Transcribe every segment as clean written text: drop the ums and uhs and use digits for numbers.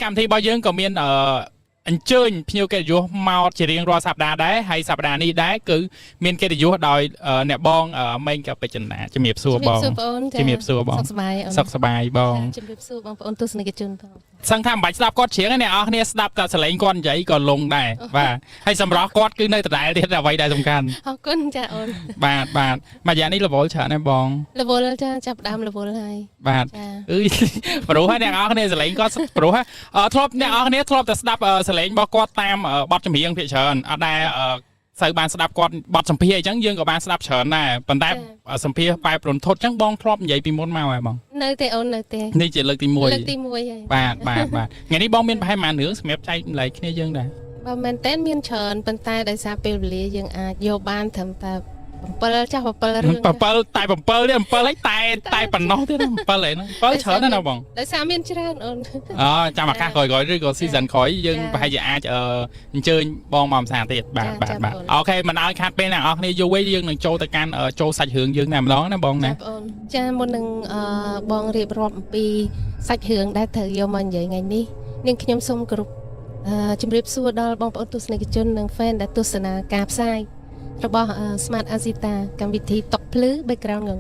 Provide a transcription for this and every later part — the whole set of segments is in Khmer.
cảm thấy bao giờ có miền anh chơi nhiều cái dù mau chỉ riêng rồi sạp đá đấy hay sạp đá ní đấy cứ miền cái dù đòi nẹp bong mình gặpไปจนนะจะมีบซัวบองจะมีบซัวบองสักสบายบองจะมีบซัวบองอนตุสนิกจุนทองสังทำใบสลับกอดเฉียงเนี่ยเนี่ยสลับกับสลายก้อนใหญ่ก่อนลงได้ว่าให้สำรอกกอดคือในแต่ไหนที่เราไว้ได้สำคัญขอบคุณจ้าอนบาทมาอย่างนี้เราบอกเฉยนะบองเราบอกแล้วจ้าจับดำเราบอกให้บาทรู้ให้เนี่ยเนี่ยสลายก็รู้ให้ทรอบเนี่ยทรอบแต่สลับสลายบอกกอดตามบอดจมียังเพียเชิญได้ใส่บานสลับกอดบอดสัมพีจังยังกับบานสลับเฉินได้ปันได้สัมพีไปปลนทดจังบองทรอบใหญ่ปีมดมาไว้บองเนยเตอเนยเตนี่จะเลิกตีมวยบาทไงนี่บองเมียนไปมาเหนือสมัยใจไหลแค่ยังได้บางมันเต้นเมียนเฉินปันได้ได้ซาเปลลียังอาโยบานทำแต่เปิลจ้าเปิลเรื่องเปิลตายเปิลเนี่ยเปิลให้ตายปั่นน้องที่นั่นเปิลเลยนะเปิลเฉินนั่นนะบองได้ซาเมียนเฉินจำมาค่าก่อยหรือก่อนซีซันคอยยังไปจะอาจจะเจอบองมอมสารติดบาทโอเคมันเอาคัดเป็นอ่ะนี่ยูไว้ยังหนึ่งโจตะการโจสัตว์เหืองยังนำร้องนะบองนะจ้าบนหนึ่งบองเรียบรอบปีสัตว์เหืองได้เถอะโยมันใหญ่ไงนี่ยังขยมสมกรุบจุ่มเรียบซัวดอลบองปอนตุสในกิจหนึ่งแฟนได้ตุสนากาบไซระบบสมาร์ทอาซิตากรรมวิธีตกพลื้อแบ็กกราวน์เงิน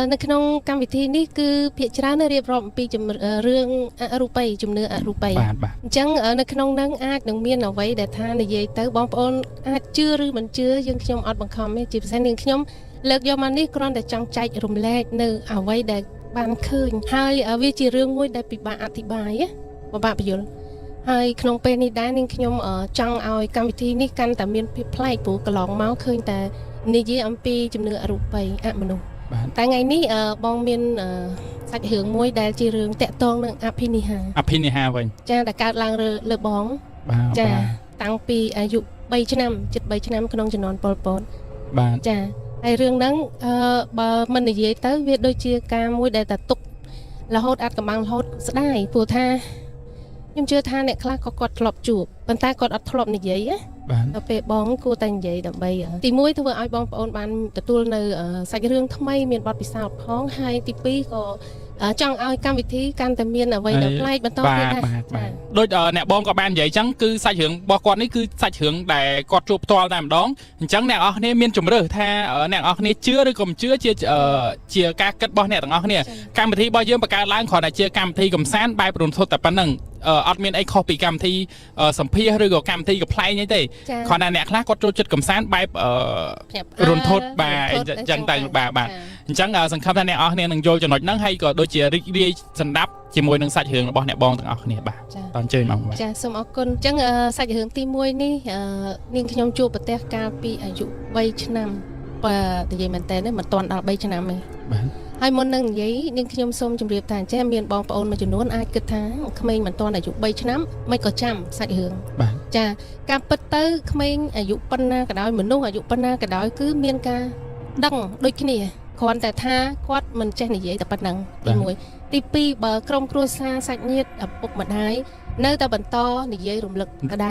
ในขนมกรรมวิธีนี้คือเพียรในเรียบร้อยปีจุ่มเรื่องอรูไปจุ่มเนื้ออรูไปจังในขนมนั้นอาจหนึ่งเมียนเอาไว้แต่ท่าในเย่เต๋อบองปอนอาจเชื่อหรือมันเชื่อยังขยมอัดบังคับไม่จีบแสนหนึ่งขยมเลิกยอมันนี่กรอนแต่จังใจรุมแรกเนื้อเอาไว้แต่บานคืนให้วิจิเรื่องมวยได้ปีบาอธิบายว่าบาประโยชน์ให้ขนมเป็นนี่ได้หนึ่งขยมจังเอากรรมวิธีนี้กันแต่เมียนพิพไลปูกระลองเมาส์คืนแต่นี่ยี่อัมปีจุ่มเนื้ออรูไปมนุษย์แต่ไงนี่บองเมียนสัตว์เหืองมวยได้จีเรื่องแตะตองหนึ่งอภินิหารวันจ้าแต่การลางเรือบองจ้าตั้งปีอายุใบชนำจุดใบชนำขนมจะนอนปอดจ้าไอเรื่องนั้นมันนี่ยี่เต้เวียดโดยเชียการมวยได้แต่ตุกแล้วโหดอัดกับบางโหดได้ปูท่ายังเชื่อท่าเนี่ยคลาก็กดถลบจูบปันตากดอัดถลบนี่ยี่เอาไปบองกูแต่งใหญ่ดับใบตีมวยถ้าว่าไอ้บองปอนบานแต่ตัวในใส่เรื่องทำไมเมียนบอดปีศาจพ้องให้ตีปีก็จังเอาการวิธีการแต่เมียนเอาไว้เดี๋ยวไล่บรรทุกได้โดยเนี่ยบองกับบานใหญ่จังคือใส่เหืองบอกก่อนนี่คือใส่เหืองแต่กดจูบตัวแต่ดองจังเนี่ยเนี่ยเมียนจุ่มเรือแท้เนี่ยเนี่ยเชื่อหรือกลมเชื่อเชื่อการกัดบอลเนี่ยต่างเนี่ยการวิธีบอลเยอะประการล้างขอแต่เชื่อการวิธีกลมแซนใบปรุนโทษแต่ปันหนึ่งอัดเมียนไอคอปีกรรมที่สัมพีหรือกับกรรมที่กับไพล์นี่ได้ขอนั่นเนี่ยคลาก็จุดจุดกับแซนใบรุนโทษใบจังแต่แบบจังสังคมท่านเนี่ยเนี่ยหนึ่งโยจะหน่อยนั่งให้ก็โดยเฉลี่ยรีสันดับจีมวยหนึ่งสัตว์เหืองบอลเนี่ยบองต่างเนี่ยบ่าตอนเจอมาจ้าสมอกุลจังสัตว์เหืองตีมวยนี่นิ่งขยมจูบประเทศกาปีอายุใบชนำแต่ยังมันแต่เนี่ยมันตอนใบชนำเลยให้มนหนึ่งยี่นิ่งขยมส้มจำเรียบทางแจ้เมียนบองปอนมาจนโน้นอาจกระทางขมิ้นมันตอนอายุใบชนะไม่ก็จำสัตว์เหืองจ้าการปัตเตอร์ขมิ้นอายุปันนากระดอยเหมือนนุ่งอายุปันนากระดอยคือเมียนกาดังโดยขี้เนี่ยคอนแต่ท่าควดมันแจ้ในยี่แต่ปันนังตีมวยตีปีเบอร์กรมครัวซาสัตว์เนียดปกมาได้เนื้อแต่บรรทอในยี่รวมลึกกระได้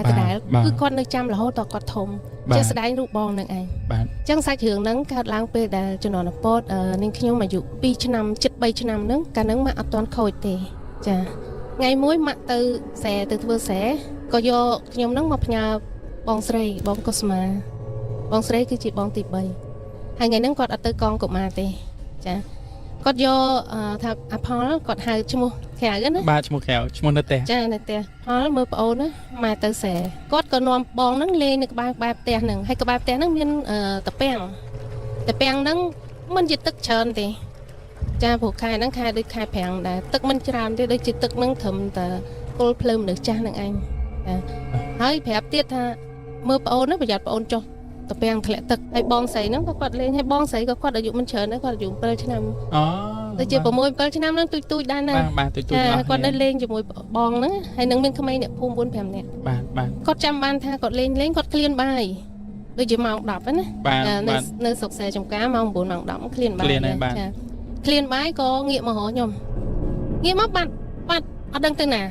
คือคนในจำเราต่อกอดทมจะแสดงรูปบองนั่งไงจังสัตว์เหืองนั้นการล้างเปรย์จนนอนปอดนิ่งขยมมาอยู่ปีชนำจิตใบชนำนั้นการนั้นมาอัตอนคอยเตะจ้ะไงมวยมาตือแสตือเทอแสก็โยขยมนั้นมาพญาบองสไลบองกสมาบองสไลคือจีบองติดใบให้ไงนั้นกอดอัตตือกองกบมาเตะจ้ะกอดโยทับอพอลกอดหายชั่วโมงแขกกันนะบ้าชั่วโมงแขกชั่วโมงนั่นเตะจ้านั่นเตะพอแล้วมือเปล่านะมาตือแสกอดก็นอนบองนั้นเลยนึกบาเตะหนึ่งให้กบาเตะนั้นមានตะแป้งนั้นมันจะตึกเชิญเตะจ้าผูกคายนั้นคายด้วยคายแผงแต่ตึกมันจามด้วยจิตตึกนั้นถึงแต่โกลเพลิมหรือจ้าหนึ่งอันให้แผลเตี้ยท่ามือเปล่านะประหยัดเปล่าจ่อตะแป้งทะเลตึกไอ้บองใส่นั้นก็กอดเลยให้บองใส่ก็กอดอายุมันเชิญนะกอดอายุเปิลชนำแต่เจ้าประมวยเปิลชนำนั้นตุยด้านนั้นกอดได้เล่นจมูกบองนะให้นังเป็นขมิ้นเนี่ยพุ่มบนแผ่นเนี่ยกอดจำบ้านท่ากอดเล่นกอดเคลียนใบโดยจะมองดับนะในสกเสจมก้ามองบุญมองดับเคลียนใบเคลียนใบก็เงียบมาหอยมเงียบมาบัดเอาดังตัวหนา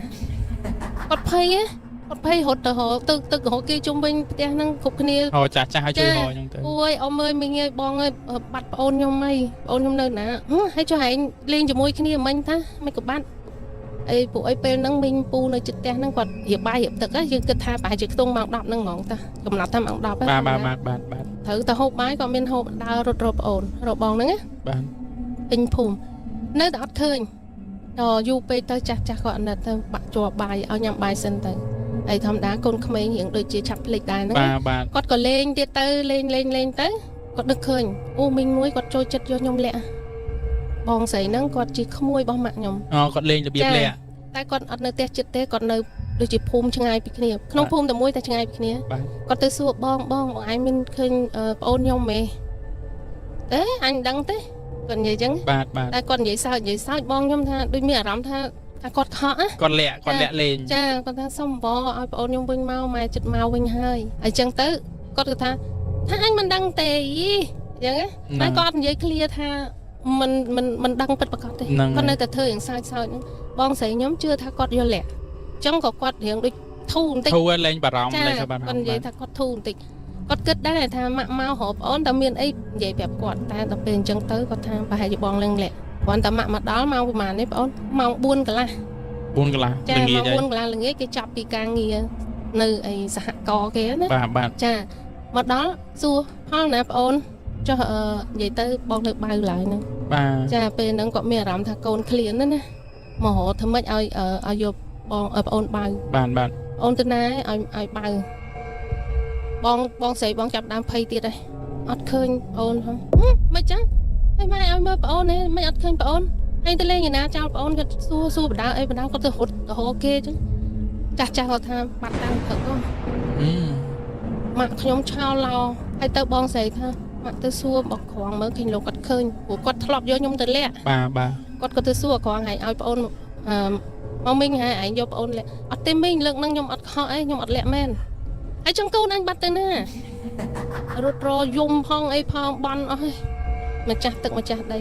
กอดเพย์กอดเพย์หดแต่หอตึกหอกีจุ่มเป็นเตียงนั่งขุบគ្នាหอจ่าให้ช่วยหอยังเต๋อโอ้ยเอาเมย์มีเงี้ยบองเลยบัดโอนยมไม่โอนยมเนินนะให้ช่วยให้เลี้ยงจมูกគ្នាមិញท่าไม่กับบ้าน អីពួកអីពេលហ្នឹងមីងពូនៅចិត្តផ្ទះហ្នឹងគាត់រៀបបាយរៀបទឹកយើងគិតថាប្រហែលជាខ្ទង់ម៉ោង 10 ហ្នឹងហ្មងតាកំណត់ថាម៉ោង 10 បាទត្រូវតែហូបបាយក៏មានហូបដើររត់រកប្អូនរកបងហ្នឹងណា បាទ ពេញភូមិនៅតែអត់ឃើញដល់យូរពេកទៅចាស់គាត់អត់នៅទៅបាក់ជាប់បាយឲ្យញ៉ាំបាយសិនទៅហើយធម្មតាកូនក្មេងរៀងដូចជាឆាប់ភ្លេចដែរហ្នឹងគាត់ក៏លេងទៀតទៅលេងទៅគាត់នឹកឃើញអូមីងមួយគាត់ចូលចិត្តយកខ្ញុំលាក់បងស្រីហ្នឹងគាត់ជាក្មួយរបស់ម៉ាក់ខ្ញុំគាត់លេងរបៀបលាក់តែគាត់អត់នៅផ្ទះចិត្តទេគាត់នៅដូចជាភូមិឆ្ងាយពីគ្នាក្នុងភូមិតែមួយតែឆ្ងាយពីគ្នាគាត់ទៅសួរបងឯងមានឃើញប្អូនខ្ញុំទេអញដឹងទេគាត់និយាយចឹងតែគាត់និយាយសើចបងខ្ញុំថាដូចមានអារម្មណ៍ថាគាត់ខកគាត់លាក់លេងចាគាត់ថាសុំបងឲ្យប្អូនខ្ញុំវិញមកម៉ែចិត្តមកវិញហើយអញ្ចឹងទៅគាត់គាត់ថាអញមិនដឹងទេអញ្ចឹងតែគាត់និយាយឃ្លាថាមិនដឹងពិតប្រាកដទេគាត់នៅតែធ្វើយ៉ាងសើចហ្នឹងបងស្រីខ្ញុំជឿថាគាត់យល់លាក់អញ្ចឹងក៏គាត់រៀងដូចធូរបន្តិចធូរលេងបារម្ភលេងបារម្ភគាត់និយាយថាគាត់ធូរបន្តិចគាត់គិតដែរថាម៉ាក់មករកប្អូនតែមានអីនិយាយប្រាប់គាត់តែដល់ពេលអញ្ចឹងទៅគាត់ថាប្រហែលជាបងលឹងលាក់គ្រាន់តែម៉ាក់មកដល់ម៉ោងប្រហែលនេះបងម៉ោង 4 កន្លះ 4 កន្លះល្ងាចម៉ោង 4 កន្លះល្ងាចគេចាប់ពីការងារនៅអីសហករណ៍គេណាបាទចាមកដល់សួរផលណាប្អូនចុះនិយាយទៅបងនៅបៅឡើយហ្នឹងបាទចាពេលហ្នឹងគាត់មានអារម្មណ៍ថាកូនឃ្លានណាមករកធ្វើម៉េចឲ្យយកបងប្អូនបៅបាទអូនទៅណាឲ្យបៅបងស្រីបងចាប់ដើមភ័យទៀតហើយអត់ឃើញអូនហ្នឹងមិនចឹងហើយម៉ែឲ្យមើលប្អូននេះមិនអត់ឃើញប្អូនហើយទៅលេងឯណាចោលប្អូនគាត់សួរបដាអីបដាគាត់ទៅរត់រហគេចឹងចាស់គាត់ថាបាត់តាំងព្រឹកម៉ាក់ខ្ញុំឆោឡោហើយទៅបងស្រីថាម៉ាក់ទៅសួរบอกក្រងមើលឃើញលោកគាត់ឃើញព្រោះគាត់ធ្លាប់យកខ្ញុំទៅលាក់បាទគាត់ទៅសួរក្រងហើយឲ្យប្អូនមកមីងហើយឯងយកប្អូនលាក់អត់ទេមីងលើកហ្នឹងខ្ញុំអត់ខកអីខ្ញុំអត់លាក់មែនហើយចឹងកូនអញបាត់ទៅណារត់រយំផងអីផងបន់អស់ហើយម្ចាស់ទឹកម្ចាស់ដី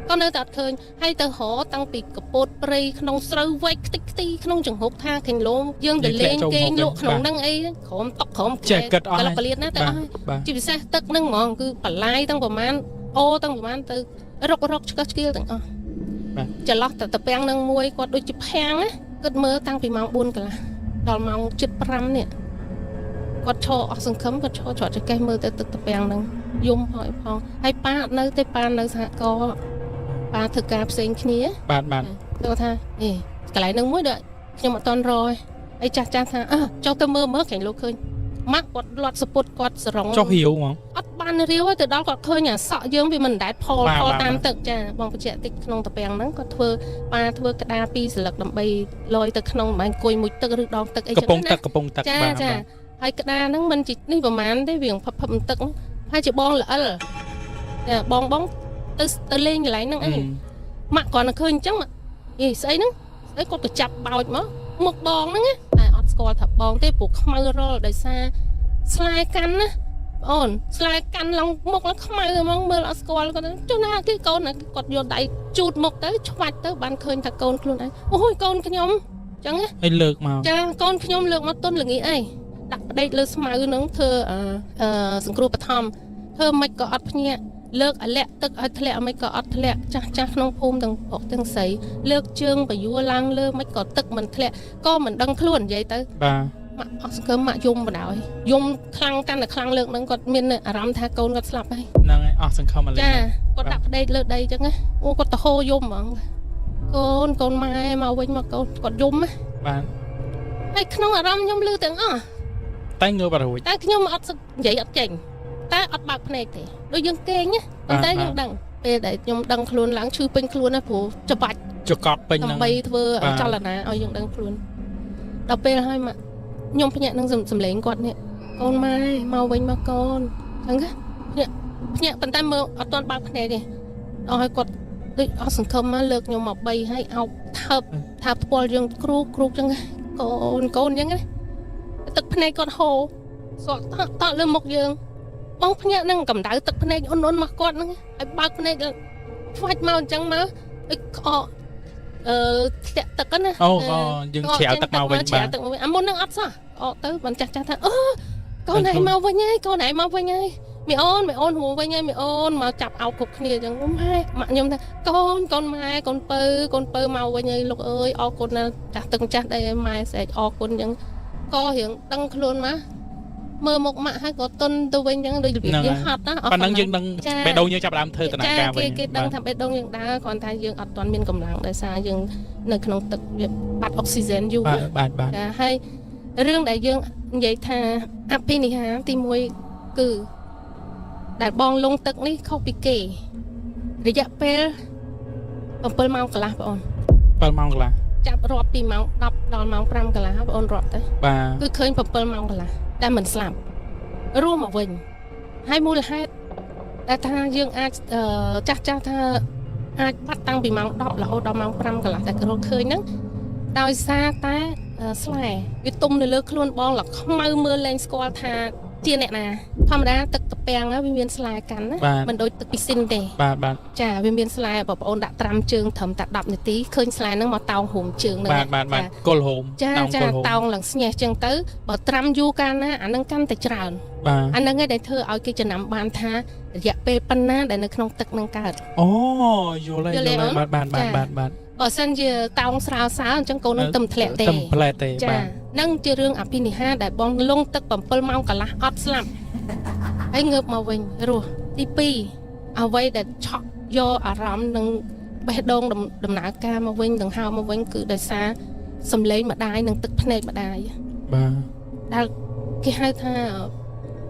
ក៏នៅតែអត់ឃើញហើយទៅរកតាំងពីកពតព្រៃក្នុងស្រូវវែកខ្ទេចខ្ទីក្នុងចង្ហុកថាខេងលោមយើងទៅលេងគេងលក់ក្នុងហ្នឹងអីក្រោមតុកក្រោមចេះគិតអស់កលបលៀនណាទៅអស់ជាពិសេសទឹកហ្នឹងហ្មងគឺបន្លាយតាំងប្រមាណអូតាំងប្រមាណទៅរកឆ្កឹះឆ្កៀលទាំងអស់ចន្លោះតែពាំងនឹងមួយគាត់ដូចជាភាំងណាគិតមើលតាំងពីម៉ោង 4 កន្លះដល់ម៉ោង 7:05 នេះគាត់ឈរអស់សង្ឃឹមគាត់ឈរច្រត់ចកេះមើលទៅទឹកតាពាំងហ្នឹងយំផងហើយប៉ាអត់នៅទេប៉ានៅសហគមន៍ប៉ាធ្វើការផ្សេងគ្នាបាទគាត់ថាកន្លែងហ្នឹងមួយដូចខ្ញុំអត់តន់រហើយចាស់ថាចុះទៅមើលក្រែងលោកឃើញម៉ាក់គាត់លាត់សពុតគាត់សរងចុះរាវហ្មងអត់បានរាវទៅដល់គាត់ឃើញអាសក់យើងវាមិនដែលផលតាមទឹកចាបងបញ្ជាក់តិចក្នុងតាពាំងហ្នឹងគាត់ប៉ាធ្វើក្តារ2សន្លឹកដើម្បីលយទៅក្នុងមិនអង្គុយមួយទឹកឬដងទឹកអីចឹងណាកំពង់ទឹកចាហើយក្តារហ្នឹងមិនជីនេះប្រហែលទេវាផឹបទឹកហ្នឹងហើយជាបងល្អិលចាបងទៅលេងកន្លែងហ្នឹងអីម៉ាក់គាត់នៅឃើញអញ្ចឹងស្អីហ្នឹងស្អីគាត់ទៅចាប់បោចមកមុខបងហ្នឹងតែអត់ស្គាល់ថាបងទេព្រោះខ្មៅរលដោយសារស្លែកាន់ណាអូនស្លែកាន់ឡើងមុខឡើងខ្មៅហ្មងមើលអត់ស្គាល់គាត់ចុះណាគេកូនគាត់យកដៃជូតមុខទៅឆ្វាច់ទៅបានឃើញថាកូនខ្លួនឯងអូយកូនខ្ញុំអញ្ចឹងណាហើយលើកមកចាកូនខ្ញុំលើកមកទុនល្ងាចអីដាក់ផ្ដេកលើស្មៅហ្នឹងធ្វើសង្គ្រោះបឋមធ្វើមិនក៏អត់ភ្ញាក់លើកអាលាក់ទឹកឲ្យធ្លាក់មិនក៏អត់ធ្លាក់ចាស់ក្នុងភូមិទាំងប្រុសទាំងស្រីលើកជើងបយួរឡើងលើមិនក៏ទឹកមិនធ្លាក់ក៏មិនដឹងខ្លួននិយាយទៅបាទម៉ាក់អស់សង្ឃឹមម៉ាក់យំបដ ாய் យំខ្លាំងកាន់តែខ្លាំងលើកហ្នឹងគាត់មានអារម្មណ៍ថាកូនគាត់ស្លាប់ហើយហ្នឹងហើយអស់សង្ឃឹមឥឡូវចាគាត់ដាក់ផ្ដេកលើដីអញ្ចឹងណាអូគាត់ទៅហូរយំហ្មងកូនម៉ែមកវិញមកកូនគាត់យំណាបាទហើយក្នុងអារម្មណ៍ខ្ញុំលឺទាំងអស់តែងើបរួចតែខ្ញុំអត់និយាយអត់ចេញតែអត់បើកភ្នែកទេដូចយើងគេងណាប៉ុន្តែយើងដឹងពេលដែលខ្ញុំដឹងខ្លួនឡើងឈឺពេញខ្លួនណាព្រោះច្បាច់ចកត់ពេញហ្នឹងដើម្បីធ្វើចលនាឲ្យយើងដឹងខ្លួនដល់ពេលហើយម៉ាក់ខ្ញុំភ្ញាក់នឹងសំឡេងគាត់នេះកូនម៉ែមកវិញមកកូនអញ្ចឹងភ្ញាក់ប៉ុន្តែមើលអត់ទាន់បើកភ្នែកទេដល់ឲ្យគាត់ដូចអស់សង្ឃឹមមកលើកខ្ញុំមក3ហើយអោបថាផ្ពាល់យើងគ្រូអញ្ចឹងកូនអញ្ចឹងណាទឹកភ្នែកគាត់ហូរសក់តក់លើមុខយើងបងភ្ញាក់នឹងកម្ដៅទឹកភ្នែកអ៊ុនមកគាត់ហ្នឹងឲ្យបើកភ្នែកខ្វាច់មកអញ្ចឹងមកឲ្យក្អកធ្លាក់ទឹកណាអូយើងជ្រាវទឹកមកវិញបាទមុននឹងអត់សោះអត់ទៅបានចាស់ថាកូនឯងមកវិញហើយកូនឯងមកវិញហើយ មីអូនហួវិញហើយមីអូនមកចាប់អោបគ្រប់គ្នាអញ្ចឹងម៉ែម៉ាក់ខ្ញុំថាកូនម៉ែកូនពៅមកវិញហើយលោកអើយអរគុណណាស់ចាស់ទឹកចាស់ដែរម៉ែស្រែកអរគុណអញ្ចឹងក៏រៀងដឹងខ្លួនមកមើលមុខម៉ាក់ហើយក៏ទុនទៅវិញអញ្ចឹងដូចរបៀបយើងហត់ណាប៉ុណ្ណឹងយើងដឹងបេះដូងយើងចាប់ដើមធ្វើដំណើរការវិញគេដឹងថាបេះដូងយើងដើរគ្រាន់តែយើងអត់ទាន់មានកម្លាំងដោយសារយើងនៅក្នុងទឹកវាបាត់អុកស៊ីហ្សែនយូរបាទចាហើយរឿងដែលយើងនិយាយថាអភិនិហាទី1គឺដែលបងលងទឹកនេះខុសពីគេរយៈពេល7ម៉ោងកន្លះបងអូន7ម៉ោងកន្លះចាប់រាប់ពីម៉ោង10ដល់ម៉ោង5កន្លះបងអូនរាប់ទៅបាទគឺឃើញ7ម៉ោងកន្លះតែមិនស្លាប់រស់មកវិញហើយមូលហេតុដែលថាយើងអាចចាស់ថាអាចបាត់តាំងពីម៉ោង10រហូតដល់ម៉ោង5កន្លះតែរកឃើញហ្នឹងដោយសារតែស្លែវាទុំនៅលើខ្លួនបងលខ្មៅមើលលែងស្គាល់ថាជាអ្នកណាធម្មតាទឹកតពាំងវាមានស្លែកាន់ណាមិនដូចទឹកពីស៊ីនទេបាទចាវាមានស្លែបងប្អូនដាក់ត្រាំជើងត្រឹមតែ10នាទីឃើញស្លែហ្នឹងមកតោងហូមជើងហ្នឹងបាទគល់ហូមចាតោងឡើងស្ញេះចឹងទៅបើត្រាំយូរកាលណាអាហ្នឹងកាន់តែច្រើនបាទអាហ្នឹងឯងដែលធ្វើឲ្យគេចំណាំបានថារយៈពេលប៉ុណ្ណាដែលនៅក្នុងទឹកហ្នឹងកើតអូយល់ហើយបាទបើសិនជាតោងស្រាលអញ្ចឹងកូននឹងទំធ្លាក់ទេចាហ្នឹងជារឿងអភិនិហាដែលបងលងទឹក7ម៉ោងកន្លះអត់ស្លាប់ហើយងើបមកវិញរស់ទី2អ្វីដែលឆក់យកអារម្មណ៍នឹងបេះដូងដំណើរការមកវិញដង្ហើមមកវិញគឺដោយសារសំឡេងម្ដាយនិងទឹកភ្នែកម្ដាយបាទដែលគេហៅថា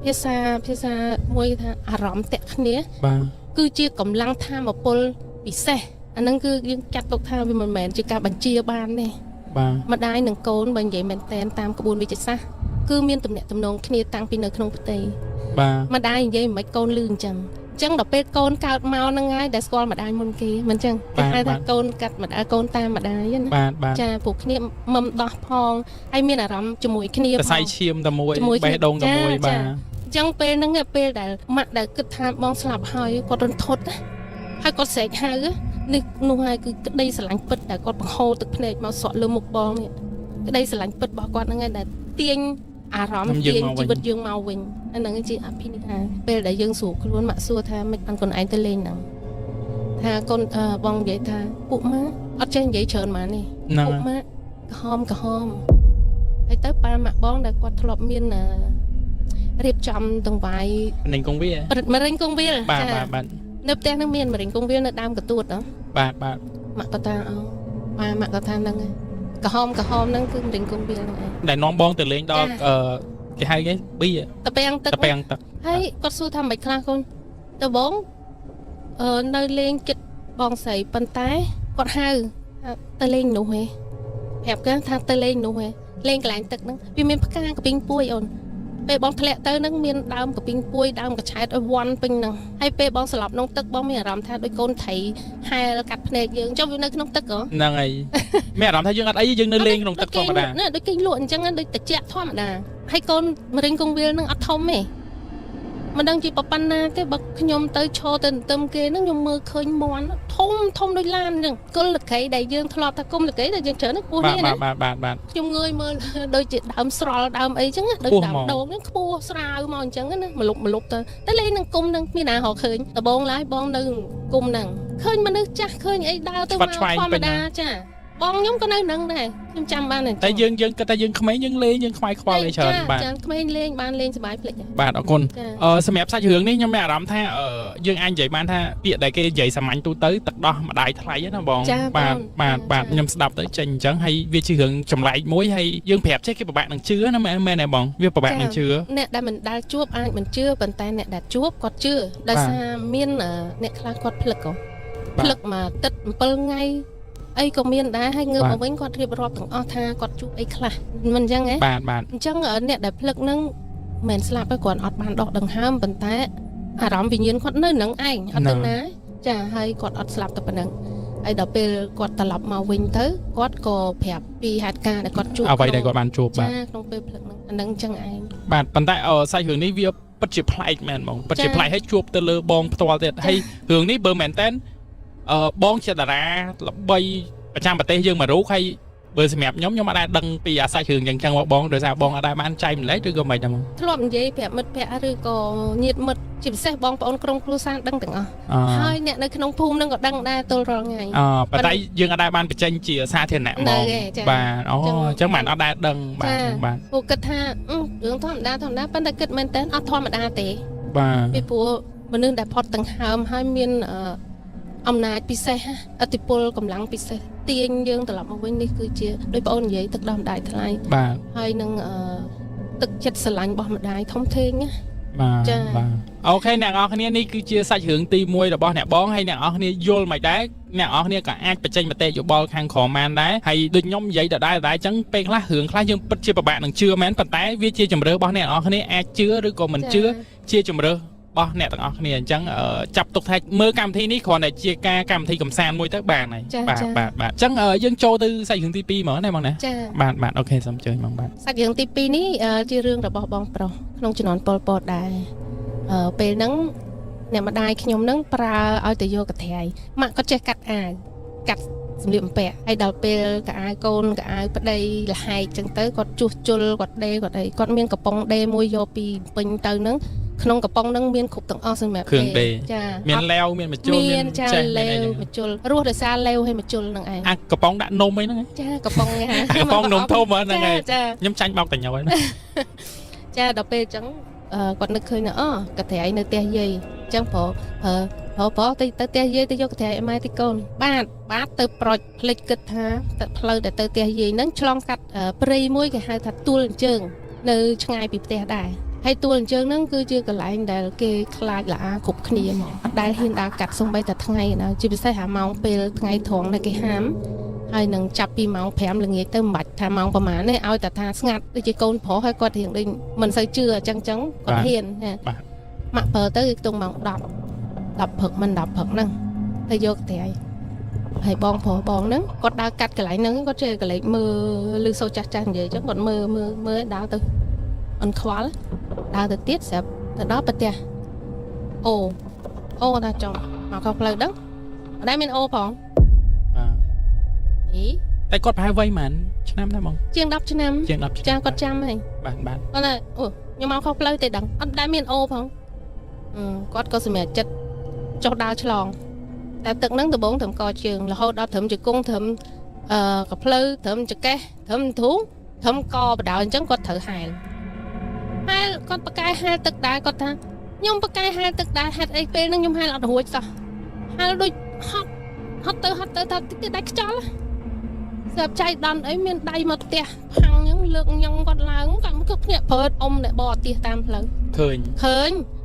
ភាសាមួយថាអារម្មណ៍តាក់គ្នាបាទគឺជាកម្លាំងធម៌ពលពិសេសអាហ្នឹងគឺយើងចាត់ទុកថាវាមិនមែនជាការបញ្ជាបានទេបាទម្ដាយនិងកូនបើនិយាយមែនតែនតាមក្បួនវិទ្យាសាស្ត្រគឺមានទំនាក់ទំនងគ្នាតាំងពីនៅក្នុងផ្ទៃបាទម្ដាយនិយាយមិនកូនលឺអញ្ចឹងដល់ពេលកូនកើតមកហ្នឹងហើយដែលស្គាល់ម្ដាយមុនគេមិនអញ្ចឹងគេហៅថាកូនកាត់ម្ដាយកូនតាមម្ដាយណាចាពួកគ្នាមុំដោះផងហើយមានអារម្មណ៍ជាមួយគ្នាសរសៃឈាមតែមួយបេះដូងតែមួយបាទអញ្ចឹងពេលហ្នឹងពេលដែលម៉ាក់ដែលគិតថាបងស្លាប់ហើយគាត់រន្ធត់ហើយគាត់ស្រែកហៅនោះហើយគឺក្តីស្រឡាញ់ពិតដែលគាត់បង្ហូរទឹកភ្នែកមកស្រក់លើមុខបងនេះក្តីស្រឡាញ់ពិតរបស់គាត់ហ្នឹងឯងដែលទាញអារម្មណ៍ទាញជីវិតយើងមកវិញអាហ្នឹងជាអភិនិហាពេលដែលយើងស្រួលខ្លួនម៉ាក់សួរថាមិនបានកូនឯងទៅលេងហ្នឹងថាកូនបងនិយាយថាពួកម៉ាក់អត់ចេះនិយាយច្រើនម៉ានេះពួកម៉ាក់ក្រហមហើយទៅប៉ាម៉ាក់បងដែលគាត់ធ្លាប់មានរៀបចំតង្វាយមរេងគង្វាលបាទនៅផ្ទះហ្នឹងមានមរេងគង្វាលនៅដើមកទួតបាទម៉ាក់ក៏ថាម៉ាក់ក៏ថាហ្នឹងក្រហមហ្នឹងគឺមរេងគង្វាលហ្នឹងឯងដែលនាំបងទៅលេងដល់គេហៅគេប៊ីតពាំងទឹកហើយគាត់សួរថាមិនខ្លះកូនទៅបងនៅលេងចិត្តបងស្រីប៉ុន្តែគាត់ហៅទៅលេងនោះហ៎ប្រាប់គាត់ថាទៅលេងនោះហ៎លេងកន្លែងទឹកហ្នឹងវាមានផ្កាកពីងពួយអូនពេលបងធ្លាក់ទៅហ្នឹងមានដើមកពីងពួយដើមកឆែតឲ្យវាន់ពេញហ្នឹងហើយពេលបងស្លាប់ក្នុងទឹកបងមានអារម្មណ៍ថាដូចកូនត្រីហែលកាត់ភ្នែកយើងចុះវានៅក្នុងទឹកហ៎ហ្នឹងហើយមានអារម្មណ៍ថាយើងអត់អីយើងនៅលេងក្នុងទឹកធម្មតាណាដូចគេលក់អញ្ចឹងដូចត្រជាក់ធម្មតាហើយកូនមរេងគង្វាលហ្នឹងអត់ធំទេមិនដឹងជាប៉ុណ្ណាទេបើខ្ញុំទៅឈរទៅទន្ទឹមគេហ្នឹងខ្ញុំមើលឃើញមាន់ធំដូចឡានអញ្ចឹងគុលលកៃដែលយើងធ្លាប់ថាគុំលកៃដែលយើងច្រើនពោះនេះណាបាទខ្ញុំងើយមើលដូចជាដើមស្រល់ដើមអីអញ្ចឹងដូចដើមដូងហ្នឹងខ្ពស់ស្រាវមកអញ្ចឹងណាមលុបទៅលេងនឹងគុំហ្នឹងមានណារកឃើញដបងឡើយបងនៅគុំហ្នឹងឃើញមនុស្សចាស់ឃើញអីដើរទៅមកធម្មតាចាបងខ្ញុំក៏នៅនឹងដែរខ្ញុំចាំបានតែយើងគិតថាយើងក្មេងយើងលេងយើងខ្វាយខ្វល់លេងច្រើនបាទចាក្មេងលេងបានលេងសប្បាយភ្លេចបាទអរគុណសម្រាប់សាច់រឿងនេះខ្ញុំមានអារម្មណ៍ថាយើងអាចនិយាយបានថាពាក្យដែលគេនិយាយសាមញ្ញទូទៅទឹកដោះម្ដាយថ្លៃណាបងបាទខ្ញុំស្ដាប់ទៅចេញអញ្ចឹងហើយវាជារឿងចម្លែកមួយហើយយើងប្រាប់ចេះគេពិបាកនឹងជឿណាមែនទេបងវាពិបាកនឹងជឿអ្នកដែលមិនដែលជួបអាចមិនជឿប៉ុន្តែអ្នកដែលជួបគាត់ជឿដោយសារមានអ្នកខ្លះគាត់ភ្លឹកមកទឹក7ថ្ងៃអីក៏មានដែរហើយងើបមកវិញគាត់រៀបរាប់ទាំងអស់ថាគាត់ជួបអីខ្លះមិនអញ្ចឹងហ៎បាទអញ្ចឹងអ្នកដែលភ្លឹកហ្នឹងមិនស្លាប់ទេគាត់អត់បានដកដង្ហើមប៉ុន្តែអារម្មណ៍វិញ្ញាណគាត់នៅនឹងឯងអត់ទៅណាចាហើយគាត់អត់ស្លាប់តែប៉ុណ្្នឹងហើយដល់ពេលគាត់ត្រឡប់មកវិញទៅគាត់ក៏ប្រាប់ពីហេតុការណ៍ដែលគាត់ជួបអ្វីដែលគាត់បានជួបបាទក្នុងពេលភ្លឹកហ្នឹងអាហ្នឹងអញ្ចឹងឯងបាទប៉ុន្តែសាច់រឿងនេះវាពិតជាប្លែកមែនបងពិតជាប្លែកហើយជួបទៅលើបងផ្ទាល់ទៀតហើយរឿងនេះបើមែនតើបងជាតារាល្បីប្រចាំប្រទេសយើងមួយរូបហើយ បើសម្រាប់ខ្ញុំអត់ដែរដឹងពីអាសាច់រឿងយ៉ាងចឹងបងដោយសារបងអត់ដែរបានចែកម្លែកឬក៏មិនដែរមក ធ្លាប់និយាយប្រាប់មិត្តភក្តិឬក៏ញាតិមិត្តជាពិសេសបងប្អូនក្រុមគ្រួសារដឹងទាំងអស់ហើយអ្នកនៅក្នុងភូមិនឹងក៏ដឹងដែរទល់រាល់ថ្ងៃ ប៉ុន្តែយើងអត់ដែរបានបញ្ចេញជាសាធារណៈហ្មងបាទអូអញ្ចឹងមិនអត់ដែរដឹងបាទ ពួកគិតថារឿងធម្មតាប៉ុន្តែគិតមែនតើអត់ធម្មតាទេ បាទ ពីព្រោះមនុស្សដែលផុតដង្ហើមហើយមានអំណាចពិសេសឥទ្ធិពលកម្លាំងពិសេសទាញយើងត្រឡប់មកវិញនេះគឺជាដោយបងអូននិយាយទឹកដោះម្ដាយថ្លៃ បាទ ហើយនឹងទឹកចិត្តស្រឡាញ់របស់ម្ដាយធំធេងណា បាទបាទអូខេអ្នកនរគ្នានេះគឺជាសាច់រឿងទី1របស់អ្នកបងហើយអ្នកនរគ្នាយល់មិនដែរអ្នកនរគ្នាក៏អាចបញ្ចេញមតិយោបល់ខាងក្រោមបានដែរហើយដូចខ្ញុំនិយាយដដែលអញ្ចឹងពេលខ្លះរឿងខ្លះយើងពិតជាពិបាកនឹងជឿមែនប៉ុន្តែវាជាជំរឿរបស់អ្នកនរគ្នាអាចជឿឬក៏មិនជឿជាជំរឿរបស់អ្នកទាំងអស់គ្នាអញ្ចឹងចាប់ទុកថាមើលកម្មវិធីនេះគ្រាន់តែជាការកម្មវិធីកម្សាន្តមួយទៅបានហើយបាទអញ្ចឹងយើងចូលទៅសាច់រឿងទី2ហ្មងណាបងណាបាទអូខេសូមអញ្ជើញបងបាទ សាច់រឿងទី2នេះជារឿងរបស់បងប្រុសក្នុងជំនាន់ប៉ុលពតដែរពេលហ្នឹងអ្នកម្ដាយខ្ញុំហ្នឹងប្រើឲ្យទៅយកកត្រៃម៉ាក់គាត់ចេះកាត់អាវកាត់សម្លៀកបំពាក់ហើយដល់ពេលកៅអៅកូនកៅអៅប្តីលហែកចឹងទៅគាត់ជួសជុលគាត់ដេគាត់អីគាត់មានកំប៉ុងដេមួយយកពីពេញទៅហ្នឹងក្នុងកំប៉ុងហ្នឹងមានគ្រប់ទាំងអស់សម្រាប់ គ្រឿងដេ ចា មានឡាវមានមជុល មានចាឡាវមជុលរស់ដោយសារឡាវហើយមជុលហ្នឹងឯង អាកំប៉ុងដាក់នំអីហ្នឹង ចាកំប៉ុងហ្នឹង កំប៉ុងនំធំហ្នឹងឯង ចា ខ្ញុំចាញ់បោកតញ៉ោហ្នឹង ចាដល់ពេលអញ្ចឹងគាត់នឹកឃើញថាកត្រៃនៅផ្ទះយាយអញ្ចឹងប្រុសទៅផ្ទះយាយទៅយកកត្រៃឲ្យម៉ែទីកូនបាទទៅប្រូចភ្លេចគិតថាផ្លូវដែលទៅផ្ទះយាយហ្នឹងឆ្លងកាត់ព្រៃមួយគេហៅថាទួលអញ្ជើងនៅឆ្ងាយពីផ្ទះដែរហើយទួលអញ្ជើងហ្នឹងគឺជាកន្លែងដែលគេខ្លាចល្អគ្រប់គ្នាហ្មងអត់ដែលហ៊ានដើរកាត់សូម្បីតែថ្ងៃណាជាពិសេសអាម៉ោងពេលថ្ងៃត្រង់ដែលគេហាមហើយនឹងចាប់ពីម៉ោង5ល្ងាចទៅមិនបាច់ថាម៉ោងប្រហែលទេឲ្យតែថាស្ងាត់ដូចជាកូនប្រុសហើយគាត់រៀងដូចមិនសូវជឿអញ្ចឹងគាត់ហ៊ានណាម៉ាក់ប្រើទៅខ្ទង់ម៉ោង10ព្រឹកមិន10ព្រឹកហ្នឹងទៅយកត្រៃហើយបងប្រុសបងហ្នឹងគាត់ដើរកាត់កន្លែងហ្នឹងគាត់ចេះកន្លែងមើលឬសូចាស់និយាយអញ្ចឹងគាត់មើលដើរទៅអន់ខ្វល់ដើរទៅទៀតស្រាប់ទៅដល់ប្រទេសអូថាចំមកខុសផ្លូវដឹងអត់ដែលមានអូផងតែគាត់ប្រហែលវ័យប៉ុន្មានឆ្នាំដែរហ្មង ជាង10ឆ្នាំចាគាត់ចាំហើយបាទគាត់ថាខ្ញុំមកខុសផ្លូវទេដឹងអត់ដែលមានអូផងគាត់ក៏សម្រេចចិត្តចុះដើរឆ្លងតែទឹកហ្នឹងដំបងត្រឹមកជើងរហូតដល់ត្រឹមជង្គង់ត្រឹមកផ្លូវត្រឹមចកេះត្រឹមធូងត្រឹមកបដៅអញ្ចឹងគាត់ត្រូវហែលគាត់ប្រកែហែលទឹកដែរគាត់ថាខ្ញុំប្រកែហែលទឹកដែរហេតុអីពេលហ្នឹងខ្ញុំហែលអត់រួចសោះហែលដូចហត់ទៅថាតិចដៃខ្ចល់ស្រាប់ចៃដន្យអីមានដៃមកផ្ទះផាំងអញ្ចឹងលើកញ៉ងគាត់ឡើងគាត់មកភ្ញាក់ព្រើតអ៊ំអ្នកបរទៀសតាមផ្លូវឃើញ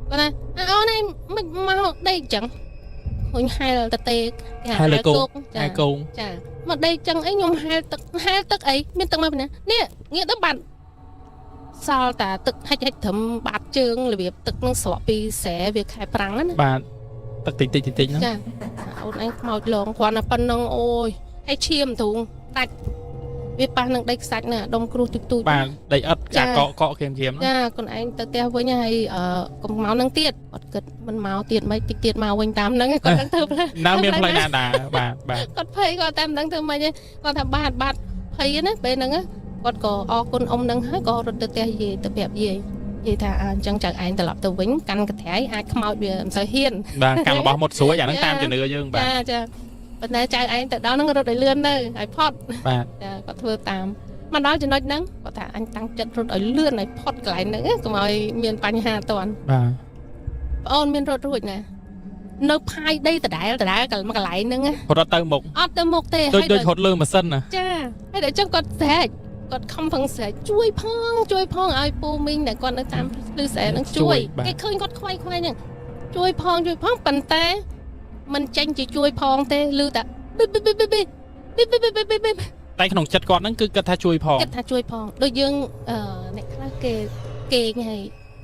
គាត់ថាអូនឯងមិនមកដេកអញ្ចឹងឃើញហែលតទេហែលគោកចាមកដេកអញ្ចឹងអីខ្ញុំហែលទឹកអីមានទឹកមកពីណានេះងាកទៅបាត់សល់តែទឹកហិចត្រឹមបាតជើងរបៀបទឹកនឹងស្រក់ពីស្រែវាខែប្រាំងណាបាទទឹកតិចហ្នឹងចាអូនឯងខ្មោចលងគ្រាន់តែប៉ុណ្្នឹងអូយហើយឈាមទ្រូងដាច់វាប៉ះនឹងដីខ្សាច់ណាដុំគ្រោះទូចបាទដីអិតចាកកក្រៀមចាខ្លួនឯងទៅផ្ទះវិញហើយកុំមកនឹងទៀតគាត់គិតមិនមកទៀតមិនតិចទៀតមកវិញតាមហ្នឹងគាត់នឹងធ្វើផ្លូវណាមានផ្លូវណាដែរបាទគាត់ភ័យគាត់តែមិនដឹងធ្វើម៉េចគាត់ថាបាទភ័យណាពេលហ្នឹងគាត់ក៏អរគុណអ៊ំនឹងហើយក៏រត់ទៅផ្ទះយាយទៅប្រាប់យាយថាអញ្ចឹងចៅឯងត្រឡប់ទៅវិញកាន់កត្រៃអាចខ្មោចវាមិនសូវហ៊ានបាទកាន់របស់មុតស្រួយអាហ្នឹងតាមជំនឿយើងបាទចាប៉ុន្តែចៅឯងទៅដល់ហ្នឹងរត់ឲ្យលឿនទៅឲ្យផុតបាទចាគាត់ធ្វើតាមមកដល់ចំណុចហ្នឹងគាត់ថាអញតាំងចិត្តរត់ឲ្យលឿនឲ្យផុតកន្លែងហ្នឹងកុំឲ្យមានបញ្ហាតន់បាទបងអូនមានរត់រួចណានៅផាយដីដដែលកន្លែងហ្នឹងរត់ទៅមុខអត់ទៅមុខទេដូចរត់លើម៉ាស៊ីនណាចាហើយដល់អញ្ចឹងគាត់ស្រែកគាត់ខំប្រឹងស្រែកជួយផងឲ្យពូមីងដែលគាត់នៅតាមលឺស្រែហ្នឹងជួយគេឃើញគាត់ខ្វាយហ្នឹងជួយផងប៉ុន្តែមិនចេញជាជួយផងទេឮតែតែក្នុងចិត្តគាត់ហ្នឹងគឺគិតថាជួយផងដូចយើងអ្នកខ្លះគេហើយ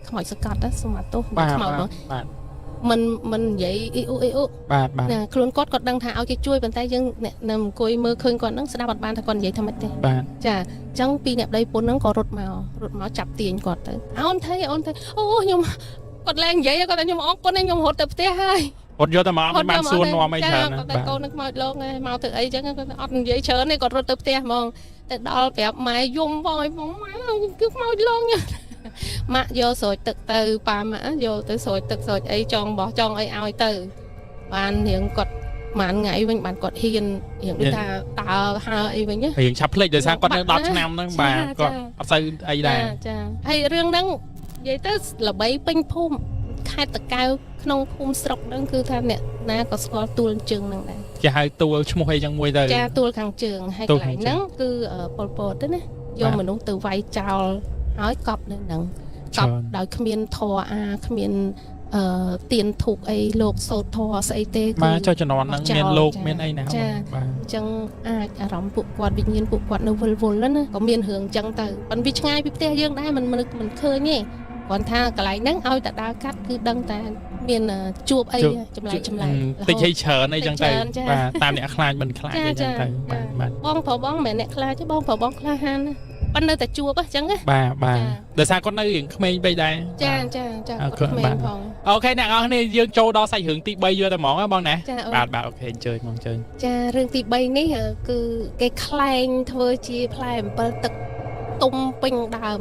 ខ្មោចសកាត់សុំអត់ទោសខ្មោចបងបាទមិននិយាយអ៊ីអ៊ូបាទណាខ្លួនគាត់ដឹងថាឲ្យគេជួយប៉ុន្តែយើងអ្នកនៅអង្គុយមើលឃើញគាត់ហ្នឹងស្ដាប់អត់បានថាគាត់និយាយថាម៉េចទេបាទចាអញ្ចឹងពីអ្នកប្តីពុនហ្នឹងក៏រត់មកចាប់ទាញគាត់ទៅអូនថៃអូខ្ញុំគាត់ឡើងនិយាយគាត់ថាខ្ញុំអរគុណខ្ញុំរត់ទៅផ្ទះហើយរត់យកតែមកបានសួរនាំអីច្រើនណាបាទកូននឹងខ្មោចលោកមកធ្វើអីចឹងគាត់អត់និយាយច្រើនទេគាត់រត់ទៅផ្ទះហ្មង តែដល់ប្រាប់ម៉ែយំបងឲ្យបងម៉ែគឺខ្មោចលងម៉ាក់យកស្រោចទឹកទៅប៉ាម៉ាក់យកទៅស្រោចទឹកស្រោចអីចង់បោះចង់អីឲ្យទៅបានរៀងគាត់មួយថ្ងៃវិញបានគាត់ហ៊ានរៀងដូចថាតើហើអីវិញណារៀងឆាប់ភ្លេចដោយសារគាត់នៅ10ឆ្នាំហ្នឹងបាទគាត់អត់សូវអីដែរចាហើយរឿងហ្នឹងនិយាយទៅល្បីពេញភូមិខេត្តតាកែវក្នុងភូមិស្រុកហ្នឹងគឺថាអ្នកណាក៏ស្គាល់ទួលជើងហ្នឹងដែរគេហៅទួលឈ្មោះអីចឹងមួយទៅចាទួលខាងជើងហើយកន្លែងហ្នឹងគឺប៉ុលពតទេណាយកមនុស្សទៅវាយចោលហើយកប់នៅហ្នឹងកប់ដោយគ្មានធរអាគ្មានទៀនធូបអីលោកសោតធរស្អីទេគឺបាទចុះជំនាន់ហ្នឹងមានលោកមានអីណាបាទអញ្ចឹងអាចអារម្មណ៍ពួកគាត់វិញ្ញាណពួកគាត់នៅវល់វល់ណាក៏មានរឿងអញ្ចឹងទៅប៉ុន្តែវាឆ្ងាយពីផ្ទះយើងដែរមិនឃើញទេគាត់ថាកន្លែងហ្នឹងឲ្យតែដើរកាត់គឺដឹងតែមានជួបអីចម្លែកតិចច្រើនអីចឹងទៅបាទតាមអ្នកខ្លាចមិនខ្លាចអីចឹងទៅបាទបងប្រុសបងមិនមែនអ្នកខ្លាចទេបងប្រុសបងក្លាហានណាប៉ុន្តែតែជួបអញ្ចឹងណាបាទដោយសារគាត់នៅរៀងក្មេងពេកដែរចាក្មេងផងអូខេអ្នកនរគ្នាយើងចូលដល់សាច់រឿងទី3យកតែហ្មងបងណាបាទអូខេអញ្ជើញហ្មងអញ្ជើញចារឿងទី3នេះគឺគេខ្លែងធ្វើជាផ្លែអំពិលទឹកទុំពេញដើម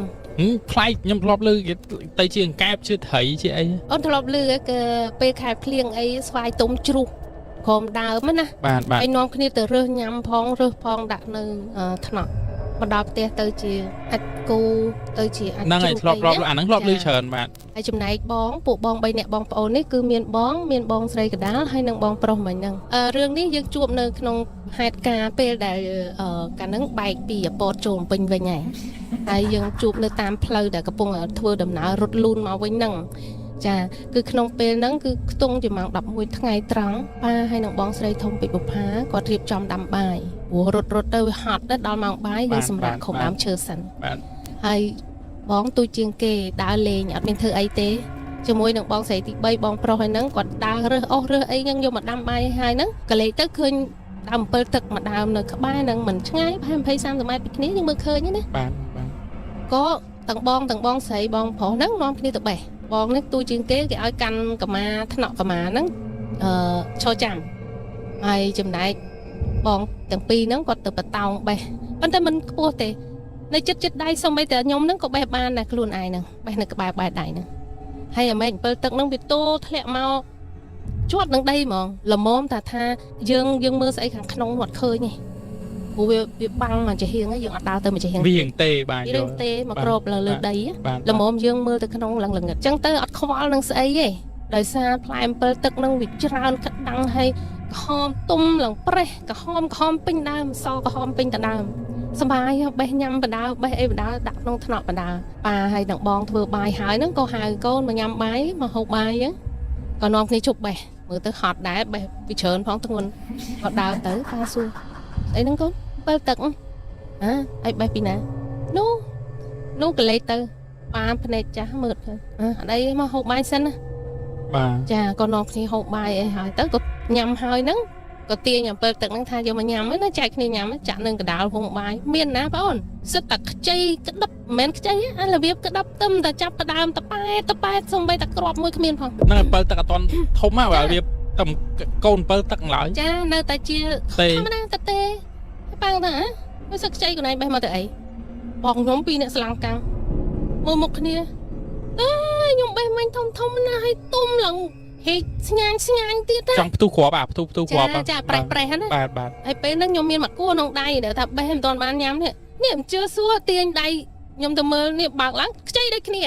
ផ្លែខ្ញុំធ្លាប់ឮគេទៅជាអង្កែបជឿត្រីជាអីអូនធ្លាប់ឮគឺពេលខែភ្លៀងអីស្វាយទុំជ្រុះក្រោមដើមណាបាទហើយនាំគ្នាទៅរើសញ៉ាំផងរើសផងដាក់នៅថ្នាក់មកដល់ផ្ទះទៅជាអាចគូទៅជាអាចហ្នឹងហើយធ្លាប់អាហ្នឹងធ្លាប់ឮច្រើនបាទហើយចំណែកពួកបង3នាក់បងប្អូននេះគឺមានបងស្រីកដាលហើយនិងបងប្រុសមិញហ្នឹងរឿងនេះយើងជួបនៅក្នុងហេតុការណ៍ពេលដែលកាលហ្នឹងបែកពីអពតចូលពេញវិញហើយយើងជួបនៅតាមផ្លូវដែលកំពុងធ្វើដំណើររត់លូនមកវិញហ្នឹងចាគឺក្នុងពេលហ្នឹងគឺខ្ទង់ជាម៉ោង11ថ្ងៃត្រង់ប៉ាហើយនឹងបងស្រីធំពេជ្របុប្ផាគាត់រៀបចំដាំបាយព្រោះរត់ទៅវាហត់ដល់ម៉ោងបាយយើងសម្រាប់ខំដើមឈើសិនបាទហើយបងទូជាងគេដើរលេងអត់មានធ្វើអីទេជាមួយនឹងបងស្រីទី3បងប្រុសហើយហ្នឹងគាត់ដើររើសអីហ្នឹងយកមកដាំបាយហើយហ្នឹងក៏លេចទៅឃើញដើមអំពិលទឹកមួយដើមនៅក្បែរហ្នឹងមិនឆ្ងាយប្រហែល20-30ម៉ែត្រពីគ្នាយើងមើលឃើញណាបាទក៏ទាំងបងស្រីបងប្រុសហ្នឹងនាំគ្នាទៅបេះបងនេះទូជាងគេឲ្យកាន់កម្មាថ្នាក់កម្មាហ្នឹងឈរចាំហើយចំណែកបងទាំងពីរហ្នឹងគាត់ទៅបតោងបេះប៉ុន្តែមិនខ្ពស់ទេនៅចិត្តដៃសូម្បីតែខ្ញុំហ្នឹងក៏បេះបានដែរខ្លួនឯងហ្នឹងបេះនៅក្បែរដៃហ្នឹងហើយអាមេអំពិលទឹកហ្នឹងវាតូធ្លាក់មកជាប់នឹងដីហ្មងល្មមថាយើងមើលស្អីខាងក្នុងអត់ឃើញទេព្រោះវាបាំងមកចាហៀងយើងអត់ដើរទៅមកចាហៀងវាទេបាទវាទេមកក្របលើដីល្មមយើងមើលទៅក្នុងឡើងល្ងឹតអញ្ចឹងទៅអត់ខ្វល់នឹងស្អីទេដោយសារផ្លែអំពិលទឹកហ្នឹងវាច្រើនក្តាំងហើយក្រហមទុំឡើងប្រេះក្រហមពេញដើមសក្រហមពេញតដើមសបាយបេះញ៉ាំបដាបេះអីបដាដាក់ក្នុងថ្នាក់បដាប៉ាហើយនឹងបងធ្វើបាយហើយហ្នឹងក៏ហៅកូនមកញ៉ាំបាយមកហូបបាយហ្នឹងក៏នាំគ្នាជប់បេះមើលទៅហត់ដែរបេះពីច្រើនផងធ្ងន់ក៏ដើរទៅប៉ាសួរអីហ្នឹងកូនបើទឹកឲ្យបេះពីណានោះកលេចទៅប៉ាភ្នែកចាស់មើលទៅអត់អីមកហូបបាយសិនណាបាទចាក៏នាំគ្នាហូបបាយអីហើយទៅក៏ញ៉ាំហើយហ្នឹងក៏ទាញអំពិលទឹកហ្នឹងថាយកមកញ៉ាំណាចែកគ្នាញ៉ាំចាក់នឹងកដាលវងបាយមានណាបងអូនសិតតែខ្ចីក្តឹបមិនមែនខ្ចីអារបៀបក្តឹបទឹមតែចាប់ផ្ដើមតប៉ែតសំបីតែក្របមួយគ្មានផងហ្នឹងអំពិលទឹកអត់តន់ធំណាបាទវាតែកូនអំពិលទឹកឡើយចានៅតែជាធម្មតាតែទេប៉ាងថាវាសឹកខ្ចីខ្លួនឯងបេះមកទៅអីបងខ្ញុំពីរអ្នកស្លាំងកាំងមើលមុខគ្នាខ្ញុំបេះមិញធំណាស់ឲ្យទុំឡើងហេស្ញាញទៀតចង់ផ្ទុះគ្រាប់ផ្ទុះគ្រាប់ចាប្រេះណាបាទហើយពេលហ្នឹងខ្ញុំមានមកគួរក្នុងដៃដែលថាបេះមិនទាន់បានញ៉ាំនេះមិនជឿសួរទាញដៃខ្ញុំទៅមើលនេះបើកឡើងខ្ចីដូចគ្នា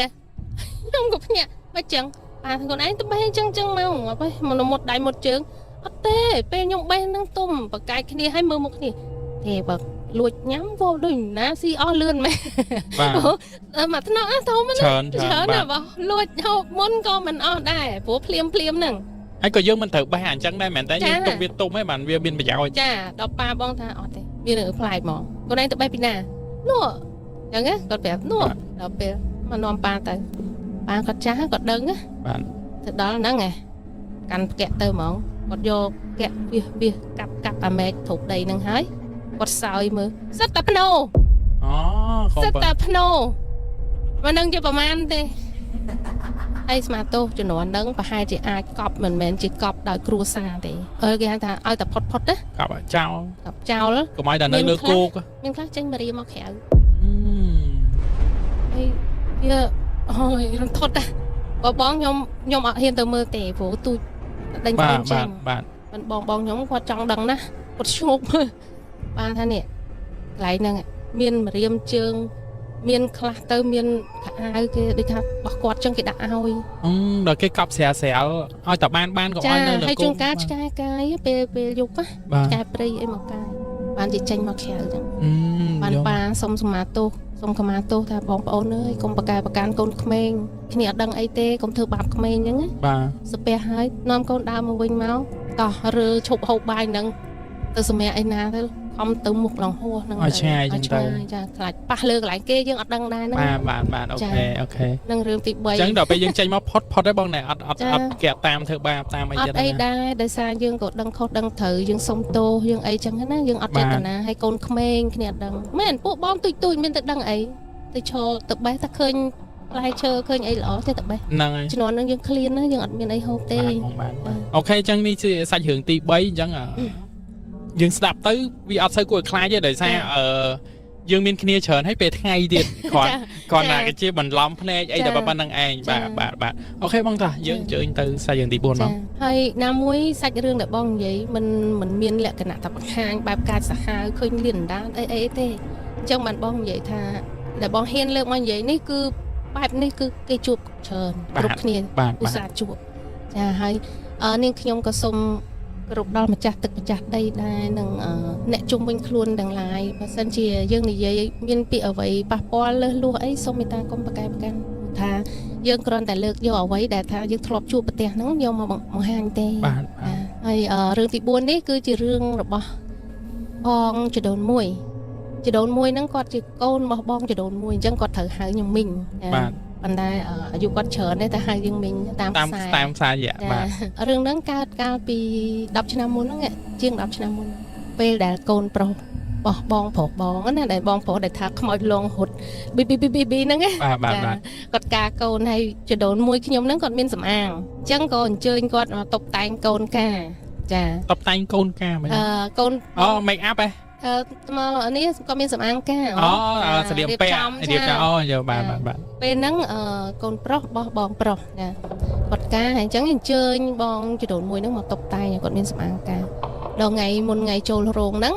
ខ្ញុំក៏ភ្ញាក់បើចឹងប៉ាខ្លួនឯងទៅបេះចឹងមកបេះមកមុតដៃមុតជើងអត់ទេពេលខ្ញុំបេះហ្នឹងទុំបកាយគ្នាឲ្យមើលមុខគ្នាទេបើលួចញ៉ាំវល់ដូចណាស៊ីអស់លឿនមែនបាទមកថ្នាក់ធំណាច្រើនណាស់លួចហូបមុនក៏មិនអស់ដែរព្រោះភ្លាមហ្នឹងហើយក៏យើងមិនត្រូវបេះអញ្ចឹងដែរមែនតែយើងទុកវាទុំឯងបានវាមានប្រយោជន៍ចាដល់ប៉ាបងថាអត់ទេវារឿងផ្លែកហ្មងខ្លួនឯងទៅបេះពីណានោះអញ្ចឹងគាត់ប្រាប់នោះដល់ពេលមកនាំប៉ាទៅប៉ាគាត់ចាស់គាត់ដឹងណាបាទទៅដល់ហ្នឹងកាន់ផ្គាក់ទៅហ្មងគាត់យកផ្គាក់វាកាប់អាមែកធូបដីហ្នឹងហើយគាត់សើយមើលសិតតែភ្នោអូសិតតែភ្នោមកនឹងជាប្រមាណទេ ហើយស្មាតោជំនាន់ហ្នឹងប្រហែលជាអាចកប់មិនមែនជាកប់ដោយគ្រួសារទេគេហៅថាឲ្យតែផុតណា កប់ចោល កប់ចោល កុំឲ្យតែនៅលើគោក មានខ្លះចេញមករៀមកក្រៅហើយវាអូយរន្ធត់ណាបងខ្ញុំអត់ហ៊ានទៅមើលទេព្រោះទូចដេញចេញបាទបងខ្ញុំគាត់ចង់ដឹងណាគាត់ឈ្ងោកមើលបានថានេះកន្លែងហ្នឹងមានម្រាមជើងមានខ្លះទៅមានខោអាវគេដូចថាបោះគាត់ចឹងគេដាក់ឲ្យដល់គេកប់ស្រាលឲ្យតែបានក៏ឲ្យនៅលើគោ ហើយជួនកាលឆ្កែកាយពេលយប់ណាឆ្កែព្រៃអីមកកាយបានជាចេញមកក្រៅចឹងបានប៉ាសុំសមាទោសសុំខមាទោសថាបងប្អូនអើយកុំប្រកែប្រកាន់កូនក្មេងគ្នាអត់ដឹងអីទេកុំធ្វើបាបក្មេងចឹងណាបាទសាពះហើយនាំកូនដើរមកវិញមកតោះរើឈប់ហូបបាយហ្នឹងទៅសម្រាប់ឯណាទៅខំទៅមុខឡងហួសហ្នឹងឲ្យឆ្ងាយចឹងទៅចាខ្លាចប៉ះលើកន្លែងគេយើងអត់ដឹងដែរហ្នឹងបាទអូខេហ្នឹងរឿងទី3ចឹងដល់ពេលយើងចេញមកផុតទេបងណែអត់កាក់តាមធ្វើបាបតាមអីចឹងអត់អីដែរដោយសារយើងក៏ដឹងខុសដឹងត្រូវយើងសុំទោសយើងអីចឹងណាយើងអត់ចេតនាឲ្យកូនក្មេងគ្នាអត់ដឹងមែនពួកបងទូចមានទៅដឹងអីទៅឈរទៅបេះតែឃើញផ្លែឈើឃើញអីល្អទេតបេះហ្នឹងហើយជំនាន់ហ្នឹងយើងឃ្លានណាយើងអត់មានអីហូបទេបាទអូខេចឹងនេះជាសាច់រឿងទី3អញ្ចឹងយើងស្ដាប់ទៅវាអត់សូវគួរឲ្យខ្លាចទេដោយសារយើងមានគ្នាច្រើនហើយពេលថ្ងៃទៀតគាត់ណាគេជាបន្លំភ្នែកអីតែប៉ុណ្្នឹងឯងបាទអូខេបងតាយើងជើញទៅសាច់រឿងទី4បងហើយណាមួយសាច់រឿងដែលបងនិយាយមិនមានលក្ខណៈតែបង្ហាញបែបកាចសាហាវឃើញលៀនដានអីទេអញ្ចឹងបានបងនិយាយថាដែលបងហ៊ានលើកមកនិយាយនេះគឺបែបនេះគឺគេជួបច្រើនគ្រប់គ្នាឧស្សាហ៍ជួបចាហើយនាងខ្ញុំក៏សូមគ្រប់ដល់ម្ចាស់ទឹកម្ចាស់ដីដែរនឹងអ្នកជុំវិញខ្លួនទាំងឡាយបើសិនជាយើងនិយាយមានពាក្យអ្វីប៉ះពាល់លើសលួសអីសូមមេត្តាកុំប្រកែកប្រកាន់ថាយើងគ្រាន់តែលើកយកអ្វីដែលថាយើងធ្លាប់ជួបប្រទេសហ្នឹងយកមកបង្ហាញទេបាទហើយរឿងទី4នេះគឺជារឿងរបស់បងចដូនមួយហ្នឹងគាត់ជាកូនរបស់បងចដូនមួយអញ្ចឹងគាត់ត្រូវហៅខ្ញុំមីងបាទប៉ុន្តែអាយុគាត់ច្រើនទេតែហៅយើងមីងតាមខ្សែបាទរឿងហ្នឹងកើតកាលពី10ឆ្នាំមុនហ្នឹងជាង10ឆ្នាំមុនពេលដែលកូនប្រុសរបស់បងប្រុសបងណាដែលបងប្រុសដែលថាខ្មោចលងហុតប៊ីហ្នឹងបាទគាត់ការកូនហើយចដូនមួយខ្ញុំហ្នឹងគាត់មានសម្អាងអញ្ចឹងក៏អញ្ជើញគាត់មកតុបតែងកូនការចាតុបតែងកូនការមែកូនmake up ហ៎មកនេះក៏មានសម្អាងការស្លៀកពាក់រៀបចំយកបាទពេលហ្នឹងកូនប្រុសរបស់បងប្រុសណាគាត់ការអញ្ចឹងអញ្ជើញបងចដូនមួយហ្នឹងមកតុបតែងគាត់មានសម្អាងការដល់ថ្ងៃមុនថ្ងៃចូលរោងហ្នឹង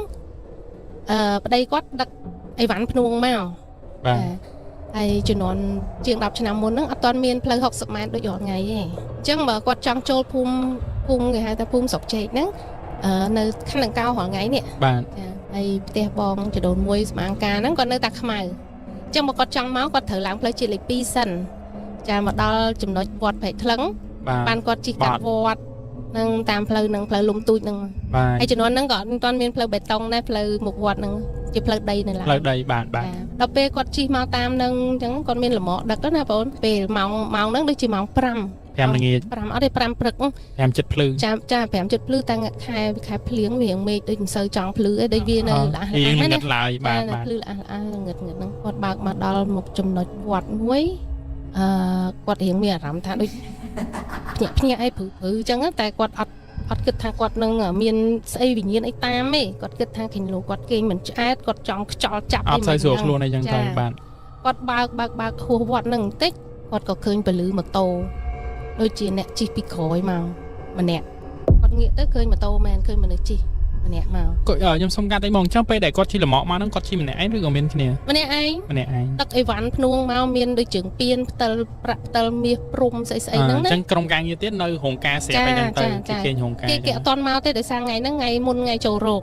ប្តីគាត់ដឹកអីវ៉ាន់ភ្នួងមកបាទហើយជំនាន់ជាង10ឆ្នាំមុនហ្នឹងអត់ទាន់មានផ្លូវ60ម៉ែត្រដូចរាល់ថ្ងៃទេអញ្ចឹងបើគាត់ចង់ចូលភូមិគេហៅថាភូមិស្រុកចេកហ្នឹងនៅខណ្ឌដង្កោរាល់ថ្ងៃនេះបាទហើយផ្ទះបងចដូនមួយសម្អាងការហ្នឹងគាត់នៅតែខ្មៅអញ្ចឹងមកគាត់ចង់មកគាត់ត្រូវឡើងផ្លូវជាតិលេខ2សិនចាមកដល់ចំណុចវត្តព្រែកថ្លឹងបានគាត់ជិះកាត់វត្តនឹងតាមផ្លូវនឹងផ្លូវលំទូចហ្នឹងហើយជំនាន់ហ្នឹងក៏អត់ទាន់មានផ្លូវបេតុងដែរផ្លូវមុខវត្តហ្នឹងជាផ្លូវដីនៅឡើយផ្លូវដីបាទដល់ពេលគាត់ជិះមកតាមហ្នឹងអញ្ចឹងគាត់មានលម្អដឹកណាបងពេលម៉ោងហ្នឹងដូចជាម៉ោង5 ល្ងាច5អត់ទេ5ព្រឹក5ចិត្តភ្លឺចា5ចិត្តភ្លឺតាំងខែភ្លៀងវាមេឃដូចមិនសូវចង់ភ្លឺឯដូចវានៅល្អណាស់ឡើយបាទភ្លឺល្អងឹតហ្នឹងគាត់បើកមកដល់មុខចំណុចវត្តមួយគាត់រៀងមានអារម្មណ៍ថាដូចភ្ញាក់អីព្រឺអញ្ចឹងតែគាត់អត់គិតថាគាត់នឹងមានស្អីវិញ្ញាណអីតាមទេគាត់គិតថាគេលោកគាត់គេងមិនឆ្អែតគាត់ចង់ខ្យល់ចាប់អត់សូវស្រួលខ្លួនអីចឹងទៅបាទគាត់បើកហួសវត្តហ្នឹងបន្តិចគាត់ក៏ឃើញពលឺម៉ូតូដូចជាអ្នកជិះពីក្រោយមកម្នាក់គាត់ងាកទៅឃើញម៉ូតូមែនឃើញមនុស្សជិះម្នាក់មកខ្ញុំសុំកាត់តែមកចាំពេលដែលគាត់ជិះលំអកមកហ្នឹងគាត់ជិះម្នាក់ឯងឬក៏មានគ្នាម្នាក់ឯងដឹកអីវ៉ាន់ភ្នួងមកមានដូចជើងពៀនផ្តិលប្រាក់ផ្តិលមាសព្រំស្អីហ្នឹងណាអញ្ចឹងក្រុមការងារទៀតនៅរោងការស្រាប់អីហ្នឹងទៅគេឃើញរោងការគេអត់តន់មកទេដោយសារថ្ងៃហ្នឹងថ្ងៃមុនថ្ងៃចូលរោង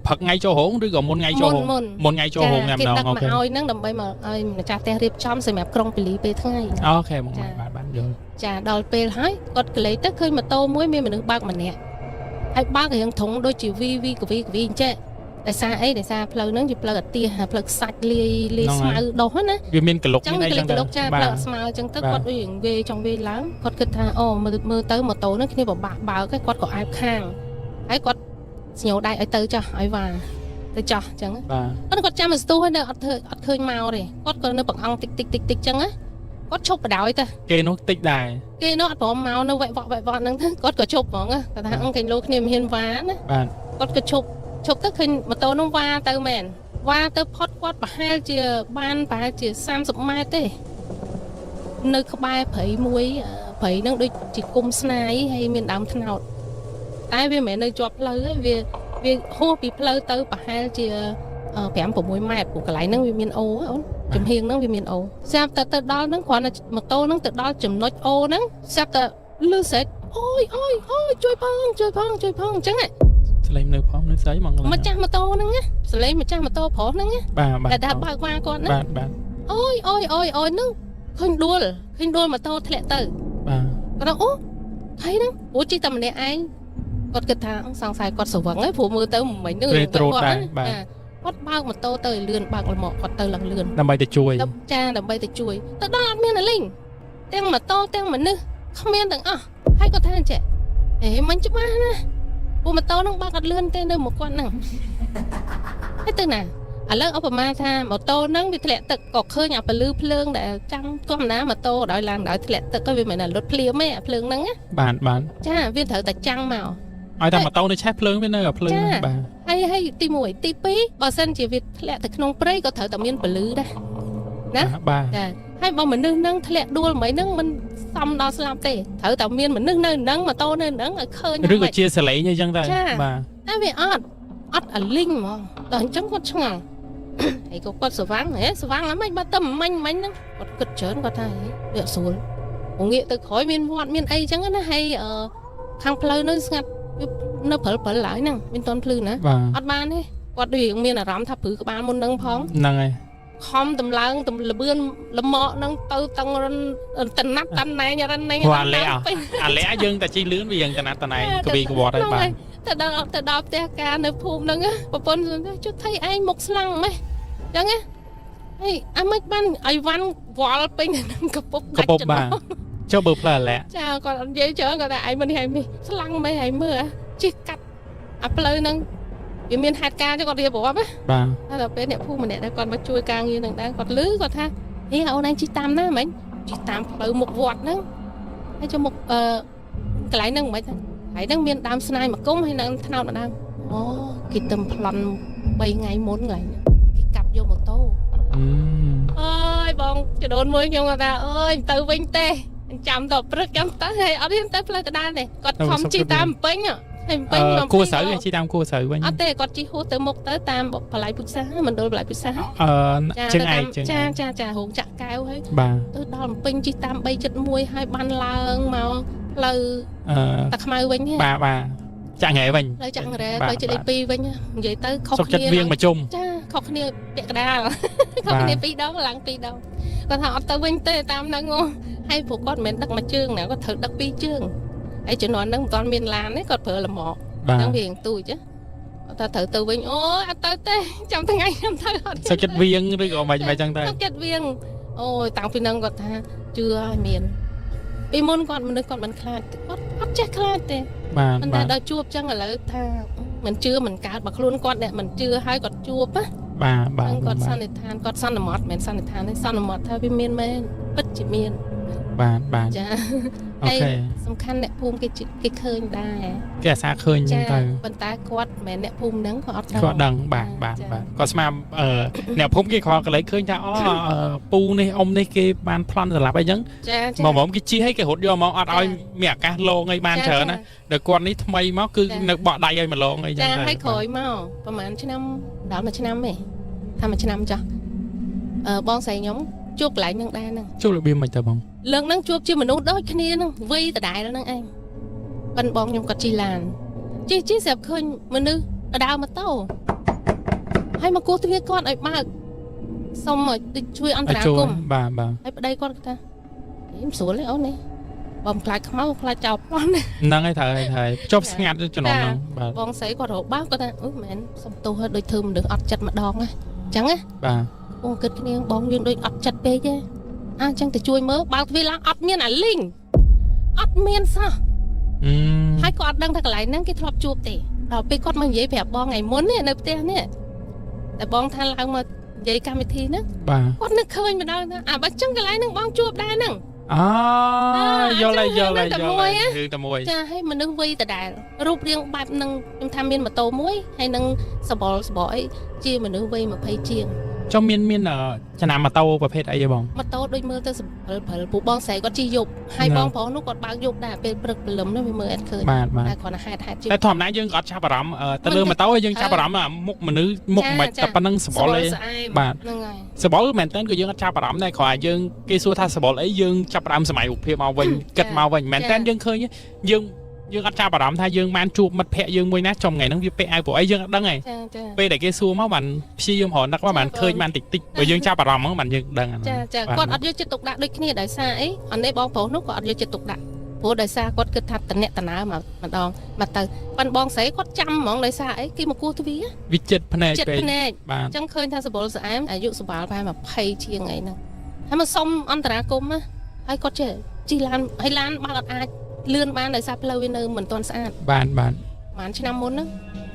ផឹកថ្ងៃចូលរោងឬក៏មុនថ្ងៃចូលរោងមុនថ្ងៃចូលរោងតែម្ដងអូខេគេដឹកមកឲ្យហ្នឹងដើម្បីមកឲ្យម្ចាស់ផ្ទះរៀបចំសម្រាប់ក្រុងពលីពេលថ្ងៃអូខេបងបាទយល់ចាដល់ពេលហើយគាត់កលេចទៅឃើញម៉ូតូមួយមានមនុស្សបើកម្នាក់ហើយបើករៀងធុងដូចជាវីកវីអញ្ចឹងដោយសារអីដោយសារផ្លូវហ្នឹងជាផ្លូវអាទាសផ្លូវខ្សាច់លាយស្មៅដុះណាវាមានកលុកមានអីចឹងទៅចាផ្លូវស្មៅអញ្ចឹងទៅគាត់ដូចវេចង់វេឡើងគាត់គិតថាអូមើលទៅម៉ូតូហ្នឹងគ្នាពិបាកបើកគាត់ក៏អែបខាងហើយគាត់ស្ញោដៃឲ្យទៅចោះឲ្យវ៉ាទៅចោះអញ្ចឹងបាទគាត់ចាំមកស្ទុះហើយនៅអត់ឃើញមកទេគាត់ក៏នៅបង្អង់តិចអញ្ចឹងណា គាត់ឈប់បដ ாய் ទៅ គេនោះតិចដែរ គេនោះអត់ព្រមមកនៅវែកវក់ហ្នឹងទៅគាត់ក៏ឈប់ហ្មងគាត់ថាអង្គគេលោកគ្នាមិនហ៊ានវ៉ាណា បាទ គាត់ក៏ឈប់ទៅឃើញម៉ូតូនោះវ៉ាទៅមែនវ៉ាទៅផុតគាត់ប្រហែលជាបានប្រហែលជា30ម៉ែត្រទេនៅក្បែរព្រៃមួយព្រៃហ្នឹងដូចជាគុំស្នាយហើយមានដើមត្នោតតែវាមិនមែននៅជាប់ផ្លូវទេវាហួសពីផ្លូវទៅប្រហែលជា5-6ម៉ែត្រព្រោះកន្លែងហ្នឹងវាមានអូអូនចំហៀងហ្នឹងវាមានអូស្រាប់តែទៅដល់ហ្នឹងគ្រាន់តែម៉ូតូហ្នឹងទៅដល់ចំណុចអូហ្នឹងស្រាប់តែលឺស្រែកអូយជួយផងអញ្ចឹង ស្លេងនៅផងនៅស្អីហ្មង ម្ចាស់ម៉ូតូហ្នឹងណាសលេងម្ចាស់ម៉ូតូប្រុសហ្នឹងណា បាទ តែបើកវ៉ាគាត់ណា បាទ អូយហ្នឹងឃើញដួលម៉ូតូធ្លាក់ទៅ បាទ គាត់អូហើយហ្នឹងព្រោះជិះតែម្នាក់ឯងគាត់គិតថាសង្ស័យគាត់ស្វឹងហើយព្រោះមើលទៅមិនហ្នឹងគាត់បើកម៉ូតូទៅឲ្យលឿនបើកលំគាត់ទៅឡើងលឿន ដើម្បីទៅជួយ ចាដើម្បីទៅជួយទៅដល់អត់មានអលីងទាំងម៉ូតូទាំងមនុស្សគ្មានទាំងអស់ហើយគាត់ថាអញ្ចឹងមិនច្បាស់ណាព្រោះម៉ូតូហ្នឹងបើកអត់លឿនទេនៅមកគាត់ហ្នឹងហើយទៅណាឥឡូវឧបមាថាម៉ូតូហ្នឹងវាធ្លាក់ទឹកក៏ឃើញអាពលឺភ្លើងដែលចាំធម្មតាម៉ូតូដោយឡើងដោយធ្លាក់ទឹកក៏វាមិនមែនលុតភ្លាមទេអាភ្លើងហ្នឹងណា បាទ ចាវាត្រូវតែចាំងមក ឲ្យតែម៉ូតូនៅឆេះភ្លើងវានៅភ្លើងបាទ ហើយទី1ទី2បើសិនជាវាធ្លាក់ទៅក្នុងព្រៃក៏ត្រូវតែមានពលឺដែរណា បាទ ចាហើយបើមនុស្សហ្នឹងធ្លាក់ដួលមិនហ្នឹងមិនសមដល់ស្លាប់ទេត្រូវតែមានមនុស្សនៅហ្នឹងម៉ូតូនៅហ្នឹងឲ្យឃើញ ឬក៏ជាសលេងអីចឹងដែរបាទ តែវាអត់អលីងហ្មងដល់អញ្ចឹងគាត់ឆ្ងល់ហើយក៏គាត់ស្វាំងហ្នឹងមិនបើទៅមិញហ្នឹងគាត់គិតច្រើនគាត់ថាវាស្រួលងាកទៅក្រោយមានវត្តមានអីចឹងណាហើយខាងផ្លូវនៅស្ងាត់នៅព្រិលឡើយហ្នឹងមានតន់ភ្លឺណាអត់បានទេគាត់ដូចមានអារម្មណ៍ថាព្រឺក្បាលមុនហ្នឹងផង ហ្នឹងហើយ ខំតម្លើងលបឿនលមកហ្នឹងទៅតឹងរិនតណាត់តណែងរិនណែង អាលែយើងតែជីលឿនវាយើងតណាត់តណែងកវីកវត្តហើយបាទ ទៅដល់ផ្ទះការនៅភូមិហ្នឹងប្រពន្ធជុះថៃឯងមុខស្លាំងម៉េះអញ្ចឹងហើយអាមិនបានឲ្យវ៉ាន់វល់ពេញនឹងកពុបបាទ ចុះបើផ្លែអាលែ ចាគាត់និយាយច្រើនគាត់ថាឯងមិនហែងនេះស្លាំងម៉េះឯងមើលជិះកាត់អាផ្លូវហ្នឹងវាមានហេតុការណ៍ចឹងគាត់រៀបរាប់ណា បាទ ដល់ពេលអ្នកភូមិម្នាក់ដែលគាត់មកជួយការងារហ្នឹងដែរគាត់លឺគាត់ថាហេអូនឯងជិះតាមណាមិញជិះតាមផ្លូវមុខវត្តហ្នឹងហើយចុះមុខកន្លែងហ្នឹងមិនហើយហ្នឹងមានដើមស្នាយមកគុំហើយនឹងថ្នោតម្ដងអូគេទៅប្លន់3ថ្ងៃមុនកន្លែងគេកាប់យកម៉ូតូអើយបងចដូនមួយខ្ញុំគាត់ថាអើយទៅវិញទេចាំតព្រឹកចាំទៅហើយអត់ហ៊ានទៅផ្លូវដដែលទេគាត់ខំជិះតាមពេញហើយពេញខ្ញុំគួរស្រូវជិះតាមគួរស្រូវវិញអត់ទេគាត់ជិះហួសទៅមុខទៅតាមបន្លែពុសាមណ្ឌលបន្លែពុសាជើងឯងចារោងចក្រកែវហើយបាទទៅដល់ពេញជិះតាម371ហើយបានឡើងមកផ្លូវតាខ្មៅវិញបាទចាក់ងែវិញផ្លូវចាក់ងែផ្លូវចិត្ត2វិញនិយាយទៅខុសគ្នាវិញមកជុំចាខុសគ្នាពាក់កដាលខុសគ្នា2ដងឡើង2ដងគាត់ថាអត់ទៅវិញទេតាមហ្នឹងហើយព្រោះគាត់មិនមែនដឹកមួយជើងណាគាត់ត្រូវដឹក2ជើងហើយជំនាន់ហ្នឹងមិនទាន់មានឡានទេគាត់ប្រើលម៉កហ្នឹងវាទូចគាត់ថាត្រូវទៅវិញអូយអត់ទៅទេចាំថ្ងៃខ្ញុំទៅអត់សុខចិត្តវៀងឬក៏មិនចឹងទៅសុខចិត្តវៀងអូយតាំងពីហ្នឹងគាត់ថាជឿឲ្យមានពីមុនគាត់មនុស្សគាត់មិនខ្លាចគាត់អត់ចេះខ្លាចទេបាទតែដល់ជួបចឹងឥឡូវថាមិនជឿមិនកើតបើខ្លួនគាត់អ្នកមិនជឿហើយគាត់ជួបណាបាទគាត់សន្និដ្ឋានគាត់សន្មត់មិនសន្និដ្ឋានទេសន្មត់ថាវាមានមែនពិតជាមានបាទចាអូខេសំខាន់អ្នកភូមិគេឃើញដែរគេអាសាឃើញចឹងទៅប៉ុន្តែគាត់មិនមែនអ្នកភូមិហ្នឹងគាត់អត់ដឹងបាទគាត់ស្មានអ្នកភូមិគេគ្រាន់កន្លែងឃើញថាអូពូនេះអ៊ំនេះគេបានប្លន់សម្លាប់អីចឹងមកគេជិះឲ្យគេរត់យកមកអត់ឲ្យមានអាកាសលងអីបានច្រើនណាដល់គាត់នេះថ្មីមកគឺនៅបក់ដៃឲ្យមកលងអីចឹងទៅហើយក្រោយមកប្រហែលឆ្នាំដល់មួយឆ្នាំទេថាមួយឆ្នាំចាស់បងស្រីខ្ញុំជួបកន្លែងហ្នឹងដែរហ្នឹងជួបរបៀបមិនទៅបងលើកហ្នឹងជួបជាមនុស្សដូចគ្នាហ្នឹងវ័យដដែលហ្នឹងឯងប៉ិនបងខ្ញុំគាត់ជិះឡានជិះស្រាប់ឃើញមនុស្សដើរម៉ូតូហើយមកគោះទ្វារគាត់ឲ្យបើកសុំឲ្យជួយអន្តរាគមន៍បាទហើយប្តីគាត់ថាមិនស្រួលទេអូននេះបើមិនខ្លាចខ្មៅខ្លាចចោលប្លន់ហ្នឹងហើយត្រូវហើយចប់ស្ងាត់ជំនាន់ហ្នឹងបាទបងស្រីគាត់រកបើគាត់ថាអឺមែនសុំទោសឲ្យដូចធ្វើមនុស្សអត់ចិត្តម្ដងណាអញ្ចឹងណាបាទបងគិតគ្នាបងយើងដូចអត់ចិត្តពេកទេអញ្ចឹងទៅជួយមើលបើកទ្វារឡើងអត់មានអាលីងអត់មានសោះហើយគាត់អត់ដឹងថាកន្លែងហ្នឹងគេធ្លាប់ជួបទេដល់ពេលគាត់មកនិយាយប្រាប់បងថ្ងៃមុននេះនៅផ្ទះនេះតែបងថាឡើងមក vậy cam thì nó bà con nó khơi mà đâu à bà chân cái lái nó bong chuột đây nè do lại hương tầm mùi cha hay mình nâng vi tại đài rụp riêng bạp nâng tham miên mà tô muối hay nâng sờ bò ấy chia mình nâng vi mà phải chiên trong miên ở chả nào mà tàuประเภทอะไรบ้าง mà tô đôi mưa tới phải phụ bong sấy có chi dục hai bong phó nó còn bao dục đãเป็นปรึกเป็นลมnó bị mưa ăn khơiแต่còn là hai chiên แต่ถอมนั้นยังก็ชาบารำแต่เรื่องมาเต้ายังชาบารำอ่ะมุกมันนึกมุกมาแต่ปนังสบอลเลยบาดสบอลแมนเต้นก็ยังชาบารำได้ขอยังกีซัวท่าสบอลไอ้ยังชาบารำสมัยอุปเพียมาวันกัดมาวันแมนเต้นยังเคยยังชาบารำถ้ายังมันจูบมันแพะยังมวยนะจอมไงนั่งวิเปไอ้พวกไอ้ยังดังไงเปแต่กีซัวมาวันพี่ยมหอนักว่ามันเคยมันติดไปยังชาบารำมันยังดังอ่ะจ้าก่อนอัดยศจะตกด่าด้วยนี่ได้ซาไอ้อันนี้บองโผล่นุกก็อัดยศจะตกด่าโผล่ได้ซาก็คือทัดตะเนะตะนามาดองมาเตอปันบองใส่ก็จำมองได้ซาไอ้กี่มากู้ทวีวิจิตพเนจพเนจจังเคยทางสบอลสายอายุสบายไปมาไพ่เชียงไงนึงให้มาส้มอันตรากรมอะให้ก็เจจีลานให้ลานบางอาเลื่อนบ้านได้ซาเพลวินเนอร์เหมือนตอนสะอาดบ้านมันชนะมุนนะ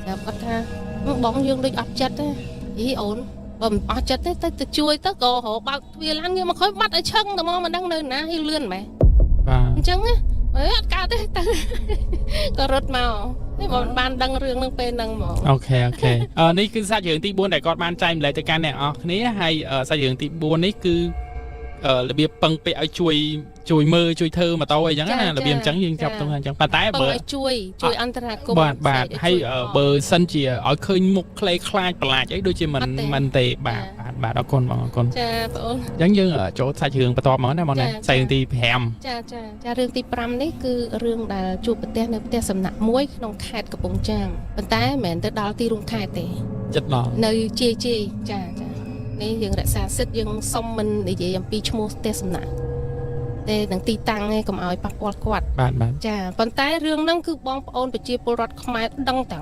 แต่ก็ท่าบองยังด้วยอัดจัดเลยอีโอนบ่มอัดจัดแต่ช่วยแต่ก็หอบางเวลาเงี้ยมาค่อยมัดไอ้ช่างแต่มองมันดังเนินนะให้เลื่อนไหมจังอะกาเต้ก็รถเมาให้บอกบ้านดังเรื่องนึงเป็นดังหมอโอเคนี่คือสายเหยื่อตีบัวแต่ก่อนบ้านใจมันเลยแต่การเนี่ยนี้ให้สายเหยื่อตีบัวนี่คือระเบียบปังไปเอาช่วยมือช่วยเธอมาโตไอ้ยังไงระเบียบจังยิงจับตรงนั้นจังปะแต่เบอร์ช่วยอันตรายกบาดให้เบอร์สันเจียเอาเคยมุกคลายปลาไอ้ด้วยจีมันเตะบาดเอาคนบางคนยังโจ๊กสายเหยื่อประตอบมันได้หมดเลยสายเหยื่อตีแฮมจ้าเรื่องตีปรำนี่คือเรื่องดาจูบประเทศในประเทศสำนักมวยน้องแคดกับปงจามปะแต่เหมือนแต่ดาวตีรุ่งแคดเตะจัดหล่อในเจจ้านี่ยังรักษาสิทธิ์ยังซ่อมมันในยังปีชั่วโมงเตสนะแต่หนังตีตังไงก็เอาไปปักวัดกวาดจ้าปนท้ายเรื่องนั่นคือบองปอนไปเจียปรดขมายดังแต่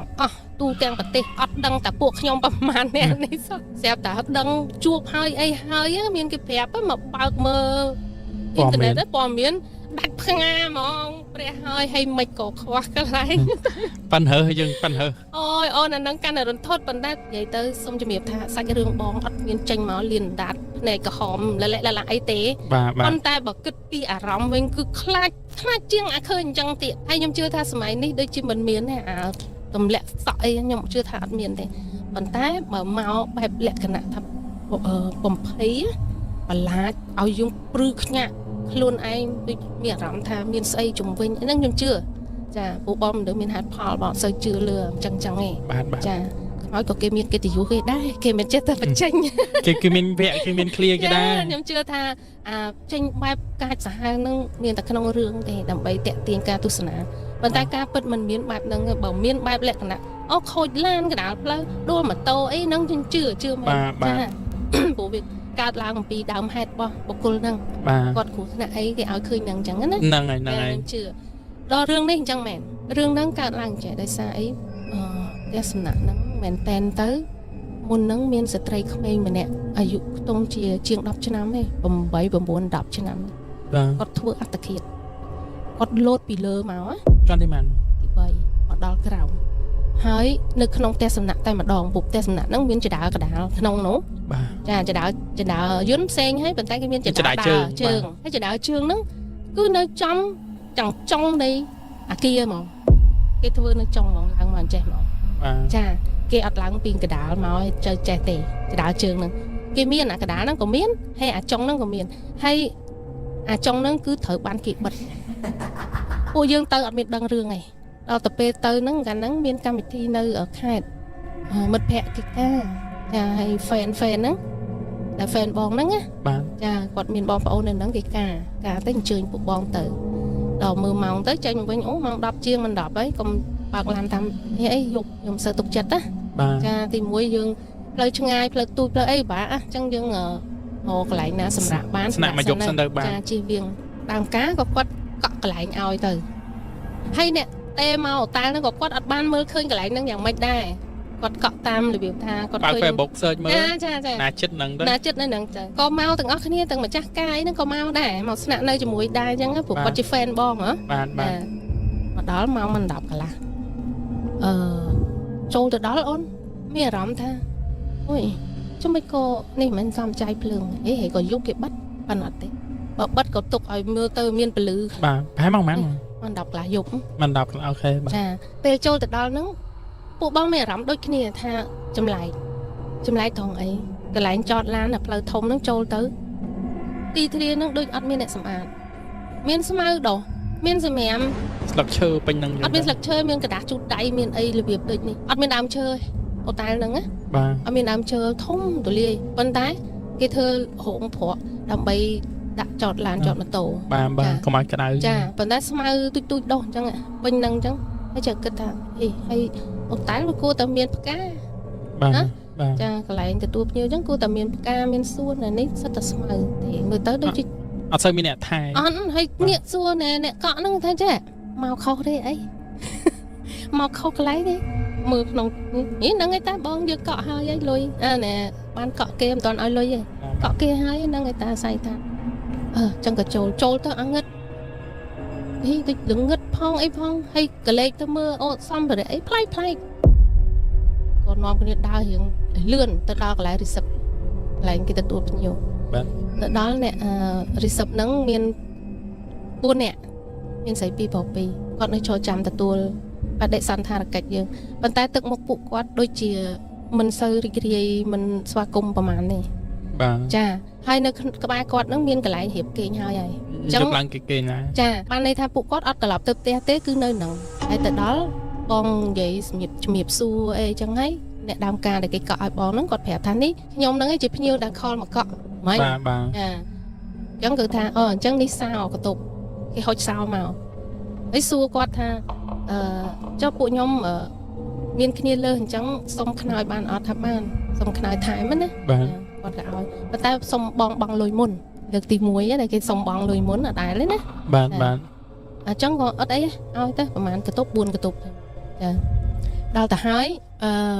ตูแกงปฏิอัดดังแต่พวกขยมประมาณนี้นี่สักเสียแต่ดังจูบเฮยไอ้เฮยมีนกี่แผลไปมาปากมืออินเทอร์เน็ตได้ปอมมีนดัดพงามองเปรี้ยเฮยให้ไม่กบควักอะไรปันเหอยังปันเหอโอ้นั่งการโดนโทษปันได้ใหญ่เตอส้มจะมีท่าสักเรื่องบองอัดมีนจังมาเลียนดัดในกระหอมและไอเต๋ปันแต่บอกกึศปีอารมณ์เวงคือคลาดเจียงเคยจังเตะให้ยมเชื่อท่าสมัยนี้โดยจิมันเมียนเนี่ยตำแหลกสอยยมเชื่อท่าเมียนแต่ปันแต่เมาแบบแหลกขนาดทับผมเพย์ปลาเอายุงปลื้ขเนี่ยลุนไอ้มีอารมณ์ท่ามีนใส่จุ่มเวงนั่งยมเชื่อจ้าปูบอมเดี๋ยวมีนหัดพอบอกใส่เชื่อเรือจังไงจ้าnói có cái miền cái tiểu cáiได้cái miền chết ta phải tranh cái miền vẽ cái miền clear cáiได้nhưng chưa tha tranh bài ca xã nâng miền ta không rương để đảm bảo tẹt tiền ca tu sna bàn tay ca bật mình miền bài nâng bảo miền bài lệ nè khôi lan cái đảo là đôi mà tô ấy nâng chưa mà bộ việc ca làm một pi đào hạt bo bọc cô nâng còn cụ nè ấy cái áo khơi nâng chẳng á nâng chưa đo rương đấy chẳng mẹ rương nâng ca làm trẻ đại sa ấy cái sna nângแมนแตนเตอร์มุนนังเมียนสตรีขมิ้นมันเนี่ยอายุตรงเชียงดับชนะไหมบ่มดับชนะก็ทั่วอัตเขียดก็โลดปีเลอมาวะจอนที่มันที่ใบมาดอลกราวเฮ้ยนึกขนมเตสนะแต่มาดองบุบเตสนะนังเมียนจะด่ากระดาขนมหนูจะด่าย้อนเซงให้เป็นแต่cáiเมียนจะด่าเชิงให้จะด่าเชิงนังcứ nơi trong đây kia mà cái thưa nơi trong mong lăng mà trẻ mà cha cái ở lăng pin cái đá mà chơi trẻ tè cái đá trường nè cái miên cái đá nó có miên hay trong nó có miên hay trong nó cứ thở bán kịp bật ô dương tơ ở miền đằng rương này đào tập pe tơ nó gần nó miên cam thi nơi ở khai mật pẹ kịch hay phèn nó là phèn bong nó á cha còn miền bong bao nên nó cái cả tên chơi bộ bong tử đầu mưa màu tới chơi với nhũ mong đập chiên mình đập ấy còn bạc làmทำấy dục dùng sợ tục chật á cha thì muối dương lời chung ai lời tôi lời ấy bà chẳng dương hồ cái lại nè sầm rạ bán cha chi viên đàm cá có quất cọ cái lại ao từ hay nè te màu ta nó có quất ở ban mưa khơi cái lại nó dạng mạch đai quất cọ tam là biểu tha quất khơi phải bốc sơi mới nà chết nằng đó nà chết nằng có mau từng óc kia từng mà chắc cái nó có mau đẻ màu sạ nơi cho muối đai chẳng á phục quất chi fan bom hả mà đó mau mình đọc cả là trôi từ đó là ôn mi rắm tha ôi chúng mình có này mình xăm chai plường ấy hay có giúp cái bắt bàn ọt đấy bắt có tục ở mưa tơ miên plừ bà phải mong mắnมันดอกหลายยุบ มันดอกโอเค จ้าเปโจแต่ดอลนึงปุ๊บบ้องไม่รำด้วยขี้ท่าจำไรทองไอ้กระไรจอดร้านน่ะเพลทมนึงโจตื้อตีเทียนึงด้วยอัดเมียนสมานเมียนสมาร์ดอเมียนสมัย สลักเชอเป็นยังไง อัดเมียนสลักเชยเมียนกระดาษจุดใดเมียนไอ้ระเบียบด้วยนี่อัดเมียนดามเชยเอาตายนึงอ่ะ บ้า อัดเมียนดามเชยทุ่มตัวเลี้ยปันท้ายกี่เธอหงผัวดำใบดักจอดร้านจอดมาโต บ้าก็มากระดาษ จ้าปันท้ายสมาร์ตุยโดนจังอ่ะเป็นนังจังให้เจอกันทางให้เอาตายมากูแต่เมียนปากกา บ้า จ้ากระไรแต่ตัวเดียวจังกูแต่เมียนปากกาเมียนส่วนนี่สัตว์สมัยที่มือเต้ด้วยจิ เอาเซอร์มีเนี่ยไทย อันให้เงี้ยส่วนเนี่ยเกาะนั่งท่านเจ้มาเข้าได้ไอ้มาเข้ากระไรดิมือน้องนี่นั่งไอ้ตาบองยืดเกาะหายไอ้ลอยเนี่ยบ้านเกาะเกมตอนไอ้ลอยเกาะเกยหายนั่งไอ้ตาใส่ตาจังกระโจลเต้อังเงิดเฮ้ยติดดึงเงิดพองไอ้พองให้กระเล็กเต้มือโอ้ซ้ำไปเลยไอ้พลายcòn nom cái đa hiện lươn tới đa cái lại research lại cái tật tuột nhiều đó nè research nắng miền buôn nè miền sấy pi bảo pi còn nơi cho chăm tật tuột và để sẵn thà cạch dương bàn tay tự một bộ quát đôi chìa mình sơ rì mình xoa cungประมาณnày cha hai nơi các bạn quát nắng miền cái lại hiệp kề nhau vậy chẳng lăng kề này cha ban này tham bộ quát ở cái lạp tập té cứ nơi nằng hay từ đó bong vậy miệp xu ấy chẳng ấy nè đam ca để cái cọ bong nó còn phèo thanh đi nhom nó ấy chỉ nhiều đang call mà cọ mấy chẳng cứ tha chẳng đi sao cái tục cái hôi sao màu ấy xua quạt tha cho bộ nhom ở miền kia lên chẳng xong khai bàn ở tháp bàn xong khai thái mất đấy còn gạo và ta xong bong lùi môn được tìm muối đấy cái xong bong lùi muốn ở đài đấy nè bạn chẳng có ở đấy ao tớiประมาณcái tục buồn cái tục đào ta hái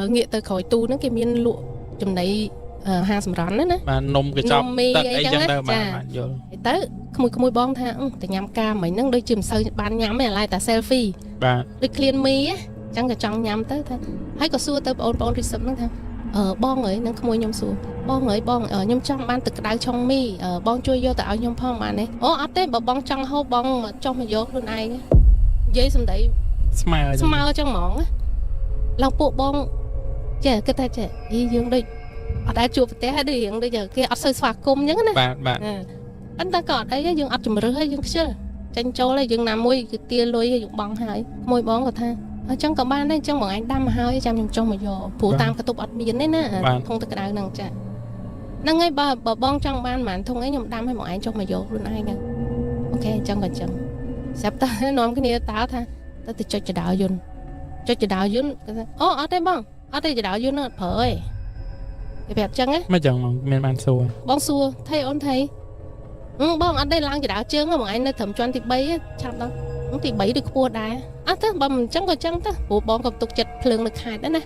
nghĩa tới khỏi tu nó cái miên lụa chùm đấy hà sầm rắn đấy nè mà nôm cái chọc tật ấy chẳng đâu mà vô tới không mùi bong tha tại nhắm cam mấy nâng đôi chùm sơi ban nhắm mày lại ta selfie đôi clean mi á chẳng cả trong nhắm tới tha hãy có xua tới bọn đi sập nó tha bong ấy nâng không mùi nhom xua bong ấy bong ở nhom trong ban từ đào trong mi bong chui vô tạo nhom phong mà này ở tết bảo bong trong hô bong trong mà vô luôn ai dây xong đấy smile trong mỏng á lòng bộ bong trẻ cái ta trẻ đi dương đây ở đây chụp té đi hiện bây giờ kia ở sơi xoạc cung nhớ này bạn anh ta còn ấy dương ở chùm rửa hay dương chưa tranh châu là dương nằm môi tia lôi dùng bong hai môi bong của tha ở trong cả ban đấy trong bọn anh đâm hai trăm trong mà vô phủ tam cái tục ở miền đấy nè không tất cả đại năng trẻ năng ấy bà bong trong ban mà không ấy nhom đâm hay bọn anh trong mà vô luôn ai nè ok trong còn chậm sắp tới nói cái này táo tha ta thì cho đào dùn cho đào dùn ở đây bong ở đây cho đào dùn nó phơi cái bẹp chân ấy mấy chồng mà miền ban xua bong xua thấy ôn thấy bong ở đây lang cho đào chân á bọn anh nó thầm choan thì bay chạm đó thì bay được cua đá thế bầm chân có chân thế bộ bong gặp tục chật phượng được hại đó nè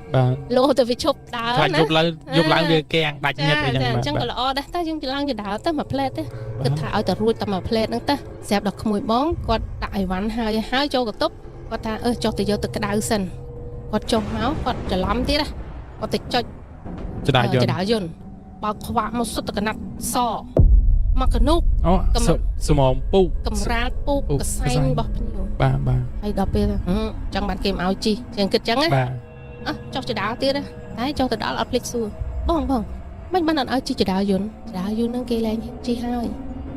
lô từ việc chụp đào nè chụp lại việc kèn đặt nhật vậy chẳng chân gọi là o đấy ta nhưng chỉ lang cho đào tới mà plate đấy cứ thả từ ruồi tầm mà plate nữa ta xẹp được mùi bong còn đại ván hai cho cái tóc còn ta cho từ giờ từ cái đào sần còn cho máu cònจะล้ำที่นะcònติดจะด่าย่นบางขวามาสุดตะกันนัดซอมากระนุกสมองปุ๊บกำราดปุ๊บกระไซน์บอกเป็นอยู่บ้าไอ้ดอกเบี้ยจังบันเกมเอาจีอย่างกิดจังá choด่าที่นะđấy cho từ đó là applic xua bong mấy bạn ănจีจะด่าย่นนั่งเกล้งจีให้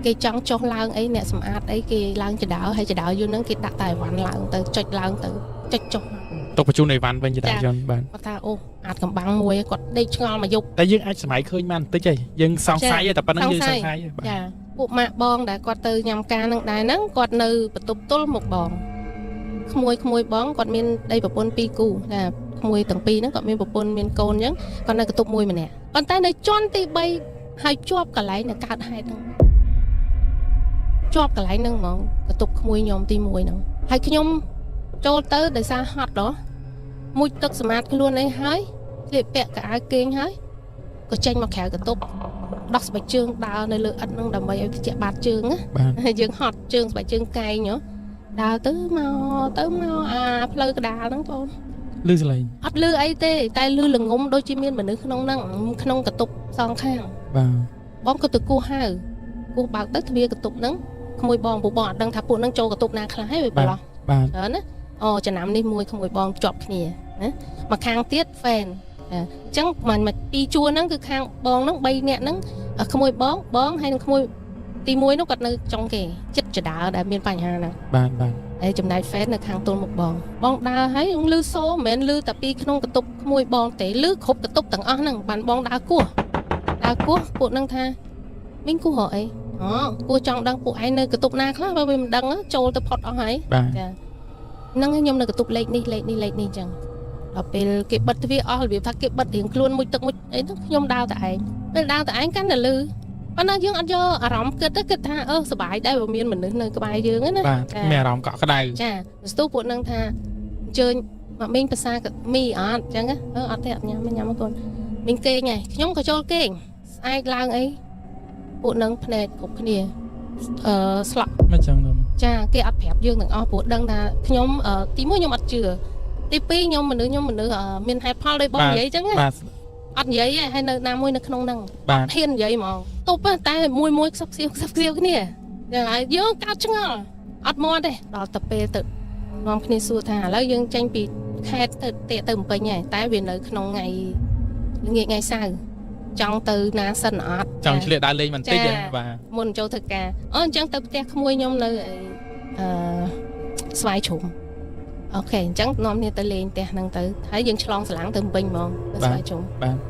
cái trắng cho lang ấy nè sầm ạt ấy cái langจะด่าhayจะด่าย่นนั่งcái đặt tài khoản lang từ chọi lang từ chọi chọcตกประชุมในวันเป็นจะได้ยนบ้านก็ท่าโอ้อาจกำบังมวยก็ได้ชงอมายุกแต่ยังไอ้สมัยเคยมันตัวใจยังสองไซส์แต่ปนังยังสองไซส์จ้าปุมาบองได้ก็ตือยำการนั่งได้นั่งก็เนื้อประตูต้นหมกบองขโมยบองก็มีได้ประปนปีกูนะขโมยตั้งปีนั่นก็มีประปนมีโกนยังก็ในกระตุกมวยมันเนี่ยตอนใต้ในจอนตีใบให้จวบกับไหลเนี่ยการให้ตั้งจวบกับไหลนั่งมองกระตุกขโมยยอมตีมวยนั่งให้ขยมโจลเตอร์ได้ซาฮอตเหรอมุดตึกสมาร์ทluôn ấy hái liệt bẹ cả kênh hái có tranh mà khéo cái tốp đọc bài chương đào nơi lựa ăn nâng đầm bày chạy bát chương á chương hot chương bài chương cay nhở đào tới mau plơ cái đào nó con lư gì ắt lư ấy tê tay lư là ngông đôi chim miên mà nữ không cả tục song khang bom có từ cô hai cô bảo tất bia cả tục nắng mùi bom bộ bọt đang thắp bộ đang trâu cả tục nàng khái về bò đó nè cho nắm đi mùi không mùi bom chọp nè mà khang tiết phèn chẳng mà pi chua nắng cứ khang bom nắng bay nè nắng không mùi bón hay không mùi ti mùi nó còn nơi trong kề chất chả đá đã miên phải hà nè đây chấm đại phép là khang tôn một bong đá thấy ông lư số mền lư tập pi không cả tục mùi bom té lư khúc cả tục tầng on nằng bàn bong đá cua bộ năng tha mình cô hỏi cô chọn đăng bộ ai nơi cái tục na khác bởi mình đăng á trâu tập hot ở ấy năng nhom nơi cái tục lệch đi chẳng ở bên cái bật vi ở bị phát cái bật điện luôn một tấc một ấy nó nhom đào tại anh cái là lư anh nói dương anh cho à rõm cái tha sờ bài đây vào miền mình nơi cái bài dương á nè mẹ rõm cọ cái đây chà stop bộ năng tha chơi mà mình phải xa cái mi chẳng á đẹp nha mình nhắm con mình kê này nhóm có cho kê ai lang ấy bộ nâng phèn cục kia slot cha cái ắt phèp dương thằng bộ đăng là nhóm tí mỗi nhóm ắt chừa tí pi nhóm mình nữ miền Hải Pha đây bom vậy chứ á ắt vậy hay nơi nam môi nó không năng thiên vậy mà tụp á tay môi sắp siêu cái nè rồi dương cao chứ ngờ ắt mua đây đó tập pe tự ngon cái xua thàแล้วdương tranh bị khai tệ từ một ngày tay về nơi không ngày sau trong từ na sân ọt trong chuyện đã lên mình tích và muốn châu thực cả chẳng tập te khmui nhom nơi xoay trộm ok chẳng nom như tới lên te năng tới thấy dân chlong sẵn từ bình mong xoay trộm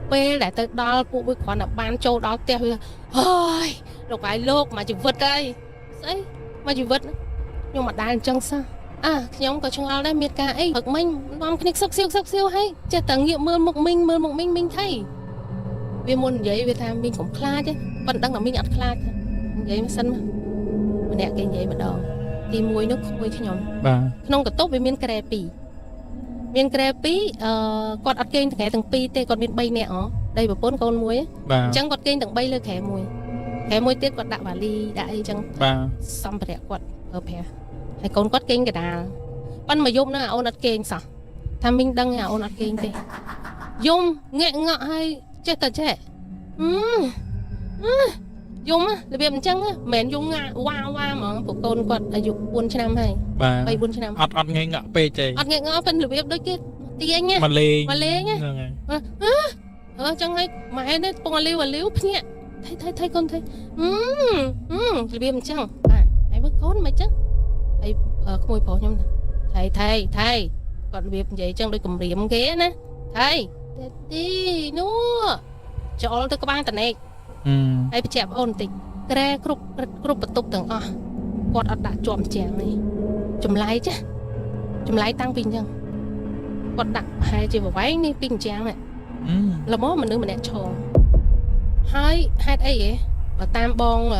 pe lại tới đó phụ với khoản là ban châu đó te ôi rồi phải lốc mà chỉ vượt đây đấy mà chỉ vượt nhưng mà đàn chẳng sao nhóm có chung áo đây miệt cả ấy bậc minh nom cái sắc siêu hay chỉ tầng nghiệm mưa một mình mình thấy vì muốn vậy vì tham mình cũng khla chứ vẫn đang là mình ăn khla vậy mà sân mà nè cái vậy mà đòn thì muối nước muối cái nhóm không có tốt với miếng cà pi còn ăn kênh thẻ từng pi tê còn miếng bay nè đây mà 4 con muối chẳng còn kênh từng bay lên khẻ muối tiết còn đạo và ly đại chẳng xong phải quạt ở bè hay còn quạt kênh cái đà ban mà dùng nó ôn ăn kênh sao tham mình đang nhà ôn ăn kênh tê dùng nghệ ngọ hay chết tật chết dùng á là việc chăng á mền dùng qua mà phụ con quật dùng 4 năm hay 4 năm ọt nghe ngọ pe chê ọt nghe ngọ phân là việc đôi kia tí anh nhá mà lê nhá chẳng hay mà em đấy bông liu nhẹ thấy con thấy là việc chăng ai bước con mày chứ thầy môi phổ nhom thầy còn việc vậy chẳng đôi cầm điểm ghế nè thầy đi nữa cho tôi có ban tận này ai bị chạm ôn tịch tre group bật tục từng quạt đã chọn chèn này chùm lái tăng pin chăng quạt đặt hai chỉ vào váy đi pin chèn này là mó mình nữa mình đẹp tròn hai ấy và tam bon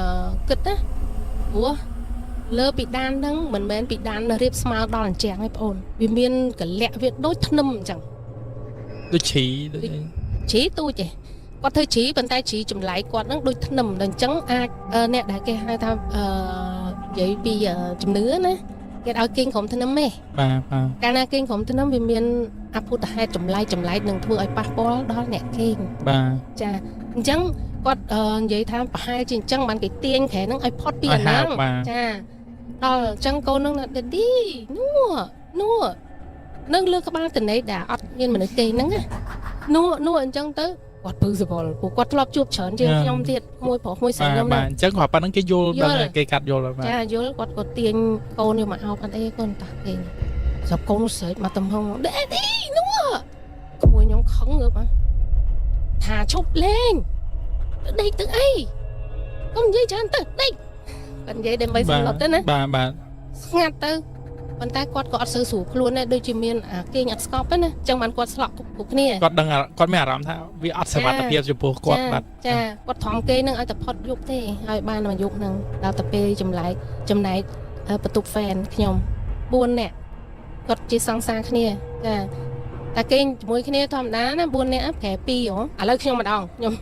kịch á của lơ bị đan đắng mình bị đan là riệp smile đo là chèn hay ôn vì miên cả lẹ việc đối thân chẳng tôi chỉ tôi chị con thấy chỉ bàn tay chỉ chùm lại con nó đôi thân nằm đằng trắng nè đã cái hai ta vậy bây giờ chùm nữa nè cái áo kinh không thân nắm mẹ cái na kinh không thân nắm vì miền áp phút hai chùm lại đừng thua ai passport đó nè kinh cha trắng con vậy tham hai chỉ trắng bàn cái tiền khẽ nó ai pot tiền đó cha đó trắng cô nó là đi nua nâng lương các bạn tình này đã ọt nhưng mà nó kê nắng á nua trắng tới quạt bự rồi bỏ quạt lọp chụp chởn trên nhom thiệt môi sành nhom này chắc họ bạn cái vô cây cắt vô rồi mà vô quạt có tiền cô nhưng mà ao bạn ấy con tạc tiền dọc cô nó sấy mà tầm hông để đi nua môi nhóm khống nữa mà thả chụp lên đây tự ấy không dây chán tự đây còn dây đem bay sang lọt tới nè bà ngạt tư bàn tay quạt có sơ sủ luôn này đôi chim miên kia nhặt scop ấy nè trong bàn quạt slot cục này quạt đằng quạt mẹ làm thao vì ọt sẽ bắt tập hiệp chụp quạt bật quạt thoáng kê nâng ai tập hot dục thế hai ban mà dục nâng đào tập pe chấm này bật tục fan nhom buồn nè quạt chỉ sang kia ta kê môi kia thòm đá nè buồn nè kẻ pi hả lấy nhom mà đòn nhom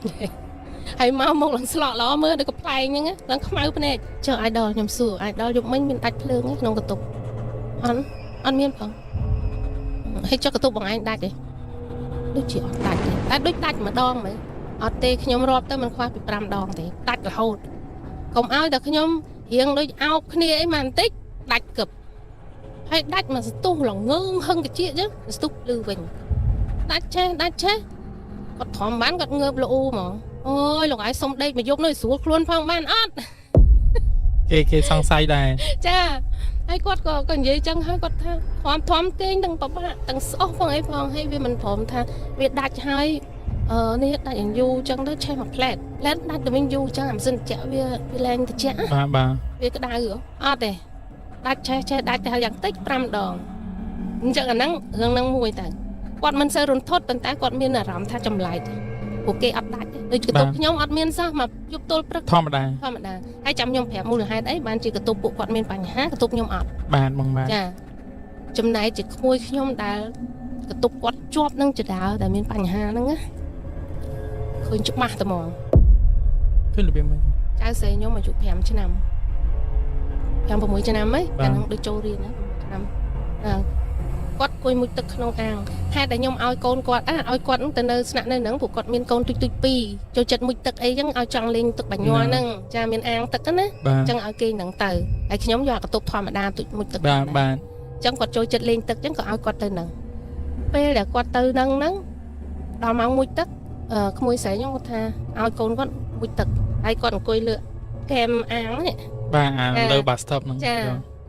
hay mau một lần slot ló mưa được có play nhưng á lần không ai bên này chờ idol nhom sửa idol dục mình đặt lương ấy không có tục anh miên phòng hay cho cái tục bằng anh đạch đấy đôi chỉ đạch đấy đôi đạch mà đong mấy ở tê khi nhóm rộp tới mình khoa bị pram đong thì đạch là hột không ai được khi nhóm hiện đôi ao khi ấy mà tích đạch cực hay đạch mà tu lòng ngơ hơn cái chuyện chứ tu lư bình đạch che còn thòm bán còn ngợp lộ mà ôi lòng ai xong đây mà giúp nơi xuống luôn phong ban át cái sang say đây cha hay quát còn gì chẳng hay quát tha thòm kênh đằng bắp đằng sốt phong ấy phong hay vì mình thòm tha việc đạch hay này đạchอย่างยูchẳng đó che mặt lẹt đạch được mìnhยูchẳng làm sinh chả vì lên thì chả bà vì cái đai rửa đây đạch che đạch thì dạng tích pram đòn chẳng là nắng hương nắng mùi tại quạt mình sẽ run thốt bên tai quạt miên là rắm tha chầm lại ok ấp đạch rồi cái tục nhóm ấp miên sao mà giúp tôi rất thòm đà hay chăm nhóm phèo mua được hai đấy bạn chỉ cái tục bộ quạt miên bánh há cái tục nhóm ấp bàn bằng bàn dạ chầm này chỉ khui nhóm đá cái tục quạt chóp nâng chỉ đá để miên bánh há nâng á khơi chút mặt tao mònขึ้นหรือเปล่า trái xe nhóm mà chụp phèm chứ nằm phèm vào mũi chứ nằm ấy cả năng được trâu riêng á nằm quạt quay mũiទឹកក្នុងអាងហេតុតែខ្ញុំឲ្យកូនគាត់ឲ្យគាត់ទៅនៅស្នាក់នៅហ្នឹងព្រោះគាត់មានកូនទុយពីរចូលចិត្តមុជទឹកអីចឹងឲ្យចង់លេងទឹកបាញ់ញ័រហ្នឹងចាមានអាងទឹកណាចឹងឲ្យគេហ្នឹងទៅហើយខ្ញុំយកកតុបធម្មតាទុយមុជទឹកបាទចឹងគាត់ចូលចិត្តលេងទឹកចឹងក៏ឲ្យគាត់ទៅហ្នឹងពេលដែលគាត់ទៅហ្នឹងដល់ម៉ោងមុជទឹកក្មួយស្រីខ្ញុំគាត់ថាឲ្យកូនគាត់មុជទឹកហើយគាត់អង្គុយលើកែមអាងនេះបាទលើ bathtub ហ្នឹងចា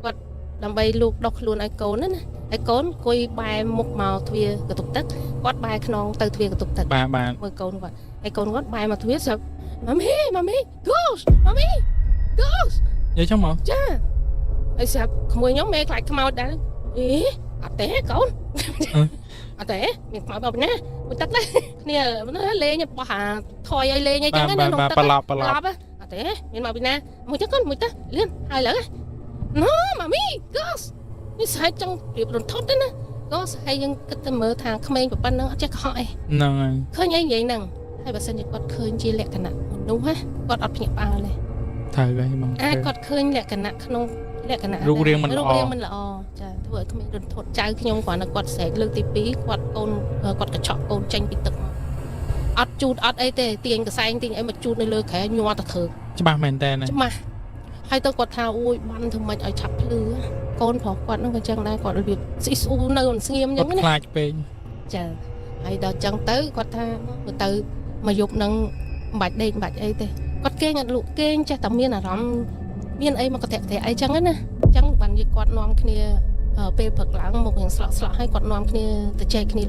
គាត់ដើម្បីលូកដុសខ្លួនឲ្យកូនណាហើយកូនអង្គុយបែរមុខមកទ្វារកតុបទឹកគាត់បែរខ្នងទៅទ្វារកតុបទឹកបាទមើលកូនគាត់ហើយកូនគាត់បែរមកទ្វារស្រាប់ម៉ាមី ghost និយាយចឹងមកចាហើយស្រាប់ក្មួយខ្ញុំមេខ្លាចខ្មោចដែរអេអត់ទេកូនអត់ទេមានខ្មោចបបណាមួយទឹកទេគ្នាលេងបោះអាថយឲ្យលេងអីចឹងណាក្នុងទឹកប្រឡប់អត់ទេមានមកពីណាមួយទឹកកូនមួយទឹកលឿនហើយលើណូម៉ាមី ghostនេះស្អែកចង់រៀបរន្ធត់ទេណាក៏ស្អែកយើងគិតទៅមើលថាក្មេងប៉ុណ្ណឹងអត់ចេះកុហកអីហ្នឹងហើយឃើញអីនិយាយហ្នឹងហើយបើសិនជាគាត់ឃើញជាលក្ខណៈមនុស្សណាគាត់អត់ភ្ញាក់ផ្អើលទេត្រូវហើយបងគាត់ឃើញលក្ខណៈក្នុងលក្ខណៈរូបរាងមិនល្អចាធ្វើឲ្យក្មេងរន្ធត់ចៅខ្ញុំគ្រាន់តែគាត់ស្រែកលើកទី2គាត់កូនគាត់កញ្ឆក់កូនចេញពីទឹកមកអត់ជូតអត់អីទេទាញកសែងទាញអីមកជូតនៅលើក្រែញ័រទៅធ្វើច្បាស់មែនតើច្បាស់ហើយទៅគាត់ថាអូយបានធ្វើម៉េចឲ្យឆាប់ភ្លឺកូនប្រុសគាត់នឹងក៏ចឹងដែរគាត់របៀបស៊ីស៊ូនៅស្ងៀមចឹងណាខ្លាចពេកចាហើយដល់ចឹងទៅគាត់ថាទៅមកយប់នឹងមិនបាច់ដេកមិនបាច់អីទេគាត់គេងអត់លក់គេងចេះតែមានអារម្មណ៍មានអីមកកតាក់អីចឹងណាចឹងបាននិយាយគាត់នាំគ្នាពេលព្រឹកឡើងមកយ៉ាងស្លក់ហើយគាត់នាំគ្នាទៅចែកគ្នា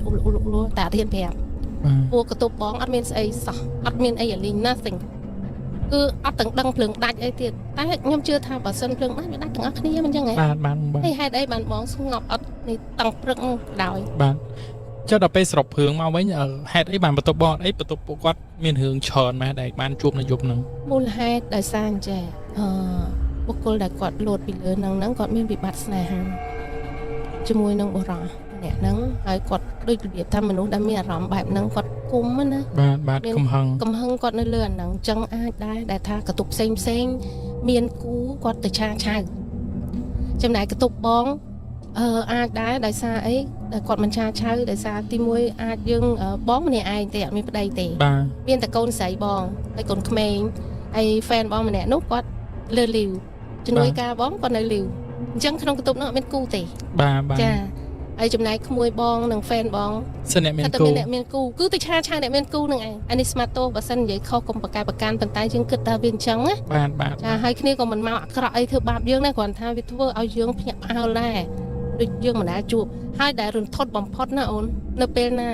លូតែរៀនប្រាប់ពួកកតុបបងអត់មានស្អីសោះអត់មានអីអាលីង nothing គឺអត់ទាំងដឹងភ្លើងដាច់អីទៀតតែខ្ញុំជឿថាបើសិនភ្លើងដាច់វាដាច់ទាំងអស់គ្នាមិនចឹងហ៎បាទហើយហេតុអីបានបងស្ងប់អត់នេះតាំងព្រឹកដោយបាទចុះដល់ពេលស្រុកភឿងមកវិញហេតុអីបានបន្ទប់បងអីបន្ទប់ពួកគាត់មានរឿងច្រើនម៉េចដែលបានជួបនៅយប់ហ្នឹងមូលហេតុដោយសារអញ្ចេះបុគ្គលដែលគាត់លោតពីលើហ្នឹងគាត់មានវិបត្តិស្នេហាជាមួយនឹងបុរសម្នាក់ហ្នឹងហើយគាត់ដូចរបៀបថាមនុស្សដែលមានអារម្មណ៍បែបហ្នឹងគាត់គុំណាបាទកំហឹងគាត់នៅលើអាហ្នឹងអញ្ចឹងអាចដែរដែលថាកតុបផ្សេងមានគូគាត់ទៅឆាចំណែកកតុបបងអាចដែរដោយសារអីដែលគាត់មិនឆាឆៅដោយសារទី1អាចយើងបងម្នាក់ឯងទេអត់មានប្តីទេមានតែកូនស្រីបងហើយកូនក្មេងហើយ fan បងម្នាក់នោះគាត់លើលីវជំនួយការបងគាត់នៅលីវអញ្ចឹងក្នុងកតុបនោះអត់មានគូទេបាទចាហើយចំណែកក្មួយបងនិង fan បងសិនអ្នកមានគូគឺទៅឆាអ្នកមានគូនឹងឯងអានេះស្មាតូបើសិននិយាយខុសកុំប្រកែប្រកាន់ប៉ុន្តែយើងគិតថាវាអញ្ចឹងណាបាទចាហើយគ្នាក៏មិនមកអាក្រក់អីធ្វើបាបយើងដែរគ្រាន់ថាវាធ្វើឲ្យយើងភ្ញាក់ផ្អើលដែរដូចយើងមិនដែលជួបហើយដែលរន្ធត់បំផុតណាអូននៅពេលណា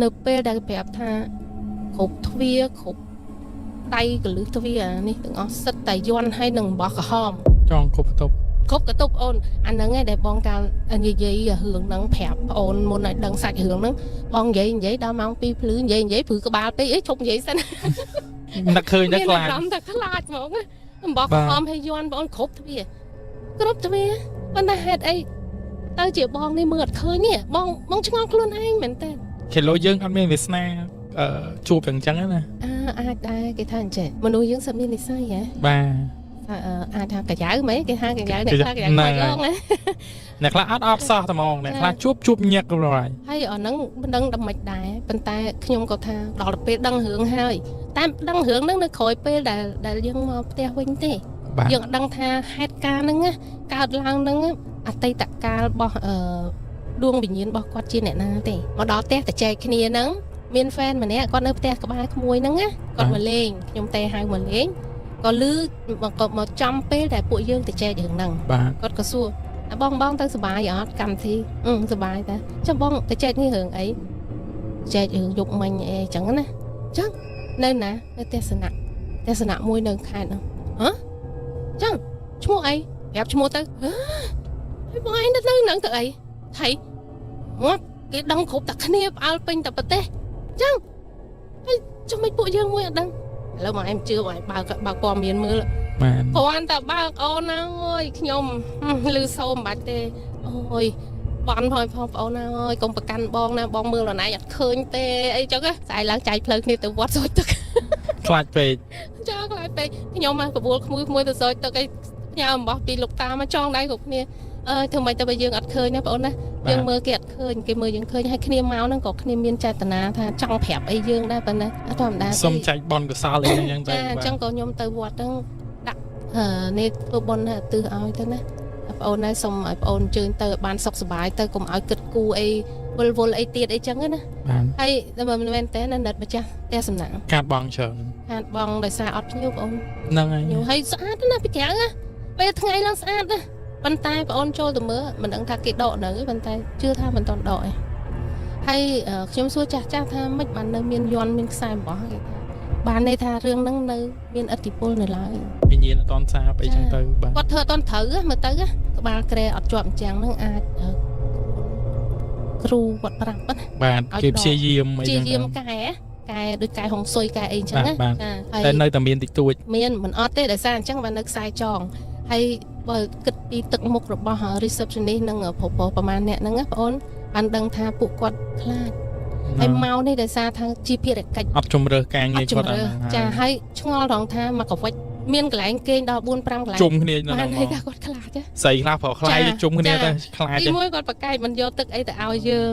នៅពេលដែលប្រាប់ថាគ្រប់ទ្វារគ្រប់ដៃកលឹះទ្វារនេះទាំងអស់សិតតែយន់ហើយនឹងបោះក្រហមចង់គ្រប់បន្ទប់គ្រប់កតុបអូនអាហ្នឹងឯងដែលបងកាលនិយាយរឿងហ្នឹងប្រាប់ប្អូនមុនឲ្យដឹងសាច់រឿងហ្នឹងបងនិយាយដល់ម៉ោង2ភ្លឺនិយាយព្រឺក្បាលពេកអីឈប់និយាយសិននឹកឃើញតែខ្លាចមានអារម្មណ៍តែខ្លាចហ្មងអំបោះក្រហមហើយយន់បងគ្រប់ទ្វារប៉ុន្តែហេតុអីទៅជាបងនេះមើលអត់ឃើញនេះបងឆ្ងល់ខ្លួនឯងមែនតើគេលោយើងអត់មានវាសនាជួបទាំងអញ្ចឹងណាអាចដែរគេថាអញ្ចឹងមនុស្សយើងសិតមាននិស្ស័យហ៎បាទ ai thằng cả giải mấy cái hai cái giải này hai cái giải quay lon ấy អ្នកខ្លះអត់សោះតែហ្មងអ្នកខ្លះជួបញឹកrồi ហើយអនហ្នឹងមិនដឹងដល់មិនដែរប៉ុន្តែខ្ញុំក៏ថាដល់ពេលដឹងរឿងហើយតែដឹងរឿងហ្នឹងនៅក្រោយពេលដែលយើងមកផ្ទះវិញទេយើងអត់ដឹងថាហេតុការណ៍ហ្នឹងកើតឡើងហ្នឹងអតីតកាលរបស់ដួងវិញ្ញាណរបស់គាត់ជាអ្នកណាទេមកដល់ផ្ទះតែចែកគ្នាហ្នឹងមានហ្វេនម្នាក់គាត់នៅផ្ទះក្បែរក្មួយហ្នឹងគាត់មកលេងខ្ញុំទេហៅមកលេងក៏លឺមកចំពេលដែលពួកយើងទៅចែករឿងហ្នឹងគាត់ក៏សួរបងទៅសុបាយអត់កម្មវិធីសុបាយតាចាំបងទៅចែកនេះរឿងអីចែករឿងយកមិញអីចឹងណាចឹងនៅណានៅទស្សនៈមួយនៅខេត្តហ្នឹងហ៎ចឹងឈ្មោះអីប្រាប់ឈ្មោះទៅហើយបងឯងនៅហ្នឹងទៅអីថៃមកគេដឹងគ្រប់តែគ្នាផ្អើលពេញតែប្រទេសចឹងហើយចុះមិនពួកយើងមួយអត់ដឹងឥឡូវមកឯងជឿបងឯងបើកព័ត៌មានមើលបានគ្រាន់តែបើកអូនណាអើយខ្ញុំឮសូមមិនបាច់ទេអូយបានផងបងអូនណាអើយកុំប្រកាន់បងណាបងមើលដល់ណៃអត់ឃើញទេអីចឹងស្អែកឡើងចែកផ្លូវគ្នាទៅវត្តសុយទឹកខ្លាចពេកចាខ្លាចពេកខ្ញុំមកក្បួលក្មួយទៅសុយទឹកអីផ្ញើអំបោះពីលោកតាមកចងដៃគ្រប់គ្នាធ្វើម៉េចទៅបើយើងអត់ឃើញណាបងអូនណាយើងមើលគេអត់ឃើញគេមើលយើងឃើញហើយគ្នាមកហ្នឹងក៏គ្នាមានចេតនាថាចង់ប្រាប់អីយើងដែរប៉ុន្តែអត់ធម្មតាសុំចែកបនកសលអីហ្នឹងចឹងទៅចាអញ្ចឹងក៏ខ្ញុំទៅវត្តហ្នឹងដាក់នេះធ្វើបន់ទិសឲ្យទៅណាបងអូនណាសុំឲ្យបងអូនអញ្ជើញទៅបានសុខសប្បាយទៅកុំឲ្យគិតគូអីវល់អីទៀតអីចឹងណាហើយតែមិនមែនទេណាណិតម្ចាស់ផ្ទះសំណាក់កាត់បងច្រើនកាត់បងដោយសារអត់ភ្ញៀវបងអូនហ្នឹងហើយហើយស្អាតណាពីក្រៅណាពេលថ្ងៃឡើងស្អាតណាប៉ុន្តែបងអូនចូលទៅមើលមិនដឹងថាគេដកនៅប៉ុន្តែជឿថាមិនតន់ដកឯងហើយខ្ញុំសួរចាស់ថាមិនបាននៅមានយន់មានខ្សែអំបោះគេបានន័យថារឿងហ្នឹងនៅមានឥទ្ធិពលនៅឡើយវិញ្ញាណអត់តន់សាបអីចឹងទៅបាទគាត់ធ្វើអត់តន់ត្រូវមើលទៅក្បាលក្រែអត់ជាប់អញ្ចឹងហ្នឹងអាចគ្រូវត្តប្រាប់ណាបាទគេព្យាយាមអីចឹងព្យាយាមកែដូចកែហុងស៊ុយកែអីចឹងណាតែនៅតែមានតិចតួចមានមិនអត់ទេដោយសារអញ្ចឹងបាននៅខ្សែចងហើយបើគិតពីទឹកមុខរបស់ receptionist និងប្រហែលអ្នកហ្នឹងណាបងអូនបានដឹងថាពួកគាត់ខ្លាចហើយមកនេះដោយសារថាជាភារកិច្ចអត់ជំរឿការងារគាត់អត់ចាហើយឆ្ងល់រងថាមកកវិចមានកន្លែងគេងដល់4 5កន្លែងជុំគ្នានៅហ្នឹងបានថាគាត់ខ្លាចស្អីខ្លះប្រខ្លាយជុំគ្នាទៅខ្លាចទីមួយគាត់ប្រកែកមិនយកទឹកអីទៅឲ្យយើង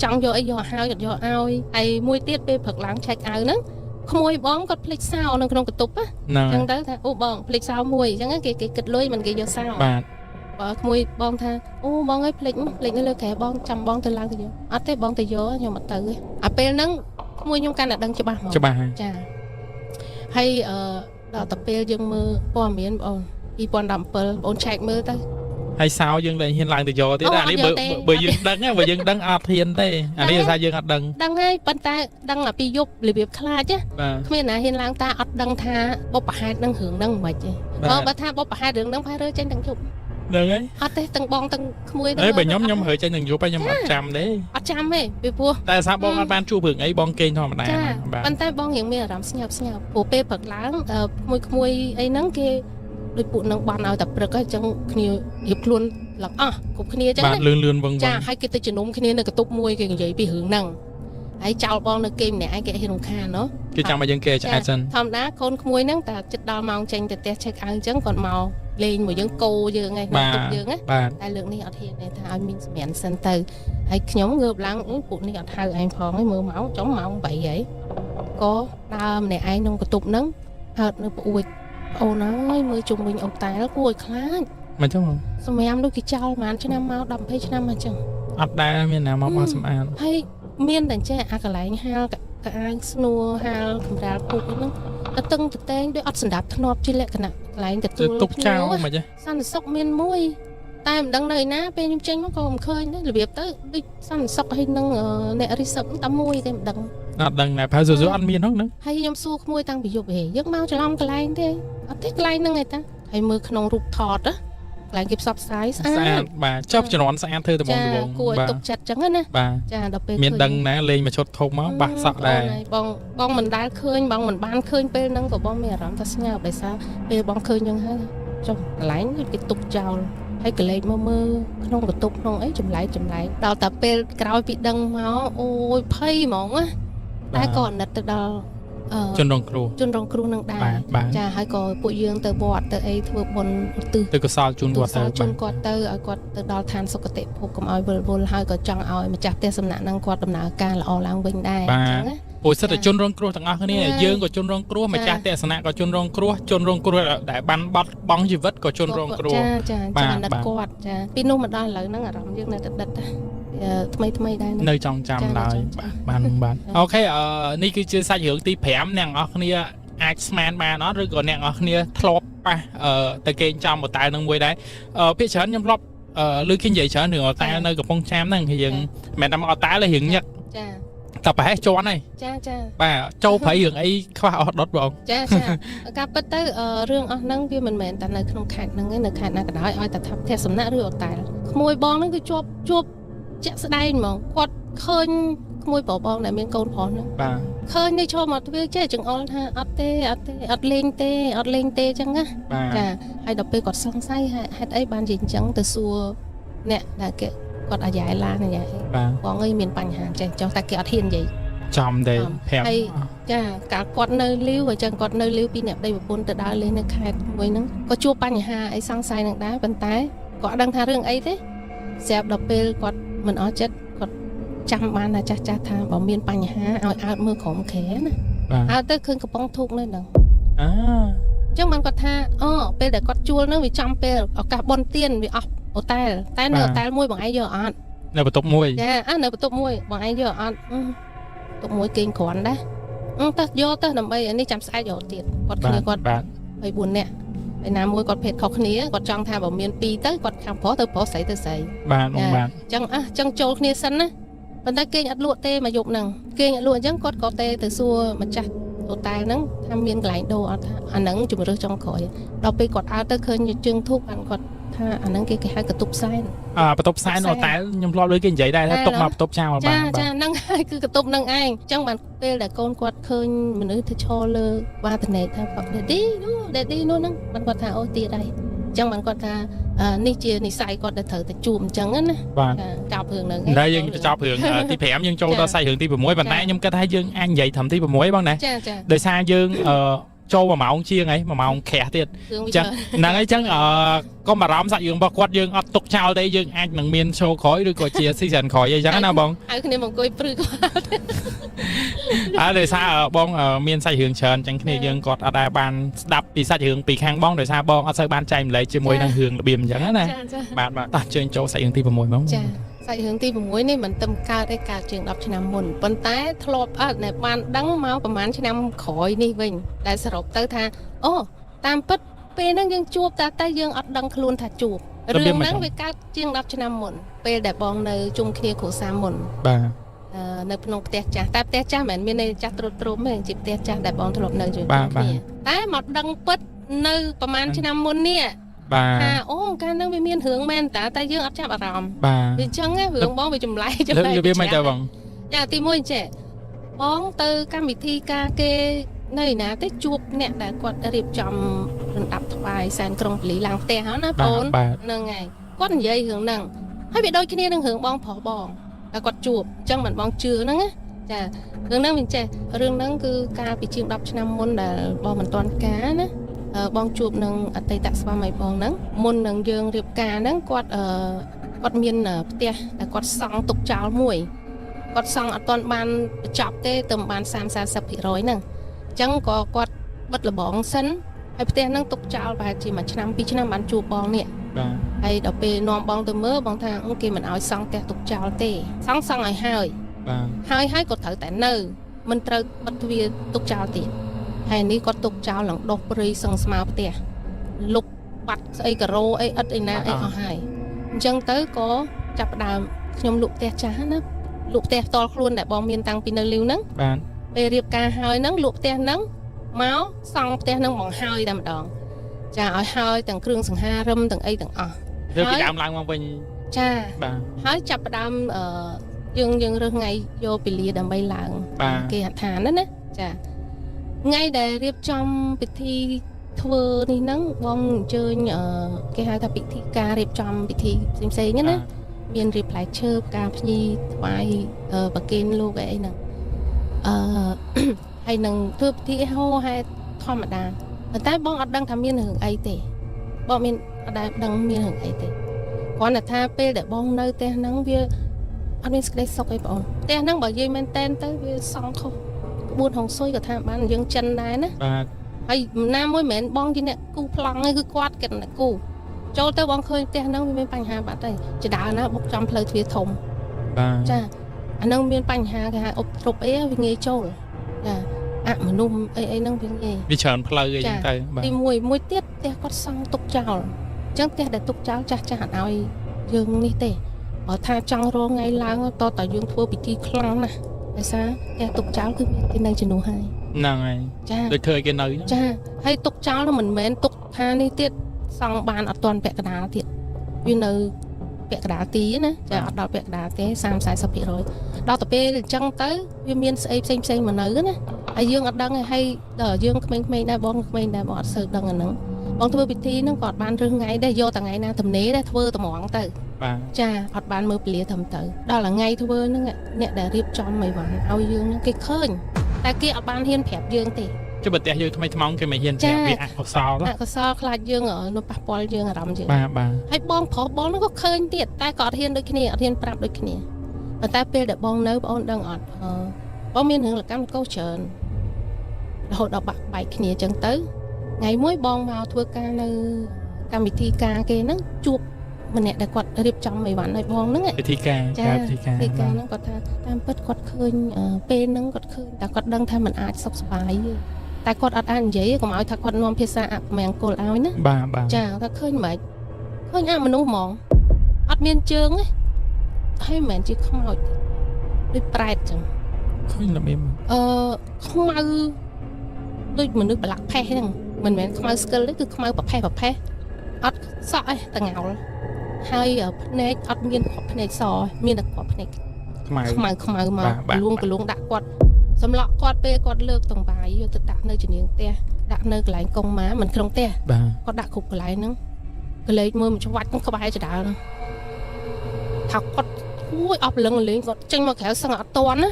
ចង់យកអីយកឲ្យអត់យកឲ្យហើយមួយទៀតពេលព្រឹកឡើងឆែកអាវហ្នឹងក្មួយបងគាត់ភ្លេចសោនៅក្នុងកន្ទប់ណាអញ្ចឹងទៅថាអូបងភ្លេចសោមួយអញ្ចឹងគេគិតលុយមិនគេយកសោបាទបើក្មួយបងថាអូបងអើយភ្លេចនៅលើក្រែបងចាំបងទៅឡើងទៅយកអត់ទេបងទៅយកខ្ញុំអត់ទៅទេអាពេលហ្នឹងក្មួយខ្ញុំកាន់តែដឹងច្បាស់ហ្មងច្បាស់ចាហើយដល់ទៅពេលយើងមើលព័ត៌មានបង2017បងអូនឆែកមើលទៅហើយសោយើងលែងហ៊ានឡើងទៅយកទៀតអានេះបើយើងដឹងបើយើងដឹងអត់ហ៊ានទេអានេះថាយើងអត់ដឹងហើយប៉ុន្តែដឹងពីយប់របៀបខ្លាចគ្មានណាហ៊ានឡើងតាអត់ដឹងថាបុព្វហេតុនឹងរឿងហ្នឹងមិនទេបើថាបុព្វហេតុរឿងហ្នឹងផែរើចេញទាំងយប់ហ្នឹងហើយអត់ទេទាំងបងទាំងក្មួយហ្នឹងបើខ្ញុំរើចេញទាំងយប់ហើយខ្ញុំអត់ចាំទេអត់ចាំទេពីព្រោះតែថាបងអត់បានជួបរឿងអីបងគេងធម្មតាប៉ុន្តែបងរៀងមានអារម្មណ៍ស្ញប់ព្រោះពេលព្រឹកឡើងក្មួយអីហ្នឹងគេដូចពួកនឹងបានឲ្យតែព្រឹកហើយអញ្ចឹងគ្នារៀបខ្លួនឡើងអស់គ្រប់គ្នាអញ្ចឹងបាទលឿនវឹងចាហើយគេទៅជំនុំគ្នានៅកន្ទប់មួយគេនិយាយពីរឿងហ្នឹងហើយចោលបងនៅគេម្នាក់ឯងគេហ៊ានរំខានណោះគេចាំឲ្យយើងគេឆ្អែតសិនធម្មតាកូនក្មួយហ្នឹងតែចិត្តដល់ម៉ោងចេញទៅផ្ទះឆែកអើអញ្ចឹងគាត់មកលេងមួយយើងគោយើងឯងនៅទុកយើងណាតែលើកនេះអត់ហ៊ានទេថាឲ្យមានសម្រានសិនទៅហើយខ្ញុំងើបឡើងពួកនេះអត់ហៅឯងផងហើយមើលម៉ោងចំម៉ោង8ហើយក៏ដើរម្នាក់ឯងក្នុងកន្ទប់ហ្នឹងអើតនៅប្អួយអូនអើយមើលជុំវិញអូតែលគួរឲ្យខ្លាចមិនចឹងសម្រាប់នោះគេចោលប្រហែលឆ្នាំមក10 20ឆ្នាំមកចឹងអត់ដែរមានណាមកបោះសម្អាតហើយមានតែចេះអាកន្លែងហាលកអាងស្នួរហាលកម្រាលពុកហ្នឹងតែតឹងតតែងដូចអត់សម្រាប់ធ្នាប់ជាលក្ខណៈកន្លែងទទួលទុកចោលមិនទេសន្តិសុខមានមួយតែមិនដឹងនៅណាពេលខ្ញុំចេញមកក៏មិនឃើញដែររបៀបទៅដូចសន្តិសុខហើយនឹងអ្នករីសឹបតែមួយទេមិនដឹងអត់ដឹងដែរប្រហែលស៊ូអត់មានហ្នឹងហើយខ្ញុំសួរក្មួយតាំងពីយប់ហេយើងមកច្រឡំកន្លែងទេអត់ទេកន្លែងហ្នឹងឯតាហើយមើលក្នុងរូបថតណាកន្លែងគេផ្សព្វផ្សាយស្អាតបាទចប់ជំនាន់ស្អាតធ្វើត្មងគួរឲ្យទុកចិត្តចឹងណាចាដល់ពេលមានដឹងណាលេងមកឈុតធំមកបាក់សក់ដែរបងមិនដែលឃើញបងមិនបានឃើញពេលហ្នឹងក៏បងមានអារម្មណ៍ថាស្ងើបដោយសារពេលបងឃើញចឹងហើយចុះកន្លែងគេទុកចោលហើយកលេចមកមើលក្នុងបន្ទប់ក្នុងអីចម្លែកដល់តែពេលក្រោយពីដឹងមកអូយភ័យហ្មងណាតែក៏អាណិតទៅដល់ ជនរងគ្រោះ ជនរងគ្រោះនឹងដែរចាហើយក៏ពួកយើងទៅវត្តទៅអីធ្វើបុណ្យឧទ្ទិស ទៅកសលជូនគាត់ទៅ ជូនគាត់ទៅឲ្យគាត់ទៅដល់ឋានសុគតិភពកុំឲ្យវិលវល់ហើយក៏ចង់ឲ្យម្ចាស់ផ្ទះសំណាក់នឹងគាត់ដំណើរការល្អឡើងវិញដែរអញ្ចឹងណា ពួកសិទ្ធិជនរងគ្រោះទាំងអស់គ្នាយើងក៏ជនរងគ្រោះម្ចាស់ទស្សនៈក៏ជនរងគ្រោះជនរងគ្រោះដែលបានបាត់បង់ជីវិតក៏ជនរងគ្រោះ ចាអាណិតគាត់ចាពីនោះមកដល់ឥឡូវហ្នឹងអារម្មណ៍យើងនៅតែដិតថ្មីដែរ នៅចង់ចាំឡើយបាទអូខេនេះគឺជាសាច់រឿងទី5អ្នកនរគ្នាអាចស្មានបានអត់ឬក៏អ្នកនរគ្នាធ្លាប់ប៉ះទៅគេចំបតែនឹងមួយដែរភាគច្រើនខ្ញុំធ្លាប់លើគេនិយាយច្រើនរឿងអតានៅកំពង់ចាមហ្នឹងយើងមិនមែនតែមកអតាលើរឿងញឹក ចា តែប្រហែលជន់ហើយចាបាទចូលព្រៃរឿងអីខ្វះអស់ដុតបងចាការពិតទៅរឿងអស់ហ្នឹងវាមិនមែនតែនៅក្នុងខេត្តហ្នឹងទេនៅខេត្តណាក៏ដោយឲ្យតែថាផ្ទះសំណាក់ឬអតាក្មួយបងហ្នឹងគឺជាប់ជាក់ស្ដែងហ្មងគាត់ឃើញក្មួយបងដែលមានកូនប្រុសហ្នឹងបាទឃើញនេះចូលមកទ្វារចេះចង្អុលថាអត់ទេអត់លេងទេអញ្ចឹងណាចាហើយដល់ពេលគាត់សង្ស័យហេតុអីបានជាអញ្ចឹងទៅសួរអ្នកដែលគាត់អាយ៉ែឡានអាយ៉ែបងអើយមានបញ្ហាចេះចុះតែគេអត់ហ៊ាននិយាយចំទេប្រាប់ហើយចាកាលគាត់នៅលីវអញ្ចឹងគាត់នៅលីវពីអ្នកប្តីប្រពន្ធទៅដើរលេងនៅខេត្តមួយហ្នឹងក៏ជួបបញ្ហាអីសង្ស័យនឹងដែរប៉ុន្តែគាត់អត់ដឹងថារឿងអីទេស្រាប់ដល់ពេលគាត់មិនអស់ចិត្តគាត់ចាំបានថាចាស់ថាបើមានបញ្ហាឲ្យអើតមើលក្រុមខែណាអើតទៅឃើញកំប៉ុងធូបនៅហ្នឹងអញ្ចឹងបានគាត់ថាពេលដែលគាត់ជួលហ្នឹងវាចំពេលឱកាសបន់ទៀនវាអស់អូតែនៅអូតែមួយបងឯងយកអត់នៅបន្ទប់មួយចានៅបន្ទប់មួយបងឯងយកអត់បន្ទប់មួយគេងគ្រាន់ដែរទៅយកទៅដើម្បីនេះចាំស្អែកយកទៀតគាត់គ្នាគាត់បាទ3-4នាក់ឯណាមួយគាត់ភេទខុសគ្នាគាត់ចង់ថាបើមាន2ទៅគាត់ខាងប្រុសទៅប្រុសស្រីទៅស្រីបាទបងបាទអញ្ចឹងចូលគ្នាសិនណាប៉ុន្តែគេអត់លក់ទេមកយប់ហ្នឹងគេអត់លក់អញ្ចឹងគាត់ក៏ទេទៅសួរម្ចាស់អូតែហ្នឹងថាមានកន្លែងដូរអត់ថាអាហ្នឹងជំរឿសចុងក្រោយដល់ពេលគាត់អើទៅឃើញជើងធូបបានគាត់ថាអាហ្នឹងគេហៅកតុបសែនបន្ទប់សែនអូតែខ្ញុំធ្លាប់លើគេនិយាយដែរថាទុកមកបន្ទប់ចោលបាទចាហ្នឹងហើយគឺកតុបហ្នឹងឯងអញ្ចឹងបានពេលដែលកូនគាត់ឃើញមនុស្សទៅឈរលើវ៉ាតណេតថាប៉ាដេឌីនោះហ្នឹងបានគាត់ថាអូទៀតហើយអញ្ចឹងបានគាត់ថានេះជានិស័យគាត់ដែលត្រូវតែជួបអញ្ចឹងណាចប់រឿងហ្នឹងតែយើងទៅចប់រឿងទី5យើងចូលដល់សាច់រឿងទី6ប៉ុន្តែខ្ញុំគិតថាយើងអាចនិយាយត្រឹមទី6បងណាដោយសារយើងចូល1ម៉ោងជាងហើយ1ម៉ោងខែទៀតអញ្ចឹងហ្នឹងហើយអញ្ចឹងកុំបារម្ភសាច់រឿងរបស់គាត់យើងអត់ទុកចោលទេយើងអាចនឹងមានshowក្រោយឬក៏ជា season ក្រោយអីចឹងណាបងឲ្យគ្នាមកអង្គុយព្រឺគាត់ដោយសារបងមានសាច់រឿងច្រើនអញ្ចឹងគ្នាយើងគាត់អត់ដែលបានស្ដាប់ពីសាច់រឿងពីខាងបងដោយសារបងអត់សូវបានចែកម្លែកជាមួយនឹងរឿងរបៀបអញ្ចឹងណាបាទតោះជើញចូលសាច់រឿងទី6បងចាសាច់រឿងទី6នេះមិនទៅកើតទេកើតជាង10ឆ្នាំមុនប៉ុន្តែធ្លាប់អត់ដែលបានដឹងមកប្រហែលឆ្នាំក្រោយនេះវិញដែលសរុបទៅថាអូតាមពិតពេលហ្នឹងយើងជួបតែយើងអត់ដឹងខ្លួនថាជួបរឿងហ្នឹងវាកើតជាង10ឆ្នាំមុនពេលដែលបងនៅជុំគ្នាគ្រួសារមុនបាទនៅក្នុងផ្ទះចាស់តែផ្ទះចាស់មិនមែនមានចាស់ទ្រុឌទ្រោមទេជាផ្ទះចាស់ដែលបងធ្លាប់នៅជាមួយគ្នាតែមកដឹងពិតនៅប្រហែលឆ្នាំមុននេះបាទអូកាលហ្នឹងវាមានរឿងមែនតែយើងអត់ចាប់អារម្មណ៍បាទវាអញ្ចឹងរឿងបងវាចម្លែកវាមិនទៅបងចាទី1ចេះបងទៅកម្មវិធីការគេនៅឯណាទេជួបអ្នកដែលគាត់រៀបចំរំដាប់ថ្វាយសែនក្រុងពលីឡើងផ្ទះហ្នឹងណាបងហ្នឹងហើយគាត់និយាយរឿងហ្នឹងហើយវាដូចគ្នានឹងរឿងបងប្រុសបងតែគាត់ជួបអញ្ចឹងមិនបងជឿហ្នឹងណាចារឿងហ្នឹងវាចេះរឿងហ្នឹងគឺកាលពីជាង10ឆ្នាំមុនដែលបងមិនទាន់ការណាបងជួបនឹងអតីតស្វាមីបងហ្នឹងមុននឹងយើងរៀបការហ្នឹងគាត់មានផ្ទះដែលគាត់សង់ទុកចោលមួយគាត់សង់អត់ទាន់បានបញ្ចប់ទេទៅបាន 30-40% ហ្នឹងអញ្ចឹងក៏គាត់បិទលបងសិនហើយផ្ទះហ្នឹងទុកចោលប្រហែលជា1ឆ្នាំ2ឆ្នាំបានជួបបងនេះបាទហើយដល់ពេលនាំបងទៅមើលបងថាគេមិនឲ្យសង់ផ្ទះទុកចោលទេសង់ឲ្យហើយបាទហើយក៏ត្រូវតែនៅមិនត្រូវបិទទ្វារទុកចោលទៀតហើយនេះគាត់ទុកចោលឡើងដុសព្រៃសឹងស្មៅផ្ទះលុបបាត់ស្អីការ៉ូអីអិតអីណាអីអស់ហើយអញ្ចឹងទៅក៏ចាប់ផ្ដើមខ្ញុំលក់ផ្ទះចាស់ណាលក់ផ្ទះផ្ទាល់ខ្លួនដែលបងមានតាំងពីនៅលីវហ្នឹងបាទពេលរៀបការហើយហ្នឹងលក់ផ្ទះហ្នឹងមកសង់ផ្ទះហ្នឹងបងហើយតែម្ដងចាឲ្យហើយទាំងគ្រឿងសង្ហារឹមទាំងអីទាំងអស់រើពីដើមឡើងមកវិញចាបាទហើយចាប់ផ្ដើមយើងរើសថ្ងៃយកពលាដើម្បីឡើងគេហដ្ឋានណាចាថ្ងៃដែលរៀបចំពិធីធ្វើនេះហ្នឹងបងអញ្ជើញគេហៅថាពិធីការរៀបចំពិធីផ្សេងៗណាមានរៀបផ្លែឈើផ្កាភ្ញីថ្វាយប្រគេនលោកអីហ្នឹងហ hay nâng thưa thì hô hay thoi mà đà ở tại bong ở đang tham miên hưởng ấy tệ bong miên ở đây đang miên hưởng ấy tệ còn là tha pe để bong nơi te nắng bia anh miên sẽ sọc ấy bong te nắng bảo dây men ten tới bia xong không buôn hồng xôi của tham bán dương chân này nè hay nam môi mến bong cái này cu plong hay cứ quát cái này cu cho tới bong khơi te nắng miên bánh hà bạn đây chỉ đào nó bốc trăm lời thuyền thùng cha anh nâng miên bánh hà cái ốp trục ấy vì nghe trâu mà nôm ấy nâng viên gì đi chọn plug cái tay đi mùi tiết te có xong tục chào chẳng te để tục chào cha hạt ao dương đi tê ở tha trong rồi ngay lang to tại dương thua bị thi khăng nè tại sao te tục chào cứ cái này chỉ nụ hai này được thời cái nơi cha hay tục chào là mình mến tục tha đi tiết xong bàn ở toàn vẹt đá thiệt vì nơi vẹt đá tí nè cha ở đó vẹt đá té sam sai sập rồi đó tập pe chẳng tới viên miên xây mà nở nè ai dương ở đằng hay ở dương mình đã bong mình đã bỏ sự đằng ở nắng bong thưa bị thi nó còn ban rừng ngày đây vô tầng ngày nào thầm né đây thưa tầm mỏng từ cha ở ban mưa lìa thầm tử đó là ngay thưa nó nhẹ để riệp cho mày vào ao dương nó cái khơi ta kia ở ban hiên phẹp dương thì chứ bật tẹt dương thay mong cái mày hiên phẹp bị ác có sao đó có sao khai dương ở nó bắt bol dương ở đầm dương bà hay bong phỏ bong nó có khơi tiệt ta có hiên đôi kia hiên prap đôi kia và ta pe để bong nấu bong đang ọt bong miên hưởng là cam câu trợn hồi đọc bài kia chẳng tới ngày mỗi bong vào thua ca nơi cam bị thi ca kia nó chuột mình nè để quạt điệp trong mấy bạn này bong nó thi ca nó có tham bất quạt khơi pe nó quạt khơi ta quạt đăng tham mình ai sọc bài ta quạt ăn giấy còn ai ta quạt nom pizza mèn cồn áo nữa bà cha ta khơi mày khơi ăn mình uống mỏng ăn miên trơn ấy hay mèn chỉ không hỏi đi pride chẳng khơi là mềm không mau đôi mình được bạc phe hay mình không mau skill đấy cứ không mau bạc phe ắt sỏi tầng ngào hay ở này ắt miên hộp này sò miên đặc hộp này không mau mà luôn đặt quạt sầm lọ quạt pe quạt lược tầng bài vô tự đặt nơi chỉ niệm te đặt nơi lại công má mình không te quạt đặt cục lại nữa cái lấy mưa mình cho vắt cũng có bài cho đã thọc quạt ui ấp lưng lên quạt tranh mà khéo sang ở toán á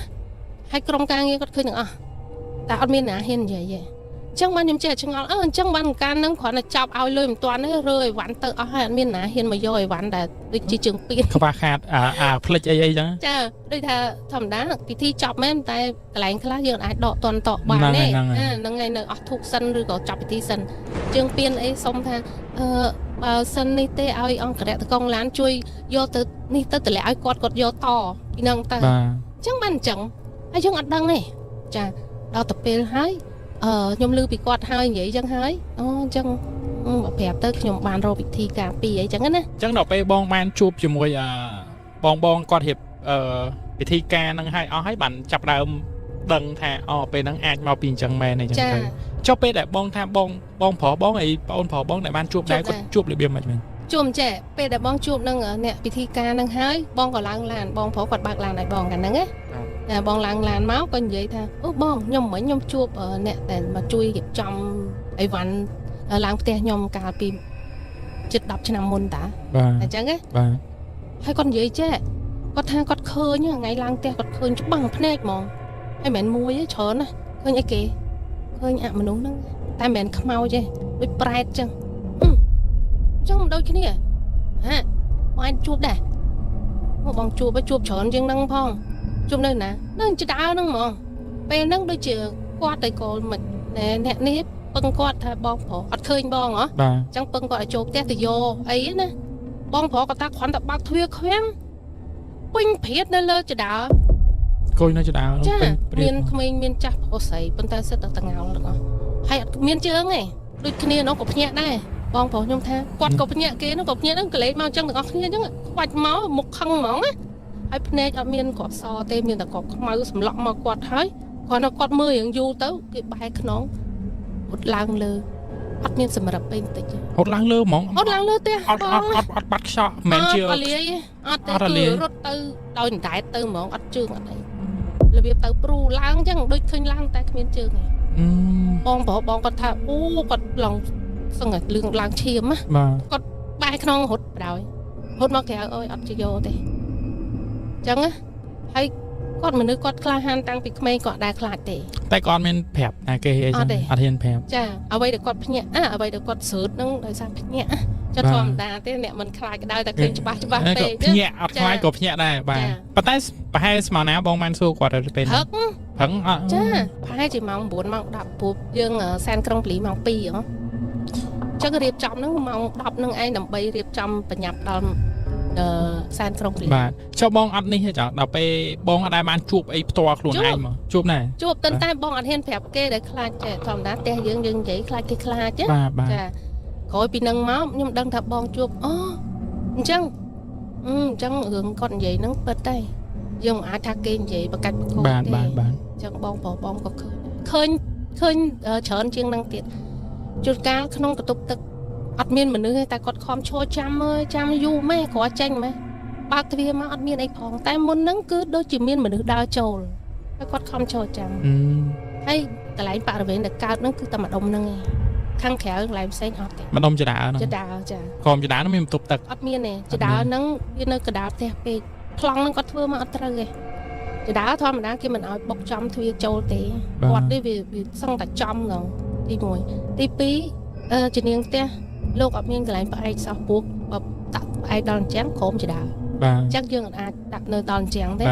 hay trong ca nghe quạt khơi nữa ta ắt miên nã hiên vậy chẳng ban nhầm trẻ chẳng ngọt chẳng ban can nâng khoản là chọc ao lôi một toán ấy rơi ván tự hai miền ná hiền mà rồi ván đã đi chỉ trường pin không ba khát plek ấy chẳng cha đây thà thầm đá thì thi chọc mấy em tay lại khá giờ ai đọ toàn tọ bàn này nâng ngày nâng thuộc sân rồi có chọc thi sân trường pin ấy xong tha sân này tê ao ông cả đại công lán chui vô từ ní tới từ lại ai quạt vô to đi nâng ta chẳng ban chẳng ai chẳng ăn đăng này cha đo tập pin hái nhom lư bị quạt hai vậy chẳng hái chẳng phẹp tới nhom bàn rồi bị thi cả pi ấy chẳng á chẳng đọc pe bong man chụp cho mùi bong quạt hiệp bị thi ca nâng hai hái bạn chập đào đằng thà pe nâng ai mau pin chẳng mè này chẳng thấy cho pe để bong tham bong phỏ bong ấy phỏ bong để ban chụp đấy có chụp lại biếm mạch mình chùm trẻ pe để bong chụp nâng ở nè bị thi ca nâng hái bong còn làng bong phỏ quạt bạc làng này bong cả nâng á bong làng máu con vậy tha bong nhom mấy nhom chuột ở nè để mà chui kịp trong ấy vặn làng te nhom cà pin chật đập cho nằm môn ta là chẳng ấy hay con vậy chứ con tha con khơi nhá ngày làng te con khơi chút bằng phết mòn hay mẹ mua với chớn này khơi như kì khơi ạ mà đúng đó ta mẹ không mau chứ bị pride chăng trong đôi cái này hả anh chuột đây một bằng chuột với chuột chớn chăng năng phong chung đây nè nó chỉ đau nó mà pe nó đôi chữ qua tay cổ mình nè nè nếp bưng qua thay bong phở ăn khơi bong hả chẳng bưng gọi là chụp té từ vô ấy nè bong phở có ta khoản tập bạc thuê khoen pin phết nên lơ chỉ đau coi nó chỉ đau miên chặt hồ sấy bên ta sẽ tầng ngào được không hay miên chướng này đôi kia nó có nhẹ đây bong phở nhung tha quạt có nhẹ kia nó có nhẹ nó lấy mau chân được không nhé chứ quạt máu một khăn mỏng á hay phe ở miền có so tên miền ta có máu sầm lọ mà quạt hái còn nó quạt mưaอย่างdu tới cái bài khốn hốt lang lơ hốt miền sầm rập bên tịch hốt lang lơ mỏng hốt lang lơ tê hốt bắt shot mền chưa hốt lìa rốt từ đôi đại từ mỏng hốt chương ở đây là việc từ pru lang chẳng đôi khơi lang tại miền chương này bong bỏ bong còn thà còn lòng xong rồi lương lang chiêm á còn bài khốn hốt rồi hốt mà kẹo ơi hốt chưa vô đây chẳng á hay គាត់មនុស្សគាត់ក្លាហានតាំងពីក្មេងគាត់ដែរខ្លាចទេ តែគាត់មានប្រាប់ណាគេអីចឹងអត់ហ៊ានប្រាប់ ចាអ្វីដែលគាត់ភ្ញាក់អ្វីដែលគាត់ស្រួតហ្នឹងដោយសារភ្ញាក់ចាធម្មតាទេអ្នកមិនខ្លាចក៏ដោយតែឃើញច្បាស់ពេក ភ្ញាក់អត់ខ្លាចក៏ភ្ញាក់ដែរបាទប៉ុន្តែប្រហែលស្មើណាបងបានសួរគាត់ទៅពេលហឹងអត់ ចាប្រហែលជាម៉ោង9ម៉ោង10ព្រោះយើងសែនក្រុងពលីម៉ោង2ហ៎ចឹងរៀបចំហ្នឹងម៉ោង10ហ្នឹងឯងដើម្បីរៀបចំបញ្ញាប់ដល់សែនក្រុងពលី បាទចុះបងអត់នេះទេចាដល់ពេលបងអត់ដែរបានជួបអីផ្ទាល់ខ្លួនឯងមកជួបណា ជួបតែបងអត់ហ៊ានប្រាប់គេដែលខ្លាចចេះធម្មតាផ្ទះយើងនិយាយខ្លាចគេខ្លាចចា បាទ ចាក្រោយពីនឹងមកខ្ញុំដឹងថាបងជួបអូអញ្ចឹងរឿងគាត់និយាយហ្នឹងពិតតែយើងមិនអាចថាគេនិយាយបកាច់បកទេ បាទ អញ្ចឹងបងក៏ឃើញច្រើនជាងហ្នឹងទៀតជួនកាលក្នុងបន្ទប់ទឹកអត់មានមនុស្សទេតែគាត់ខំឈរចាំយូរម៉េះគ្រាន់ចេញម៉េះបើកទ្វារមកអត់មានអីផងតែមុនហ្នឹងគឺដូចជាមានមនុស្សដើរចូលហើយគាត់ខំឈរចាំហើយកន្លែងបរិវេណដែលកើតហ្នឹងគឺតែម្ដុំហ្នឹងឯងខាងក្រៅកន្លែងផ្សេងអត់ទេ ម្ដុំចដាហ្នឹង ចដាចា ក្រុមចដាហ្នឹងមានបន្ទប់ទឹក អត់មានទេចដាហ្នឹងវានៅកណ្ដាលផ្ទះពេកប្លង់ហ្នឹងគាត់ធ្វើមកអត់ត្រូវទេចដាធម្មតាគេមិនឲ្យបុកចំទ្វារចូលទេគាត់ទេវាសឹងតែចំហ្មងទី1ទី2ជំនាញផ្ទះលោកអត់មានកន្លែងផ្អែកសោះពោះបើដាក់ផ្អែកដល់អញ្ចឹងក្រុមចដា បាទ អញ្ចឹងយើងអាចដាក់នៅដល់អញ្ចឹងទេ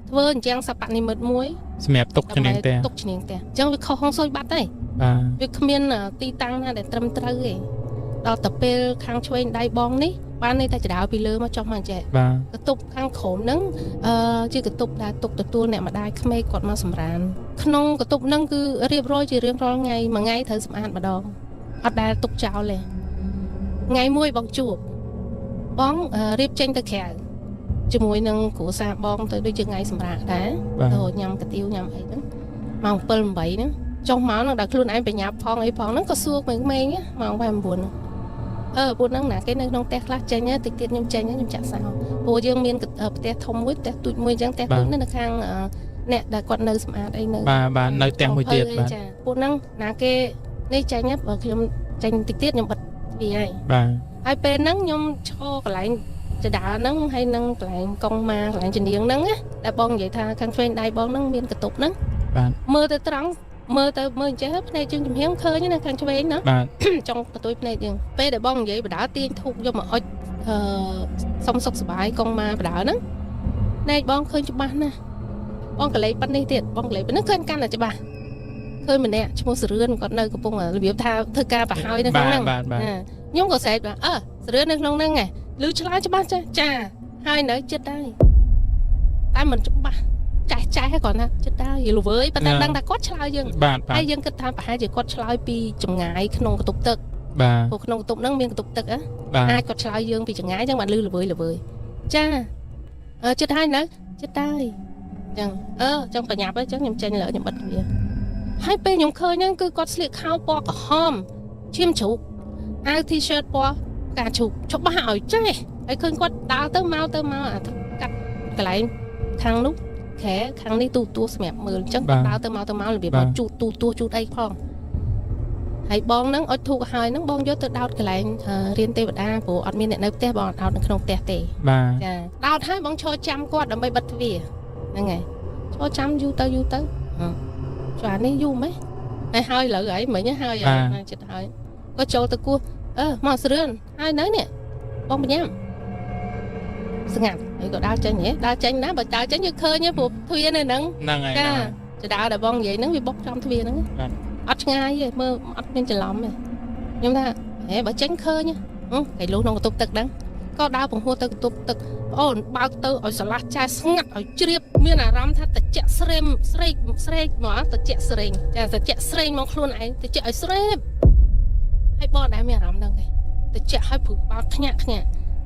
ធ្វើអញ្ចឹងសពនិមិត្តមួយ សម្រាប់ទុកជំនាញផ្ទះ ទុកជំនាញផ្ទះអញ្ចឹងវាខុសហងសុយបាត់ទេ បាទ វាគ្មានទីតាំងណាដែលត្រឹមត្រូវទេដល់ទៅពេលខាងឆ្វេងដៃបងនេះបាននេះតែចដាពីលើមកចុះមកអញ្ចឹង បាទ កតុបខាងក្រោមហ្នឹងជាកតុបដែលទុកទទួលអ្នកម្ដាយក្មេកគាត់មកសម្រានក្នុងកតុបហ្នឹងគឺរៀបរយជារៀងរាល់ថ្ងៃមួយថ្ងៃត្រូវសម្អាតម្ដងអត់ដែលទុកចោលទេថ្ងៃមួយបងជួបបងរៀបចេញទៅក្រៅជាមួយនឹងគ្រួសារបងទៅដូចជាថ្ងៃសម្រាប់ដែរទៅញ៉ាំកាទៀវញ៉ាំអីហ្នឹងម៉ោង7 8ហ្នឹងចុះមកហ្នឹងដល់ខ្លួនឯងបញ្ញាប់ផងអីផងហ្នឹងក៏សួរក្មេងៗម៉ោង8 9ហ្នឹងពួកហ្នឹងណាគេនៅក្នុងផ្ទះខ្លះចេញតិចទៀតខ្ញុំចេញខ្ញុំចាក់សោព្រោះយើងមានផ្ទះធំមួយផ្ទះទូចមួយអញ្ចឹងផ្ទះទូចនៅខាងអ្នកដែលគាត់នៅសម្អាតអីនៅ បាទនៅផ្ទះមួយទៀតបាទ ចាពួកហ្នឹងណាគេនេះចេញបើខ្ញុំចេញតិចទៀតខ្ញុំបិទវាហើយ បាទ ហើយពេលហ្នឹងខ្ញុំឈរកន្លែងចដាហ្នឹងហើយនឹងកន្លែងកងម៉ាកន្លែងជំនាញហ្នឹងណាដែលបងនិយាយថាខាងឆ្វេងដៃបងហ្នឹងមានកតុបហ្នឹង បាទ មើលទៅត្រង់មើលអញ្ចឹងភ្នែកយើងចំហៀងឃើញណាខាងឆ្វេងណា បាទ ចង់បន្ទួយភ្នែកយើងពេលដែលបងនិយាយបដាទាញធូបយកមកអុចសុំសុខសប្បាយកងម៉ាបដាហ្នឹងភ្នែកបងឃើញច្បាស់ណាស់បងកលេចប៉ុណ្នេះទៀតបងកលេចប៉ុណ្នេះឃើញកាន់តែច្បាស់ឃើញម្នាក់ឈ្មោះសរឿនគាត់នៅកំពុងរបៀបថាធ្វើការប្រហើយនៅក្នុងហ្នឹងខ្ញុំក៏ស្រែកថាសរឿននៅក្នុងហ្នឹងឮឆ្លើយច្បាស់ចាហើយនៅចិត្តដែរតែមិនច្បាស់ចាស់ហើយគាត់ណាចិត្តដែរយល់វើយប៉ុន្តែដឹងថាគាត់ឆ្លើយយើង បាទ ហើយយើងគិតថាប្រហែលជាគាត់ឆ្លើយពីចម្ងាយក្នុងកតុបទឹក បាទ ព្រោះក្នុងកតុបហ្នឹងមានកតុបទឹក បាទ អាចគាត់ឆ្លើយយើងពីចម្ងាយអញ្ចឹងបានលឺល្វើយចាចិត្តហើយនៅចិត្តដែរអញ្ចឹងអញ្ចឹងបញ្ញាប់ហើយអញ្ចឹងខ្ញុំចេញលើខ្ញុំបិទវាហើយពេលខ្ញុំឃើញហ្នឹងគឺគាត់ស្លៀកខោពណ៌ក្រហមឈាមជ្រូកអាវ T-shirt ពណ៌ផ្កាឈូកច្បាស់ឲ្យចេះហើយឃើញគាត់ដើរទៅមកកាត់កន្លែងខាងនោះខែខាងនេះទូសម្រាប់មើលអញ្ចឹងគាត់ដើរទៅមករបៀបមកជូតជូតអីផងហើយបងហ្នឹងអុចធូបហើយហ្នឹងបងយកទៅដោតកន្លែងរៀនទេវតាព្រោះអត់មានអ្នកនៅផ្ទះបងអត់ដោតនៅក្នុងផ្ទះទេ បាទ ចាដោតហើយបងឈរចាំគាត់ដើម្បីបិទទ្វារហ្នឹងហើយឈរចាំយូរទៅចានេះយូរម៉េចហើយលើអីមិញហើយចិត្តហើយក៏ចូលទៅគោះមកស្រឿនហើយនៅនេះបងបញ្ញាស្ងាត់ហើយក៏ដើរចេញណាបើដើរចេញយើងឃើញព្រោះទ្វារនៅហ្នឹង ហ្នឹងហើយ ចាចដាដែលបងនិយាយហ្នឹងវាបុកចំទ្វារហ្នឹងអត់ឆ្ងាយទេមើលអត់មានច្រឡំទេខ្ញុំថាបើចេញឃើញគេលុះក្នុងកតុបទឹកហ្នឹងក៏ដើរបង្ហួរទៅកតុបទឹកបងអូនបើកទៅឲ្យស្រឡះចាស្ងាត់ឲ្យជ្រាបមានអារម្មណ៍ថាតិចស្រេកមកតិចស្រេងចាតិចស្រេងមកខ្លួនឯងតិចឲ្យស្រេបហើយបងដែរមានអារម្មណ៍ហ្នឹងទេតិចឲ្យព្រឹកបោកខ្ញាក់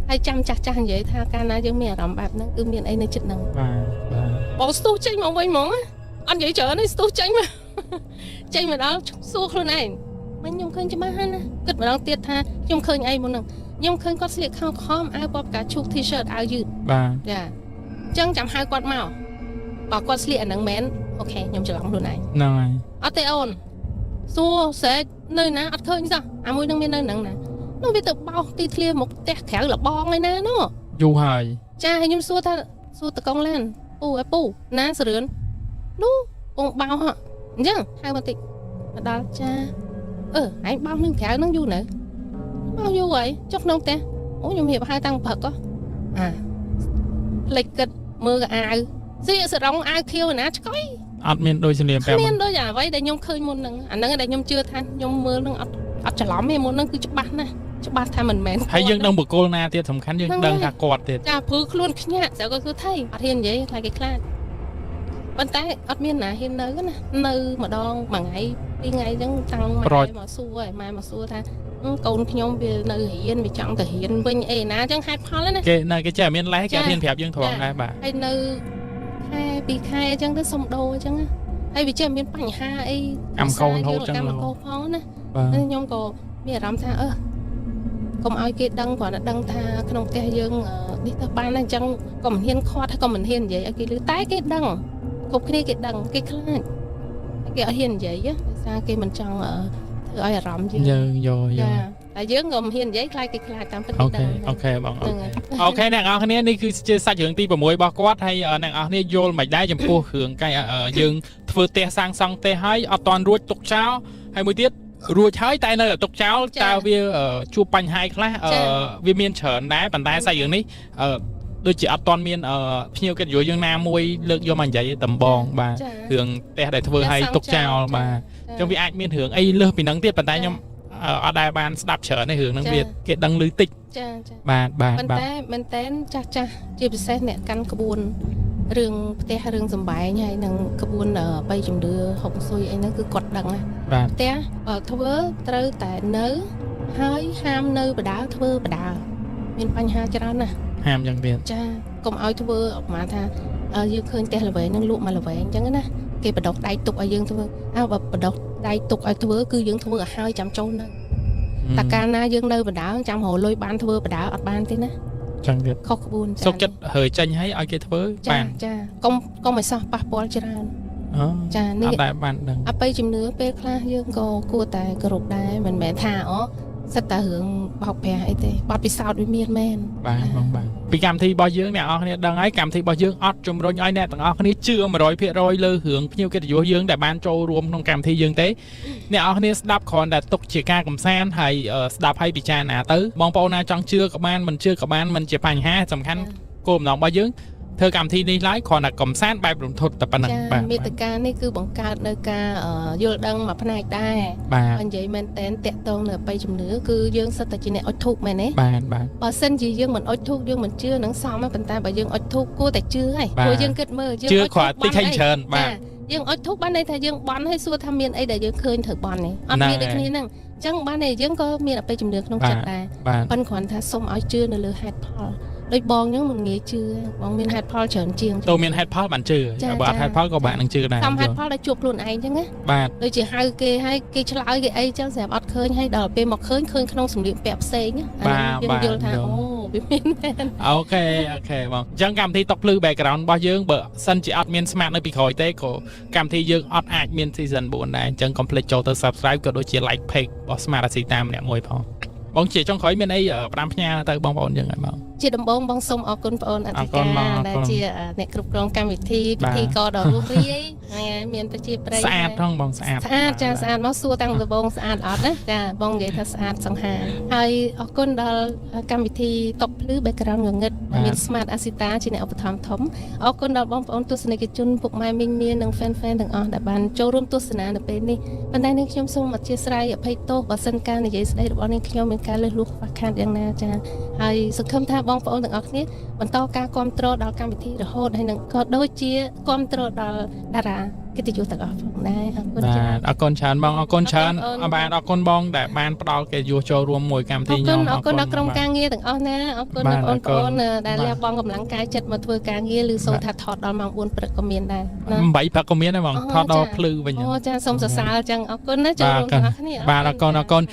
ហើយចាំចាស់និយាយថាកាលណាយើងមានអារម្មណ៍បែបហ្នឹងគឺមានអីនៅចិត្តហ្នឹង បាទបងស្ទុះចេញមកវិញហ្មងអត់និយាយច្រើនទេស្ទុះចេញមកដល់សួរខ្លួនឯងមិញខ្ញុំឃើញច្បាស់ណាគិតម្ដងទៀតថាខ្ញុំឃើញអីមុនហ្នឹងខ្ញុំឃើញគាត់ស្លៀកខោខំអាវពណ៌ផ្កាឈូក T-shirt អាវយឺត បាទ ចាអញ្ចឹងចាំហៅគាត់មកបើគាត់ស្លៀកអាហ្នឹងមែនអូខេខ្ញុំច្រឡំខ្លួនឯង ហ្នឹងហើយ អត់ទេអូនសួរស្រែកនៅណាអត់ឃើញសោះអាមួយហ្នឹងមាននៅហ្នឹងណានោះវាទៅបោកទីធ្លាមុខផ្ទះក្រៅលបងឯណានោះ យូរហើយ ចាហើយខ្ញុំសួរតកងឡានព ពូណាសរឿននោះបងបោហ៎អញ្ចឹងហៅមកតិចមកដល់ចាឯងបោនឹងក្រៅនឹងយូរនៅបោយូរហើយចុះក្នុងផ្ទះអូខ្ញុំរៀបហៅតាំងព្រឹកផ្លេចគិតមើលកអាវស៊ីសរងអាវខៀវណាឆ្កុយ អត់មានដូចជំនាញ5 មានដូចអ្វីដែលខ្ញុំឃើញមុនហ្នឹងអាហ្នឹងដែលខ្ញុំជឿថាខ្ញុំមើលហ្នឹងអត់ច្រឡំទេមុនហ្នឹងគឺច្បាស់ណាស់ច្បាស់ថាមិនមែន ហើយយើងដឹងបុគ្គលណាទៀតសំខាន់យើងដឹងថាគាត់ទៀត ចាព្រឺខ្លួនខ្ញាក់ស្រាប់ក៏គឺថៃអត់ហ៊ាននិយាយខ្លាចគេខ្លាចប៉ុន្តែអត់មានណាហ៊ាននៅណានៅម្ដងមួយថ្ងៃពីរថ្ងៃអញ្ចឹងតាំងម៉ែមកសួរឲ្យម៉ែមកសួរថាកូនខ្ញុំវានៅរៀនវាចង់ទៅរៀនវិញអីណាអញ្ចឹងហេតុផលណាគេនៅគេចេះមានលេសគេអត់ហ៊ានប្រាប់យើងត្រង់ដែរបាទ ហើយនៅខែពីរខែអញ្ចឹងទៅសុំដូរអញ្ចឹងហើយវាចេះមានបញ្ហាអីកម្មកូនហូតអញ្ចឹងកម្មកូនផងណាខ្ញុំក៏មានអារម្មណ៍ថាកុំឲ្យគេដឹងគ្រាន់តែដឹងថាក្នុងផ្ទះយើងនេះទៅបានអញ្ចឹងក៏មិនហ៊ានខាត់ហើយក៏មិនហ៊ាននិយាយឲ្យគេឮតែគេដឹងគ្រប់គ្នាគេដឹងគេខ្លាចគេអត់ហ៊ាននិយាយដោយសារគេមិនចង់ធ្វើឲ្យអារម្មណ៍យើងចាតែយើងក៏មិនហ៊ាននិយាយខ្លាចគេខ្លាចតាមពិតទៅអូខេបងអូខេអ្នកនរគ្នានេះគឺជាសាច់រឿងទី6របស់គាត់ហើយអ្នកនរគ្នាយល់មិនដែរចំពោះរឿងកាយយើងធ្វើផ្ទះសាងសង់ផ្ទះហើយអត់តាន់រួចទុកចោលហើយមួយទៀតរួចហើយតែនៅទុកចោលតើវាជួបបញ្ហាខ្លះវាមានច្រើនដែរប៉ុន្តែសាច់រឿងនេះដូចជាអត់តាន់មានភ្ញៀវកិត្តិយសយើងណាមួយលើកយកមកនិយាយដំបងបាទរឿងផ្ទះដែលធ្វើឲ្យទុកចោលបាទអញ្ចឹងវាអាចមានរឿងអីលើសពីហ្នឹងទៀតប៉ុន្តែខ្ញុំអត់ដែលបានស្ដាប់ច្រើនទេរឿងហ្នឹងវាគេដឹងឮតិចចាបាទប៉ុន្តែមែនតែនចាស់ជាពិសេសអ្នកកាន់ក្បួនរឿងផ្ទះរឿងសំបែងហើយនឹងក្បួនបីជំនឿហុកស៊ុយអីហ្នឹងគឺគាត់ដឹងណាផ្ទះធ្វើត្រូវតែនៅហើយហាមនៅបដាលធ្វើបដាលមានបញ្ហាច្រើនណាស់ហាមយ៉ាងទៀតចាកុំឲ្យធ្វើប្រហែលថាយើងឃើញផ្ទះល្វែងហ្នឹងលក់មកល្វែងអញ្ចឹងណាគេបដោះដៃទុកឲ្យយើងធ្វើបើបដោះដៃទុកឲ្យធ្វើគឺយើងធ្វើឲ្យហើយចាំចូលនៅតែកាលណាយើងនៅបដាលចាំរលុយបានធ្វើបដាលអត់បានទេណាចឹងទៀតខុសក្បួនសុខចិត្តរើចេញឲ្យគេធ្វើបានចាកុំឲ្យសោះប៉ះពាល់ច្រើនចានេះអត់ដែរបានដឹងអបិយជំនឿពេលខ្លះយើងក៏គួរតែគោរពដែរមិនមែនថាសិតតែរឿងបោកប្រាស់អីទេបទពិសោធន៍វាមានមែនបាទបងបាទពីកម្មវិធីរបស់យើងអ្នកនរគ្នាដឹងហើយកម្មវិធីរបស់យើងអត់ជំរុញឲ្យអ្នកទាំងអស់គ្នាជឿ 100% លើរឿងភ្ញៀវកិត្តិយសយើងដែលបានចូលរួមក្នុងកម្មវិធីយើងទេអ្នកនរគ្នាស្ដាប់គ្រាន់តែទុកជាការកំសាន្តហើយស្ដាប់ឲ្យពិចារណាទៅបងប្អូនណាចង់ជឿក៏បានមិនជឿក៏បានមិនជាបញ្ហាសំខាន់គោលបំណងរបស់យើងធ្វើកម្មវិធីនេះឡើយគ្រាន់តែកំសាន្តបែបរំភើបតែប៉ុណ្្នឹងបាទមេត្តានេះគឺបង្កើតនៅការយល់ដឹងមួយផ្នែកដែរនិយាយមែនតែនតាក់ទងនៅបីជំនឿគឺយើងសិតតែជាអ្នកអុជធូបមែនទេបាទបើសិនជាយើងមិនអុជធូបយើងមិនជឿនឹងសមប៉ុន្តែបើយើងអុជធូបគួរតែជឿហើយព្រោះយើងគិតមើលយើងអុជធូបតិចហើយច្រើនបាទយើងអុជធូបបានន័យថាយើងបន់ឲ្យសួរថាមានអីដែលយើងឃើញត្រូវបន់នេះអត់មានដូចគ្នាហ្នឹងអញ្ចឹងបានន័យយើងក៏មានអបិយជំនឿក្នុងចិត្តដែរប៉ុន្តែគ្រាន់ថាសូមឲ្យជឿនៅលើហេតុផលដូចបងហ្នឹងមិនងាយជឿបងមានហេតុផលច្រើនជាងទៅមានហេតុផលបានជឿបើអត់ហេតុផលក៏bạnនឹងជឿដែរតាមហេតុផលដែលជួបខ្លួនឯងអញ្ចឹងណាបាទដូចជាហៅគេឲ្យគេឆ្លើយគេអីអញ្ចឹងស្រាប់អត់ឃើញហើយដល់ពេលមកឃើញក្នុងសម្លៀកពាក់ផ្សេងយើងយល់ថាអូវាមានមែនអូខេបងអញ្ចឹងកម្មវិធីតុកភ្លឺ background របស់យើងបើសិនជាអត់មានស្មាតនៅពីក្រោយទេក៏កម្មវិធីយើងអត់អាចមាន season 4ដែរអញ្ចឹងកុំភ្លេចចូលទៅ subscribe ក៏ដូចជា like page របស់ Smart Asi តាមម្នាក់មួយផងបងជាចុងក្រោយមានអីផ្ដាំផ្ញើទៅបងប្អូនយើងហើយបងជាដំបូងបងសូមអរគុណបងប្អូនអធិការដែលជាអ្នកគ្រប់គ្រងកម្មវិធីពិធីករដ៏រួសរាយហើយមានប្រជាប្រិយស្អាតផងបងស្អាតចាស្អាតមកសួរតាំងដំបូងស្អាតអត់ណាចាបងនិយាយថាស្អាតសង្ហាហើយអរគុណដល់កម្មវិធីតុកភ្លឺ background ងងឹតមាន Smart Asita ជាអ្នកឧបត្ថម្ភធំអរគុណដល់បងប្អូនទស្សនិកជនពុកម៉ែមីងមាននិង fan ទាំងអស់ដែលបានចូលរួមទស្សនានៅពេលនេះប៉ុន្តែនាងខ្ញុំសូមអធិស្ឋានអភ័យទោសបើសិនការនិយាយស្ដីរបស់នាងខ្ញុំមានការលើសលួសខ្វះខាតយ៉ាងណាចាហើយសង្ឃឹមថាបងប្អូនទាំងអស់គ្នាបន្តការគាំទ្រដល់កម្មវិធីរហូតហើយនឹងក៏ដូចជាគាំទ្រដល់តារាកិត្តិយសទាំងអស់ផងដែរអរគុណច្រើនអរគុណច្រើនបងអរគុណច្រើនបាទអរគុណបងដែលបានផ្ដល់កិត្តិយសចូលរួមមួយកម្មវិធីខ្ញុំអរគុណដល់ក្រុមការងារទាំងអស់ណាអរគុណដល់បងប្អូនដែលលះបង់កម្លាំងកាយចិត្តមកធ្វើការងារឬសូមថាថតដល់ម៉ោង4ព្រឹកក៏មានដែរ8ព្រឹកក៏មានដែរបងថតដល់ភ្លឺវិញអូចាសូមសរសើរអញ្ចឹងអរគុណណាចូលរួមទាំងអស់គ្នាបាទអរគុណ